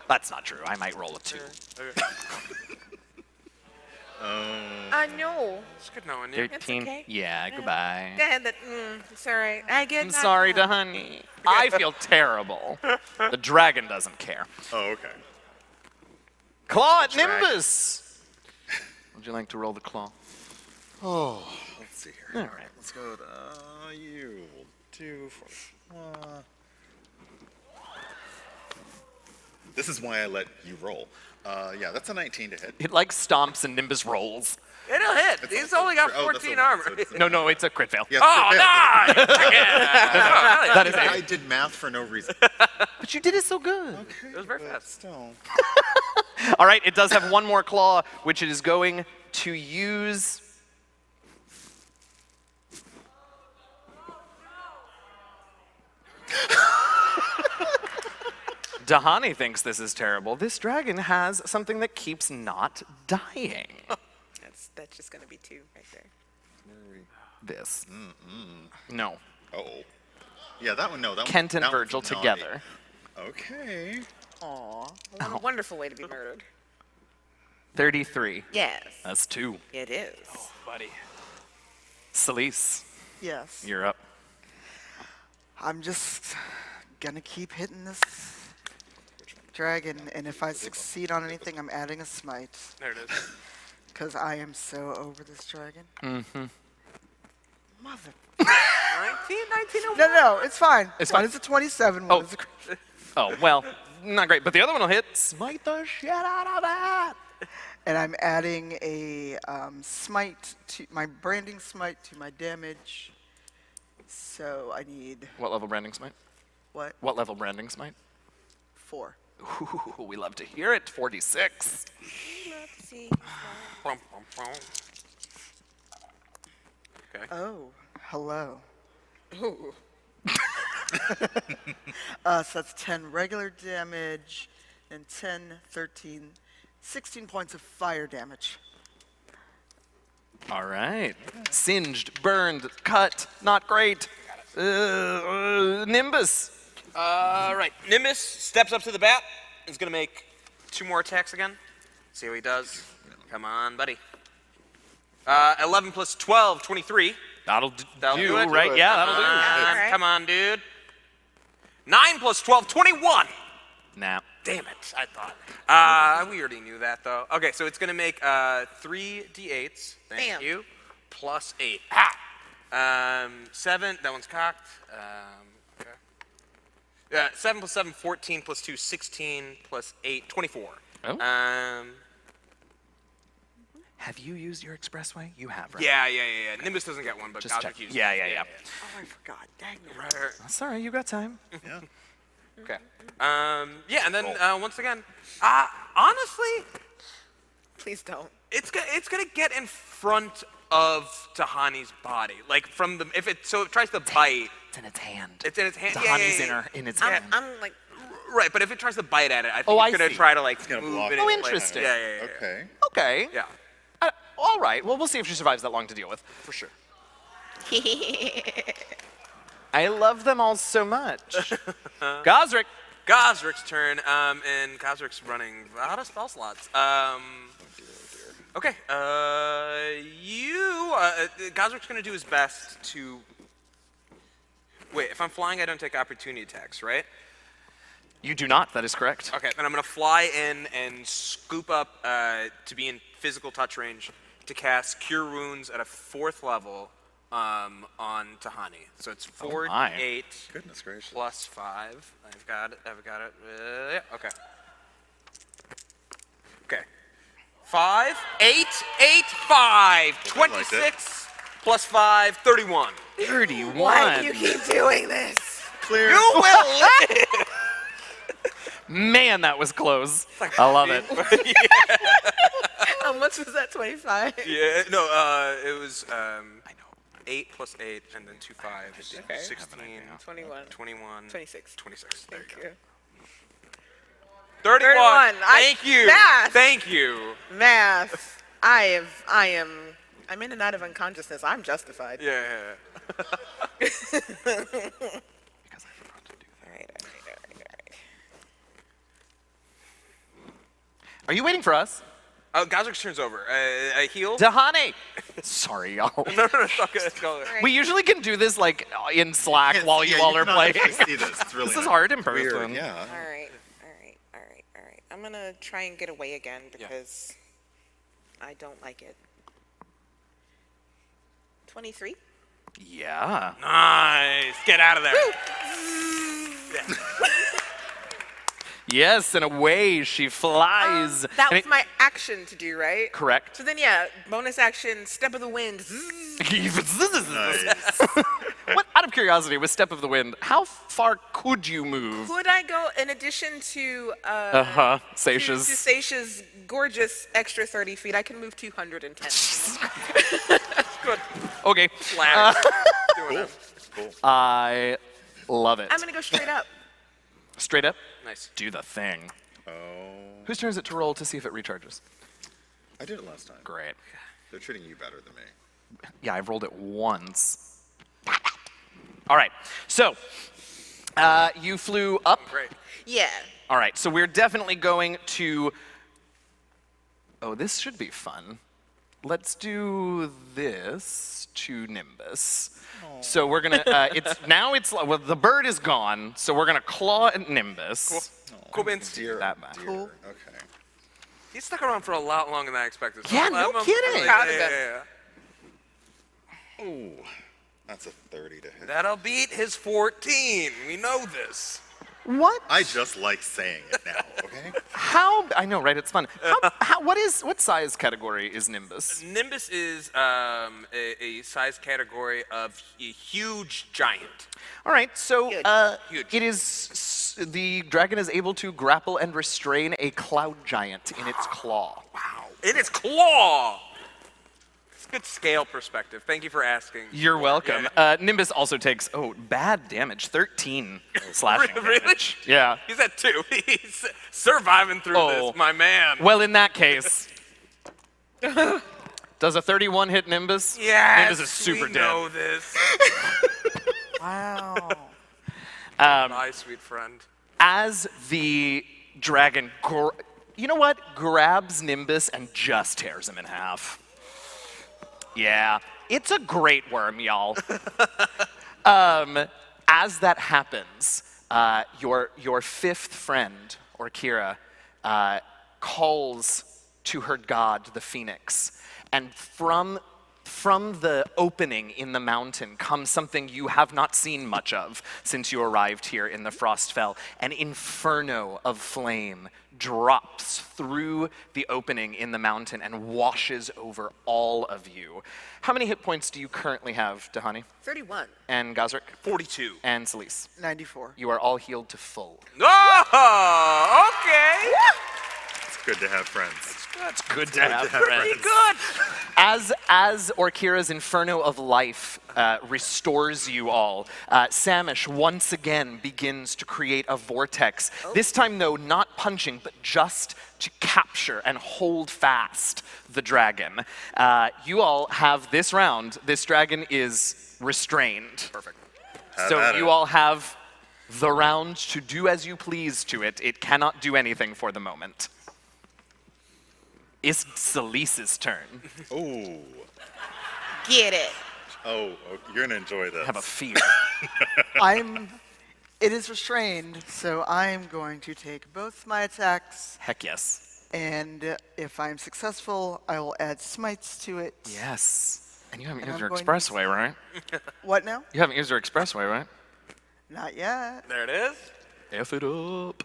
That's not true. I might roll a 2. I know. It's good knowing you. 13. okay. Yeah, goodbye. Go ahead. It's all right. I get. I'm sorry to honey. I feel terrible. The dragon doesn't care. Oh, okay. Claw at Nimbus. Would you like to roll the claw? Oh, let's see here. All right. Let's go with you. We'll do for. This is why I let you roll. Yeah, that's a 19 to hit. It like stomps and Nimbus rolls. It'll hit. It's He's also only got oh, that's 14 a- armor. so it's a- No, it's a crit fail. Yeah, Oh, it's a fail. nice! Yeah. That is I it. did math for no reason. But you did it so good. Okay, It was very but fast. Still. All right, it does have one more claw, which it is going to use. Dahani thinks this is terrible. This dragon has something that keeps not dying. That's just gonna be 2 right there. This. No. Oh. Yeah, that one. No, that one. Kent and that one's Virgil naughty. together. Okay. Aw. What a wonderful way to be murdered. 33. Yes. That's 2. It is. Buddy. Selise, Yes. you're up. I'm just gonna keep hitting this dragon, and if I succeed on anything, I'm adding a smite. There it is. Because I am so over this dragon. Mm-hmm. Mother. 1901. No, it's fine. It's One fine. is a 27, Oh. one is a crit. Oh, well, not great. But the other one will hit. Smite the shit out of that. And I'm adding a smite to my branding smite to my damage. So I need What level branding smite? what? What level branding smite? 4. Ooh, we love to hear it. 46. Let's see. Brum, brum, brum. Okay. Oh, hello. Ooh. So that's 10 regular damage and 10, 13, 16 points of fire damage. All right. Singed, burned, cut. Not great. Nimbus. Right. Nimbus steps up to the bat. Is going to make 2 more attacks again. See how he does. Come on, buddy. 11 plus 12, 23. That'll That'll do, do it. right? Yeah, that'll do. Alright. Come on, dude. 9 plus 12, 21. Nah. Damn it, I thought. We already knew that, though. Okay, so it's going to make 3 d8s. Thank Bam. you. Plus 8. Ah! 7. That one's cocked. Okay. Yeah, 7 plus 7, 14 plus 2, 16 plus 8, 24. Oh. Have you used your expressway? You have, right? Yeah. Nimbus doesn't get one, but Just Gazrick check. uses Yeah, it. yeah. Oh, I forgot. Dang it. Right. That's all right. You got time. Yeah. Okay. Yeah, and then once again, honestly, Please don't. it's gonna get in front of Tahani's body, like from the if it tries to bite. It's in its hand. It's in its hand. Tahani's yeah. in its I'm, hand. I'm like, Right, but if it tries to bite at it, I think Oh, it's I gonna see. try to like gonna move block it. it. Oh, in place. interesting. Yeah. Okay. Okay. Yeah, All right. Well, we'll see if she survives that long to deal with. for sure. I love them all so much. Gazrick. Gazrick's turn, and Gazrick's running out of spell slots. Okay, Gazrick's gonna do his best to. Wait, if I'm flying, I don't take opportunity attacks, right? You do not. That is correct. Okay, then I'm gonna fly in and scoop up to be in physical touch range to cast Cure Wounds at a 4th level on Tahani. So it's 4, my. 8 Goodness gracious. plus 5. I've got it. Yeah, okay. Okay. 5, 8, 8, 5. 26 plus 5, 31. 31. why do you keep doing this? Clear. You will live! Man, that was close. I love it. How much was that? 25? Yeah, no, it was 8 plus 8 and then 2 5. Okay. 16, 21. 21, 26. 26. There Thank you go. you. 31. 31. Thank you. Math. Thank you. Math. I'm in and out of unconsciousness. I'm justified. Yeah. Because I forgot to do that. All right. Are you waiting for us? Oh, Gazrick turns over. A heal? Dahani! Sorry, y'all. No, it's all good. It's all good. We usually can do this like in Slack while you all are playing. See this. It's really This is hard in weird, person. Yeah. All right. I'm gonna try and get away again because I don't like it. 23. Yeah. Nice. Get out of there. Yes, and away she flies. That And was my action to do, right? Correct. So then, yeah, bonus action, step of the wind. Nice. What, out of curiosity, with Step of the Wind, how far could you move? Could I go in addition to Seisha's. to Seisha's gorgeous extra 30 feet? I can move 210. Good. Okay. Flag. Doing it. Cool. I love it. I'm gonna go straight up. Straight up, Nice. do the thing. Oh. Whose turn is it to roll to see if it recharges? I did it last time. Great. They're treating you better than me. Yeah, I've rolled it once. All right, so you flew up. Great. Yeah. All right, so we're definitely going to. Oh, this should be fun. Let's do this to Nimbus. So we're gonna. Well, the bird is gone, so we're gonna claw at Nimbus. Cool beans. Dear, That bad. dear. Cool. Okay. He's stuck around for a lot longer than I expected. So Yeah, I'm no I'm kidding. Proud of him. Ooh, that's a 30 to hit. That'll beat his 14. We know this. What? I just like saying it now, okay? How? I know, right? It's fun. What size category is Nimbus? Nimbus is a size category of a huge giant. All right, so Huge. it is the dragon is able to grapple and restrain a cloud giant in its claw. Wow. In its claw! It's good scale perspective. Thank you for asking. You're welcome. Yeah. Nimbus also takes bad damage, 13 slashing Really? damage. Yeah. He's at 2. He's surviving through Oh. this, my man. Well, in that case, does a 31 hit Nimbus? Yes, Nimbus is super we dead. know this. Wow. My sweet friend. As the dragon, you know what? Grabs Nimbus and just tears him in half. Yeah, it's a great worm, y'all. As that happens, your fifth friend, or Kira, calls to her god, the Phoenix, and from the opening in the mountain comes something you have not seen much of since you arrived here in the Frostfell. An inferno of flame drops through the opening in the mountain and washes over all of you. How many hit points do you currently have, Dahani? 31. And Gazrick? 42. And Selise? 94. You are all healed to full. Oh, okay. It's good to have friends. That's good to have friends. Pretty good. As Orkira's Inferno of Life restores you all, Samish once again begins to create a vortex. This time, though, not punching, but just to capture and hold fast the dragon. You all have this round. This dragon is restrained. Perfect. So you all have the round to do as you please to it. It cannot do anything for the moment. It's Selise's turn. Ooh. Get it. Oh, you're gonna enjoy this. I have a fear. It is restrained, so I'm going to take both my attacks, Heck yes. and if I'm successful, I will add smites to it. Yes. And you haven't And used I'm your going to- expressway, right? What now? You haven't used your expressway, right? Not yet. There it is. F it up.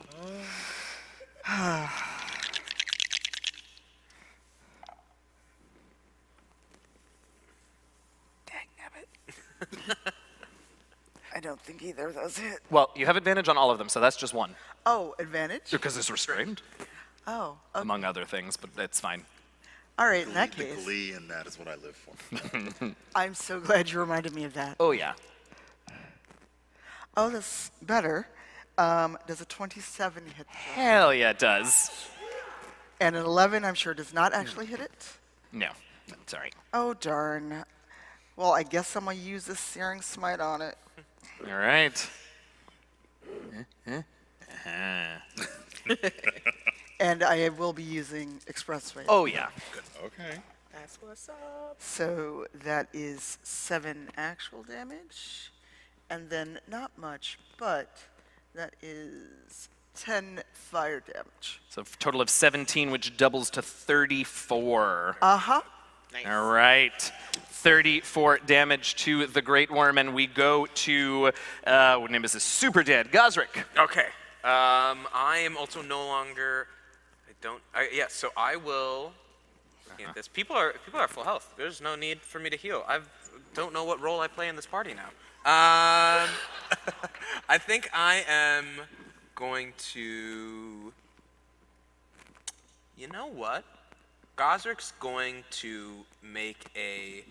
I don't think either of those hit. Well, you have advantage on all of them, so that's just one. Oh, advantage? Because it's restrained, Oh, okay. among other things, but it's fine. All right, in that The case, glee in that is what I live for. I'm so glad you reminded me of that. Oh, yeah. Oh, that's better. Does a 27 hit? Hell yeah, it does. And an 11, I'm sure, does not actually hit it? No, sorry. Oh, darn. Well, I guess I'm going to use this Searing Smite on it. All right. And I will be using Expressway. Oh, yeah. Okay. That's what's up. So that is 7 actual damage. And then not much, but that is 10 fire damage. So a total of 17, which doubles to 34. Uh-huh. Nice. All right. 34 damage to the Great Worm, and we go to, what name is this? Super Dead. Gazrick. Okay. I am also no longer. So I will. Looking at this, people are full health. There's no need for me to heal. I don't know what role I play in this party now. I think I am going to. You know what? Gazrick's going to make a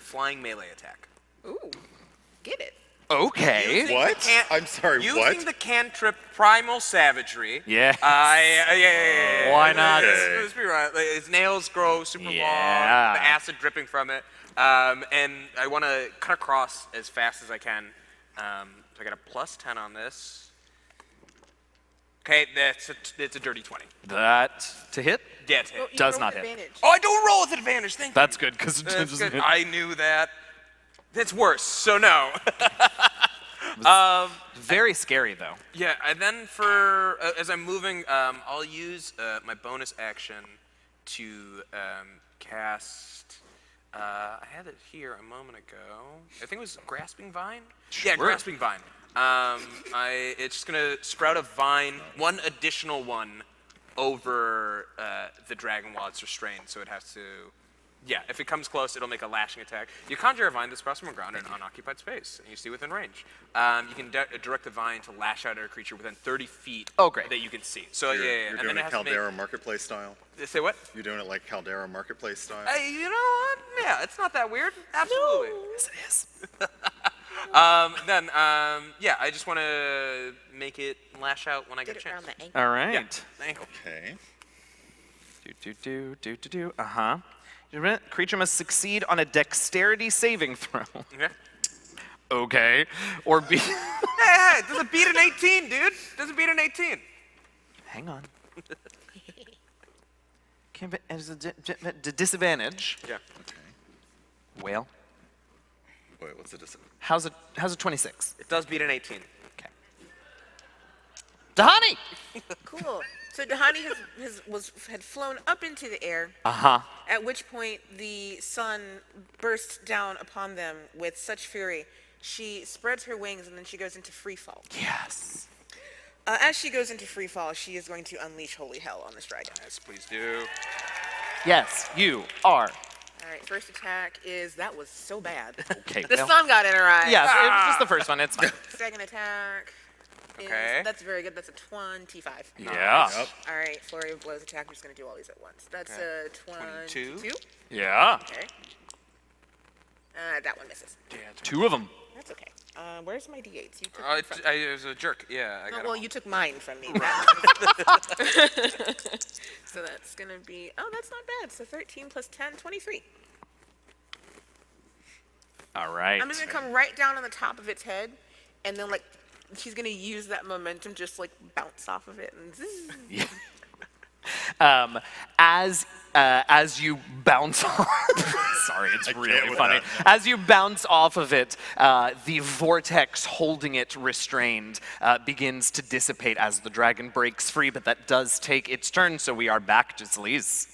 flying melee attack. Ooh, get it. Okay. Using What? the can- I'm sorry, Using what? the cantrip Primal Savagery. Yeah. Yeah. Why not? Let's be right. Like, his nails grow super long, Yeah. the acid dripping from it. And I want to cut across as fast as I can. So I got a plus 10 on this. Okay, it's a dirty 20. That to hit? Yeah, it's hit. Oh, you Does roll not with hit. advantage. Oh, I don't roll with advantage. Thank you. That's good, because That's good. I knew that. That's worse, so no. very scary, though. Yeah, and then for, as I'm moving, I'll use my bonus action to cast, I had it here a moment ago. I think it was Grasping Vine? Yeah, Sure. Grasping Vine. It's just gonna sprout a vine, one additional one, over the dragon while it's restrained, so it has to, yeah, if it comes close, it'll make a lashing attack. You conjure a vine that sprouts from the ground in unoccupied space, and you see within range. You can direct the vine to lash out at a creature within 30 feet Great. that you can see. So You're, yeah, you're and doing then it it has to Caldera Marketplace style? say what? You're doing it like Caldera Marketplace style? You know what? Yeah, it's not that weird. Absolutely. Yes, it is. Yeah, I just want to make it lash out when I get Get a it around chance. the ankle. All right. Yeah, ankle. Okay. Uh-huh. Creature must succeed on a dexterity saving throw. Okay. Okay. Or be... Hey, does it beat an 18, dude? Does it beat an 18? Hang on. As a disadvantage. Yeah. Whale. Wait, what's the disadvantage? How's a 26? It does beat an 18. Okay. Dahani! Cool. So Dahani had flown up into the air. Uh-huh. At which point the sun burst down upon them with such fury. She spreads her wings and then she goes into free fall. Yes. As she goes into free fall, she is going to unleash holy hell on this dragon. Yes, please do. Yes, you are. All right, first attack is, that was so bad. Okay, The well, sun got in her eye. yeah, it was just the first one. It's fine. Second attack is, Okay. that's very good. That's a 25. Yeah. Yep. All right, flurry of blows attack. I'm just going to do all these at once. That's Okay. a 22. 22. Yeah. Okay. That one misses. Two of them. That's okay. Where's my d8s? You took them I from was a jerk. Yeah, I No, got well, it. you took mine from me. So that's going to be, oh, that's not bad. So 13 plus 10, 23. All right. I'm just going to come right down on the top of its head, and then, like, she's going to use that momentum, just, like, bounce off of it. And zzz. Yeah. As you bounce off, sorry, it's really with funny. that. As you bounce off of it, the vortex holding it restrained begins to dissipate as the dragon breaks free, but that does take its turn, so we are back to Selise.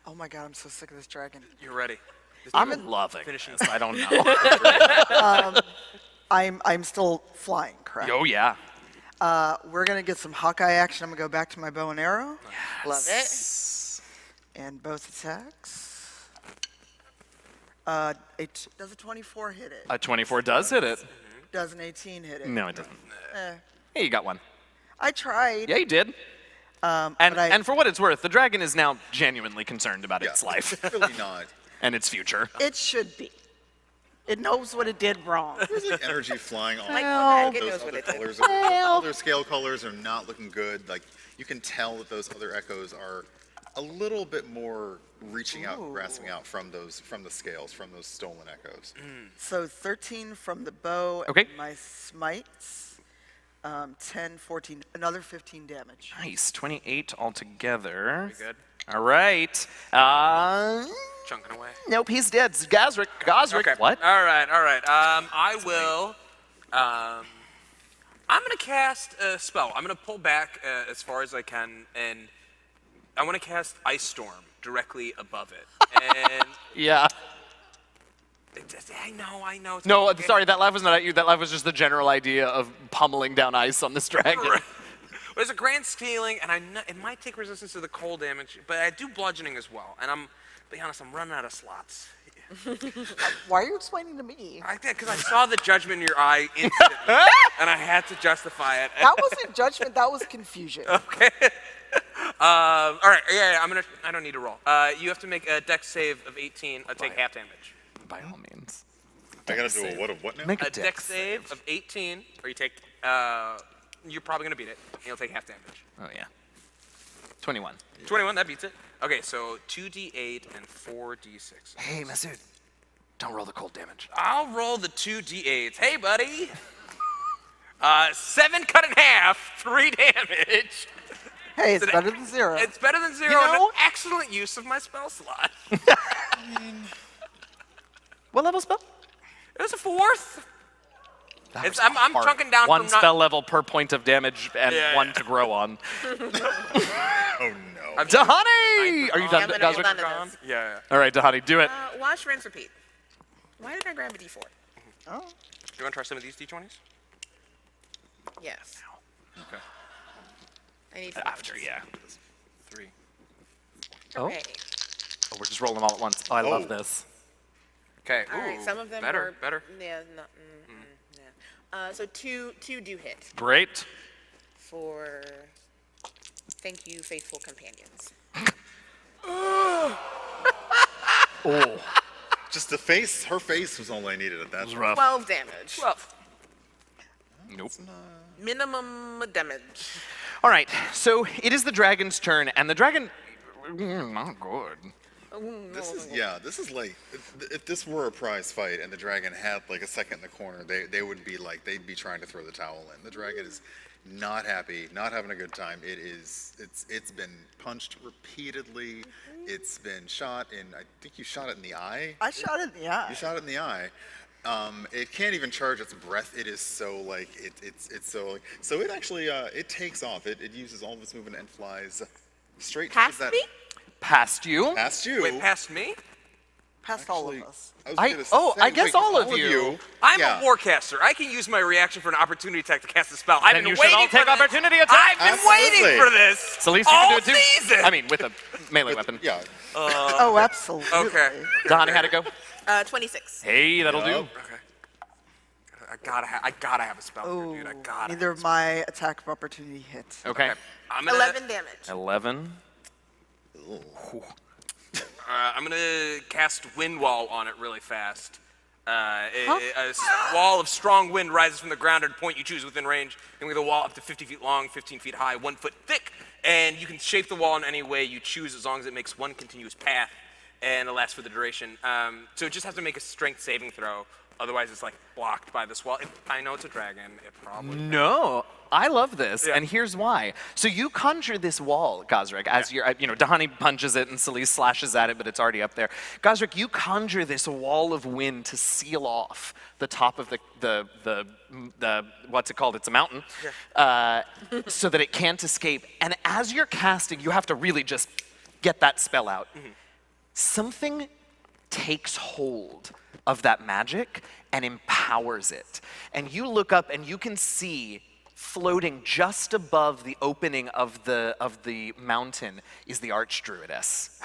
Oh my god, I'm so sick of this dragon. You're ready. I'm loving Finishing. this. I don't know. I'm still flying, correct? Oh, yeah. We're gonna get some Hawkeye action. I'm gonna go back to my bow and arrow. Love it. And both attacks. Does a 24 hit it? A 24 does hit it. Does an 18 hit it? No, it doesn't. Eh. Hey, you got one. I tried. Yeah, you did. But And for what it's worth, the dragon is now genuinely concerned about its life Really not. and its future. It should be. It knows what it did wrong. There's like energy flying all Like, over. it knows Those what other it did. colors, other scale colors are not looking good. Like you can tell that those other echoes are a little bit more reaching out, grasping out from the scales, from those stolen echoes. So 13 from the bow. Okay. And my smites 10, 14, another 15 damage. Nice, 28 altogether. Pretty good. All right. Chunking away. Nope, he's dead. Gazrick. Okay. What? All right. I will. I'm gonna cast a spell. I'm gonna pull back as far as I can, and I want to cast Ice Storm directly above it. And Yeah. I know. It's No, okay. sorry, that laugh was not at you. That laugh was just the general idea of pummeling down ice on this dragon. There's a grand scaling, and it might take resistance to the cold damage, but I do bludgeoning as well. And to be honest, I'm running out of slots. Why are you explaining to me? I did, because I saw the judgment in your eye instantly, and I had to justify it. That wasn't judgment, that was confusion. Okay. All right, yeah, I don't need to roll. You have to make a dex save of 18, take half damage. By all means. I gotta do a what now? Make A dex save of 18, or you take, you're probably gonna beat it, and you'll take half damage. Oh, yeah. 21. 21, that beats it. Okay, so 2d8 and 4d6. Hey, Masood. Don't roll the cold damage. I'll roll the 2d8s. Hey, buddy. 7 cut in half, 3 damage. Hey, it's better than 0. It's better than 0, You and know- an excellent use of my spell slot. What level spell? It was a 4th. That was I'm hard. chunking down one from spell level per point of damage and Yeah, one yeah. to grow on. Oh no. Dahani! Are you done, I'm Gazrick? done at this. Yeah. All right, Dahani, do it. Wash, rinse, repeat. Why did I grab a D4? Oh. Do you want to try some of these d20s? Yes. Okay. I need After, yeah. 3. Oh. Okay. Oh, we're just rolling them all at once. Oh, I love this. Okay. All right, some of them better, were better. Yeah, not, yeah. So two do hit Great. for thank you, faithful companions. Oh, Just the face. Her face was all I needed at that. was rough. 12 damage. 12. Nope. Minimum damage. All right, so it is the dragon's turn, and the dragon... Not good. This is like if this were a prize fight and the dragon had like a second in the corner, they would be like they'd be trying to throw the towel in. The dragon is not happy, not having a good time. It's been punched repeatedly. It's been shot in. I think you shot it in the eye. I shot it in the eye. You shot it in the eye. It can't even charge its breath. It is so like it's so like so it actually it takes off. It uses all of its movement and flies straight Past towards that. me? Past you. Past you. Wait, past me? Past all Actually, of us. was I- gonna oh, I say, guess wait, all of you. I'm Yeah. a warcaster. I can use my reaction for an opportunity attack to cast a spell. I've Then been you should waiting all for take this. opportunity attack. I've been Absolutely. waiting for this. Selise, you all can do it too. season. I mean, with a melee weapon. Yeah. Oh, absolutely. Okay. Dahani, how'd it go? 26. Hey, that'll do. Yup. Okay. I gotta have a spell Oh, here, dude. I gotta. neither of my attack of opportunity hit. Okay. I'm gonna, 11 damage. 11. I'm gonna cast Wind Wall on it really fast. A wall of strong wind rises from the ground at a point you choose within range, and with a wall up to 50 feet long, 15 feet high, 1 foot thick, and you can shape the wall in any way you choose as long as it makes one continuous path, and it lasts for the duration. So it just has to make a strength saving throw, otherwise it's like blocked by this wall. I know it's a dragon, it probably... No, I love this, Yeah. and here's why. So you conjure this wall, Gazrick, as you're, Dahani punches it and Selise slashes at it, but it's already up there. Gazrick, you conjure this wall of wind to seal off the top of the what's it called? It's a mountain, so that it can't escape. And as you're casting, you have to really just get that spell out. Something takes hold of that magic and empowers it. And you look up and you can see floating just above the opening of the mountain is the Archdruidess.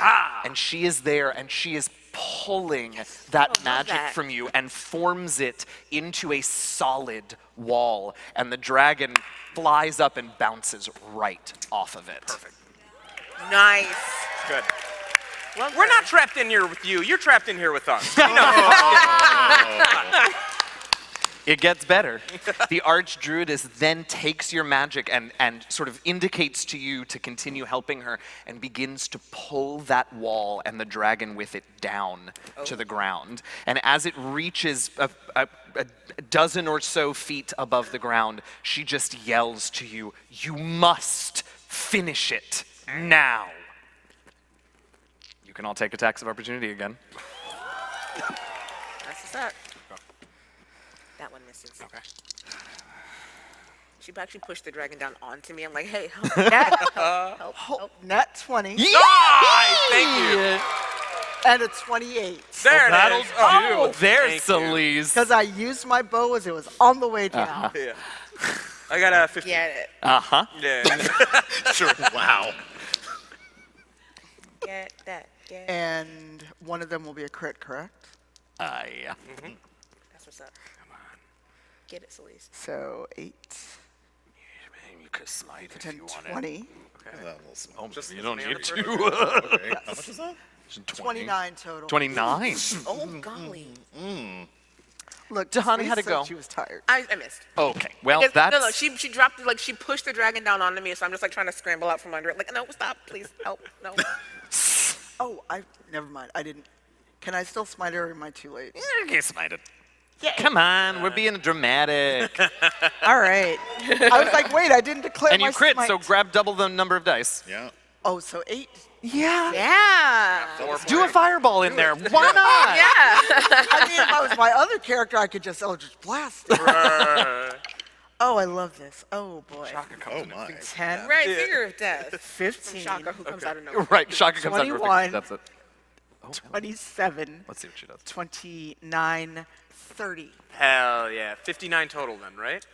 And she is there and she is pulling that magic that. from you and forms it into a solid wall. And the dragon flies up and bounces right off of it. Perfect. Nice. Good. Well We're done. not trapped in here with you, you're trapped in here with us. It gets better. The Archdruidess then takes your magic and sort of indicates to you to continue helping her and begins to pull that wall and the dragon with it down to the ground. And as it reaches a dozen or so feet above the ground, she just yells to you, "You must finish it now." You can all take attacks of opportunity again. That's what's up. That one misses. Okay. She actually pushed the dragon down onto me. I'm like, hey, help, help. Nat 20 Nice! Thank you. and a 28. There That'll it is. Oh, do. There's thank you. Selise. Because I used my bow as it was on the way down. Yeah. I got a 15. Get it. Uh-huh. Yeah. Sure. Wow. Get that. Get it. And one of them will be a crit, correct? Yeah. That's what's up. Come on. Get it, Selise. So 8, You could slide if 10, you wanted. 20, That little small. Just You don't nail need the to. Okay. How much is that? 29 total. 29. Oh, golly. Look, Tahani, Selise how'd it said go? She was tired. I missed. Okay, well, Because- that's... No, she dropped it, like, she pushed the dragon down onto me, so I'm just, like, trying to scramble out from under it. Like, no, stop, please, help, no. Oh, never mind. I didn't. Can I still smite her or am I too late? Okay, smited. Come on, we're being dramatic. All right. I was like, wait, I didn't declare And my you crit, smite. so grab double the number of dice. Yeah. Oh, so 8? Yeah. Yeah. Do a fireball in there. Why not? Yeah. I mean, if I was my other character, I could just Eldritch Blast it. Oh, I love this. Oh, boy. Oh my. 10, Right, figure of death. 15, Shaka, who comes out of nowhere. Right, Shaka comes out of her 21. fingers, that's it. 27, Let's see what she does. 29, 30. Hell yeah. 59 total then, right?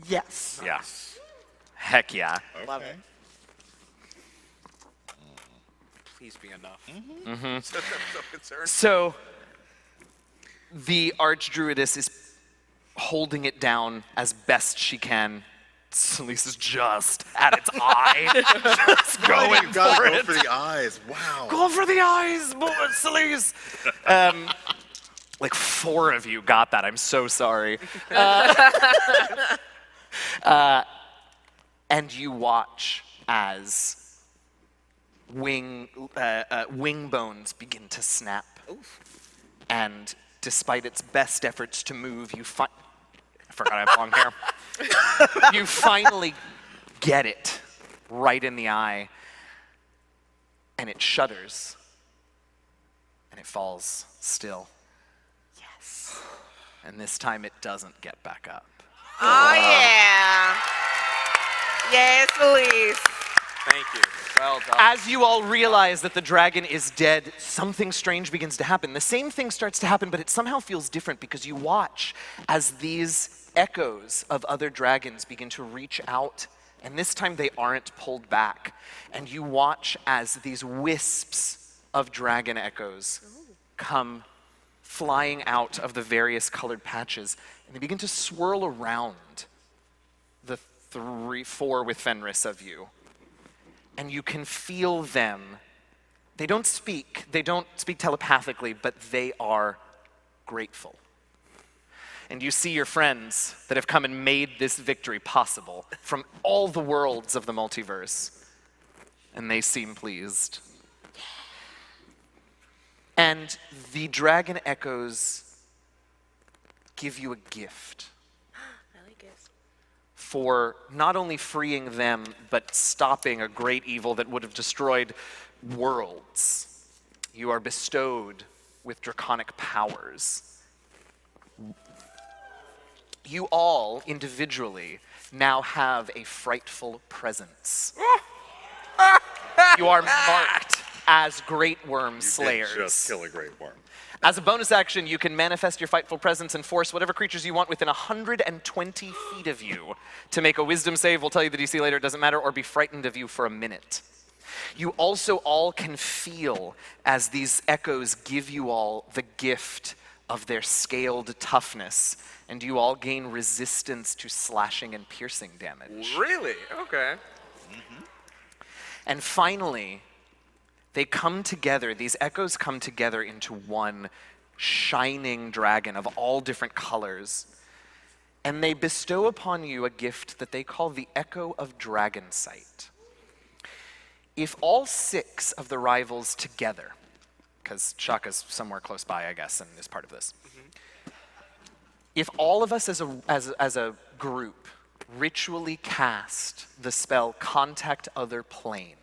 Yes. Yeah. Heck yeah. Love it. Please be enough. I'm so concerned. So, the Archdruidess is holding it down as best she can. Selise is just at its eye. Just going You gotta for go it. for the eyes. Wow. Go for the eyes, Selise. Like 4 of you got that. I'm so sorry. And you watch as wing bones begin to snap. And despite its best efforts to move, I forgot I have long hair. You finally get it right in the eye, and it shudders, and it falls still. Yes. And this time it doesn't get back up. Oh, yeah. Yes, Selise. Thank you. Well done. As you all realize that the dragon is dead, something strange begins to happen. The same thing starts to happen, but it somehow feels different because you watch as these echoes of other dragons begin to reach out, and this time they aren't pulled back. And you watch as these wisps of dragon echoes come flying out of the various colored patches, and they begin to swirl around the 4 with Fenris of you. And you can feel them. They don't speak telepathically, but they are grateful. And you see your friends that have come and made this victory possible from all the worlds of the multiverse. And they seem pleased. And the dragon echoes give you a gift I like it. for not only freeing them, but stopping a great evil that would have destroyed worlds. You are bestowed with draconic powers. You all, individually, now have a frightful presence. You are marked as Great Worm Slayers. Just kill a great worm. As a bonus action, you can manifest your frightful presence and force whatever creatures you want within 120 feet of you to make a wisdom save. We'll tell you the DC later, it doesn't matter, or be frightened of you for a minute. You also all can feel as these echoes give you all the gift of their scaled toughness, and you all gain resistance to slashing and piercing damage. Really? Okay. And finally, they come together, these echoes come together into one shining dragon of all different colors. and they bestow upon you a gift that they call the Echo of Dragon Sight. If all 6 of the rivals together, because Shaka's somewhere close by, I guess, and is part of this, if all of us as a group ritually cast the spell Contact Other Plane,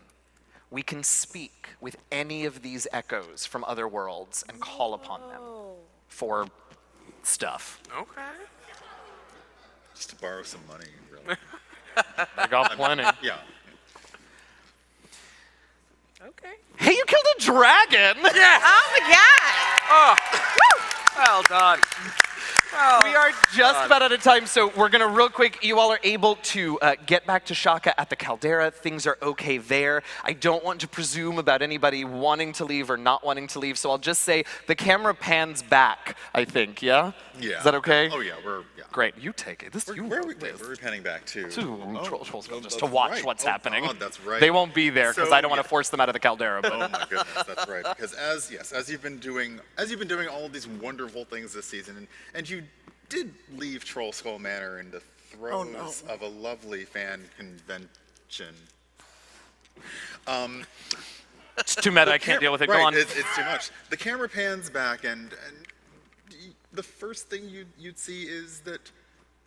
we can speak with any of these echoes from other worlds and call upon them for stuff. Okay. Just to borrow some money, really. I got plenty. Yeah. Okay. Hey, you killed a dragon! Yeah. Oh my god! Oh. Well done. Well We are just about out of time, so we're gonna real quick, you all are able to get back to Shaka at the Caldera. Things are okay there. I don't want to presume about anybody wanting to leave or not wanting to leave, so I'll just say the camera pans back, I think, yeah? Yeah. Is that okay? Oh, yeah, Great, you take it. Where are we panning back to? Trolls oh, just to watch right. what's Oh, happening. God, that's right. They won't be there because So, I don't want to yeah. force them out of the Caldera. But Oh my goodness, that's right. Because as you've been doing all of these wonderful things this season, and you did leave Troll Skull Manor in the throes of a lovely fan convention. it's too meta. I can't deal with it. Right, Go on. it's too much. The camera pans back, and the first thing you'd see is that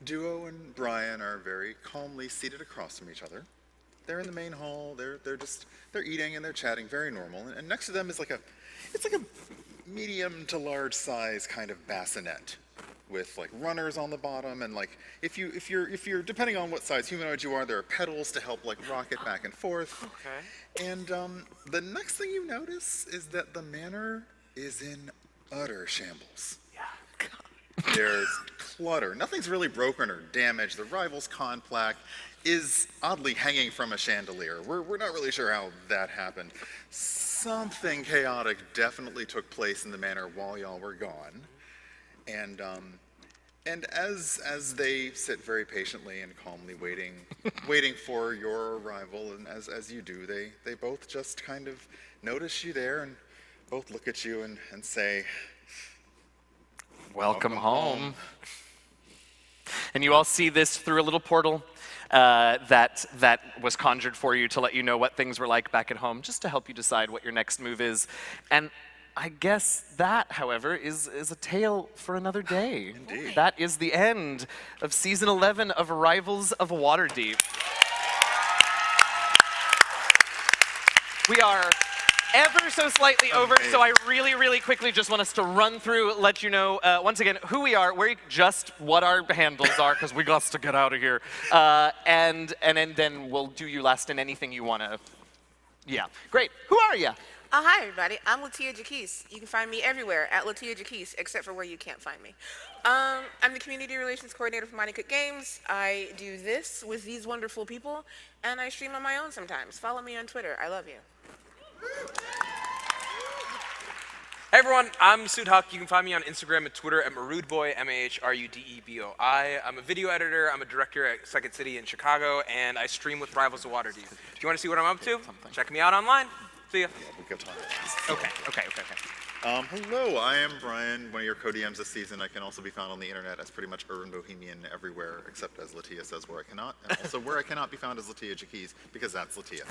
Duo and Brian are very calmly seated across from each other. They're in the main hall. They're eating and they're chatting, very normal. And next to them is like a medium to large size kind of bassinet with like runners on the bottom, and like if you're depending on what size humanoid you are, there are pedals to help like rock it back and forth. Okay. And the next thing you notice is that the manor is in utter shambles. There's clutter. Nothing's really broken or damaged. The rival's con plaque is oddly hanging from a chandelier. We're not really sure how that happened. Something chaotic definitely took place in the manor while y'all were gone. And as they sit very patiently and calmly waiting for your arrival, and as you do, they both just kind of notice you there and both look at you and say, Welcome home. And you all see this through a little portal that was conjured for you to let you know what things were like back at home, just to help you decide what your next move is. And I guess that, however, is a tale for another day. Indeed. That is the end of Season 11 of Rivals of Waterdeep. We are ever so slightly over, so I really, really quickly just want us to run through, let you know, once again, who we are, what our handles are, because we got to get out of here. And then we'll do you last in anything you want to. Yeah, great. Who are you? Hi, everybody. I'm LaTia Jacquise. You can find me everywhere at LaTia Jacquise, except for where you can't find me. I'm the Community Relations Coordinator for Mighty Cook Games. I do this with these wonderful people, and I stream on my own sometimes. Follow me on Twitter. I love you. Hey everyone, I'm Masood Haque. You can find me on Instagram and Twitter at Maroodboy, M-A-H-R-U-D-E-B-O-I. I'm a video editor, I'm a director at Second City in Chicago, and I stream with Rivals of Waterdeep. If you want to see what I'm up to, check me out online. See ya. We've got time. Okay. Hello, I am Brian, one of your co-DMs this season. I can also be found on the internet as pretty much urban bohemian everywhere, except as LaTia says where I cannot, and also where I cannot be found as LaTia Jacquise, because that's LaTia.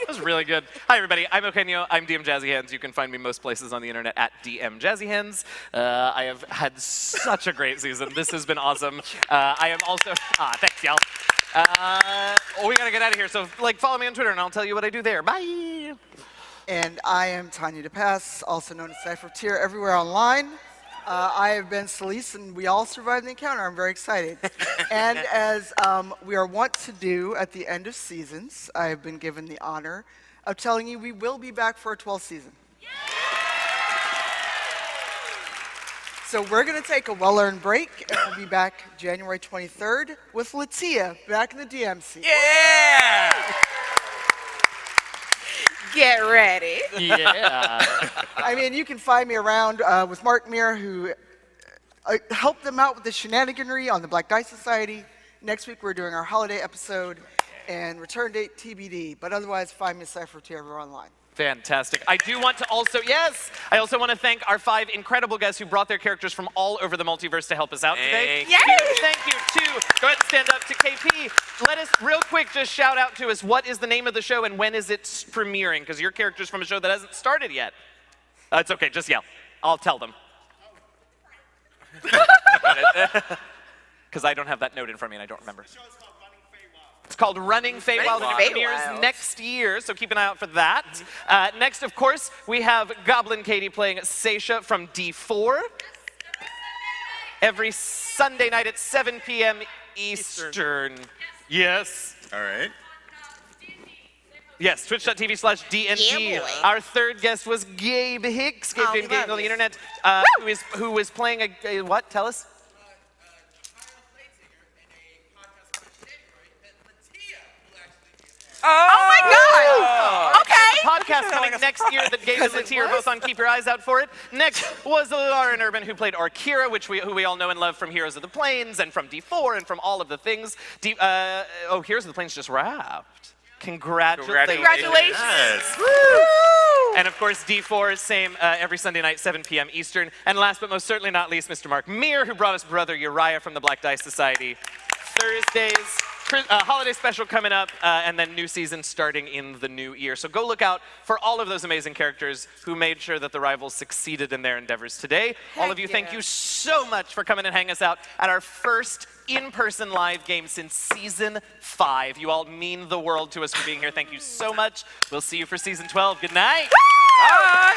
That was really good. Hi, everybody. I'm Eugenio. I'm DM Jazzy Hands. You can find me most places on the internet at DM Jazzy Hands. I have had such a great season. This has been awesome. I am also... thanks, y'all. We gotta get out of here, so follow me on Twitter and I'll tell you what I do there. Bye! And I am Tanya DePass, also known as Cypher everywhere online. I have been Selise, and we all survived the encounter. I'm very excited. And as we are wont to do at the end of seasons, I have been given the honor of telling you we will be back for a 12th season. So we're going to take a well-earned break, and we'll be back January 23rd with LaTia back in the DMC. Yeah! Get ready. Yeah. I mean, you can find me around with Mark Muir, who helped them out with the shenaniganry on the Black Dice Society. Next week, we're doing our holiday episode, and return date TBD. But otherwise, find me at Cypher everywhere online. Fantastic. I do want to also, yes, I also want to thank our 5 incredible guests who brought their characters from all over the multiverse to help us out today. Thank Yay! Thank you to, go ahead and stand up to KP. Let us, real quick, just shout out to us, what is the name of the show and when is it premiering? Because your character's from a show that hasn't started yet. It's okay, just yell. I'll tell them. Because I don't have that note in front of me and I don't remember. It's called Running Feywild, and it premieres next year, so keep an eye out for that. Next, of course, we have Goblin Katie playing Seisha from D4. Every Sunday night at 7 p.m. Eastern. Yes. All right. Yes, twitch.tv/DND. Yeah, boy. Our third guest was Gabe Hicks, Gabe Oh, James we Gabe love on the you. internet, who was playing a what? Tell us. Oh my God! Okay. Podcast coming next year that Gabe and LaTia are both on. Keep your eyes out for it. Next was Lauren Urban, who played Orkira, who we all know and love from Heroes of the Plains and from D4 and from all of the things. Heroes of the Plains just wrapped. Congratulations. Congratulations. Yes. And of course, D4 is same every Sunday night, 7 p.m. Eastern. And last but most certainly not least, Mr. Mark Meir, who brought us brother Uriah from the Black Dice Society. Thursdays, holiday special coming up, and then new season starting in the new year. So go look out for all of those amazing characters who made sure that the Rivals succeeded in their endeavors today. All of you, thank you so much for coming and hanging us out at our first in-person live game since season 5. You all mean the world to us for being here. Thank you so much. We'll see you for season 12. Good night. Bye.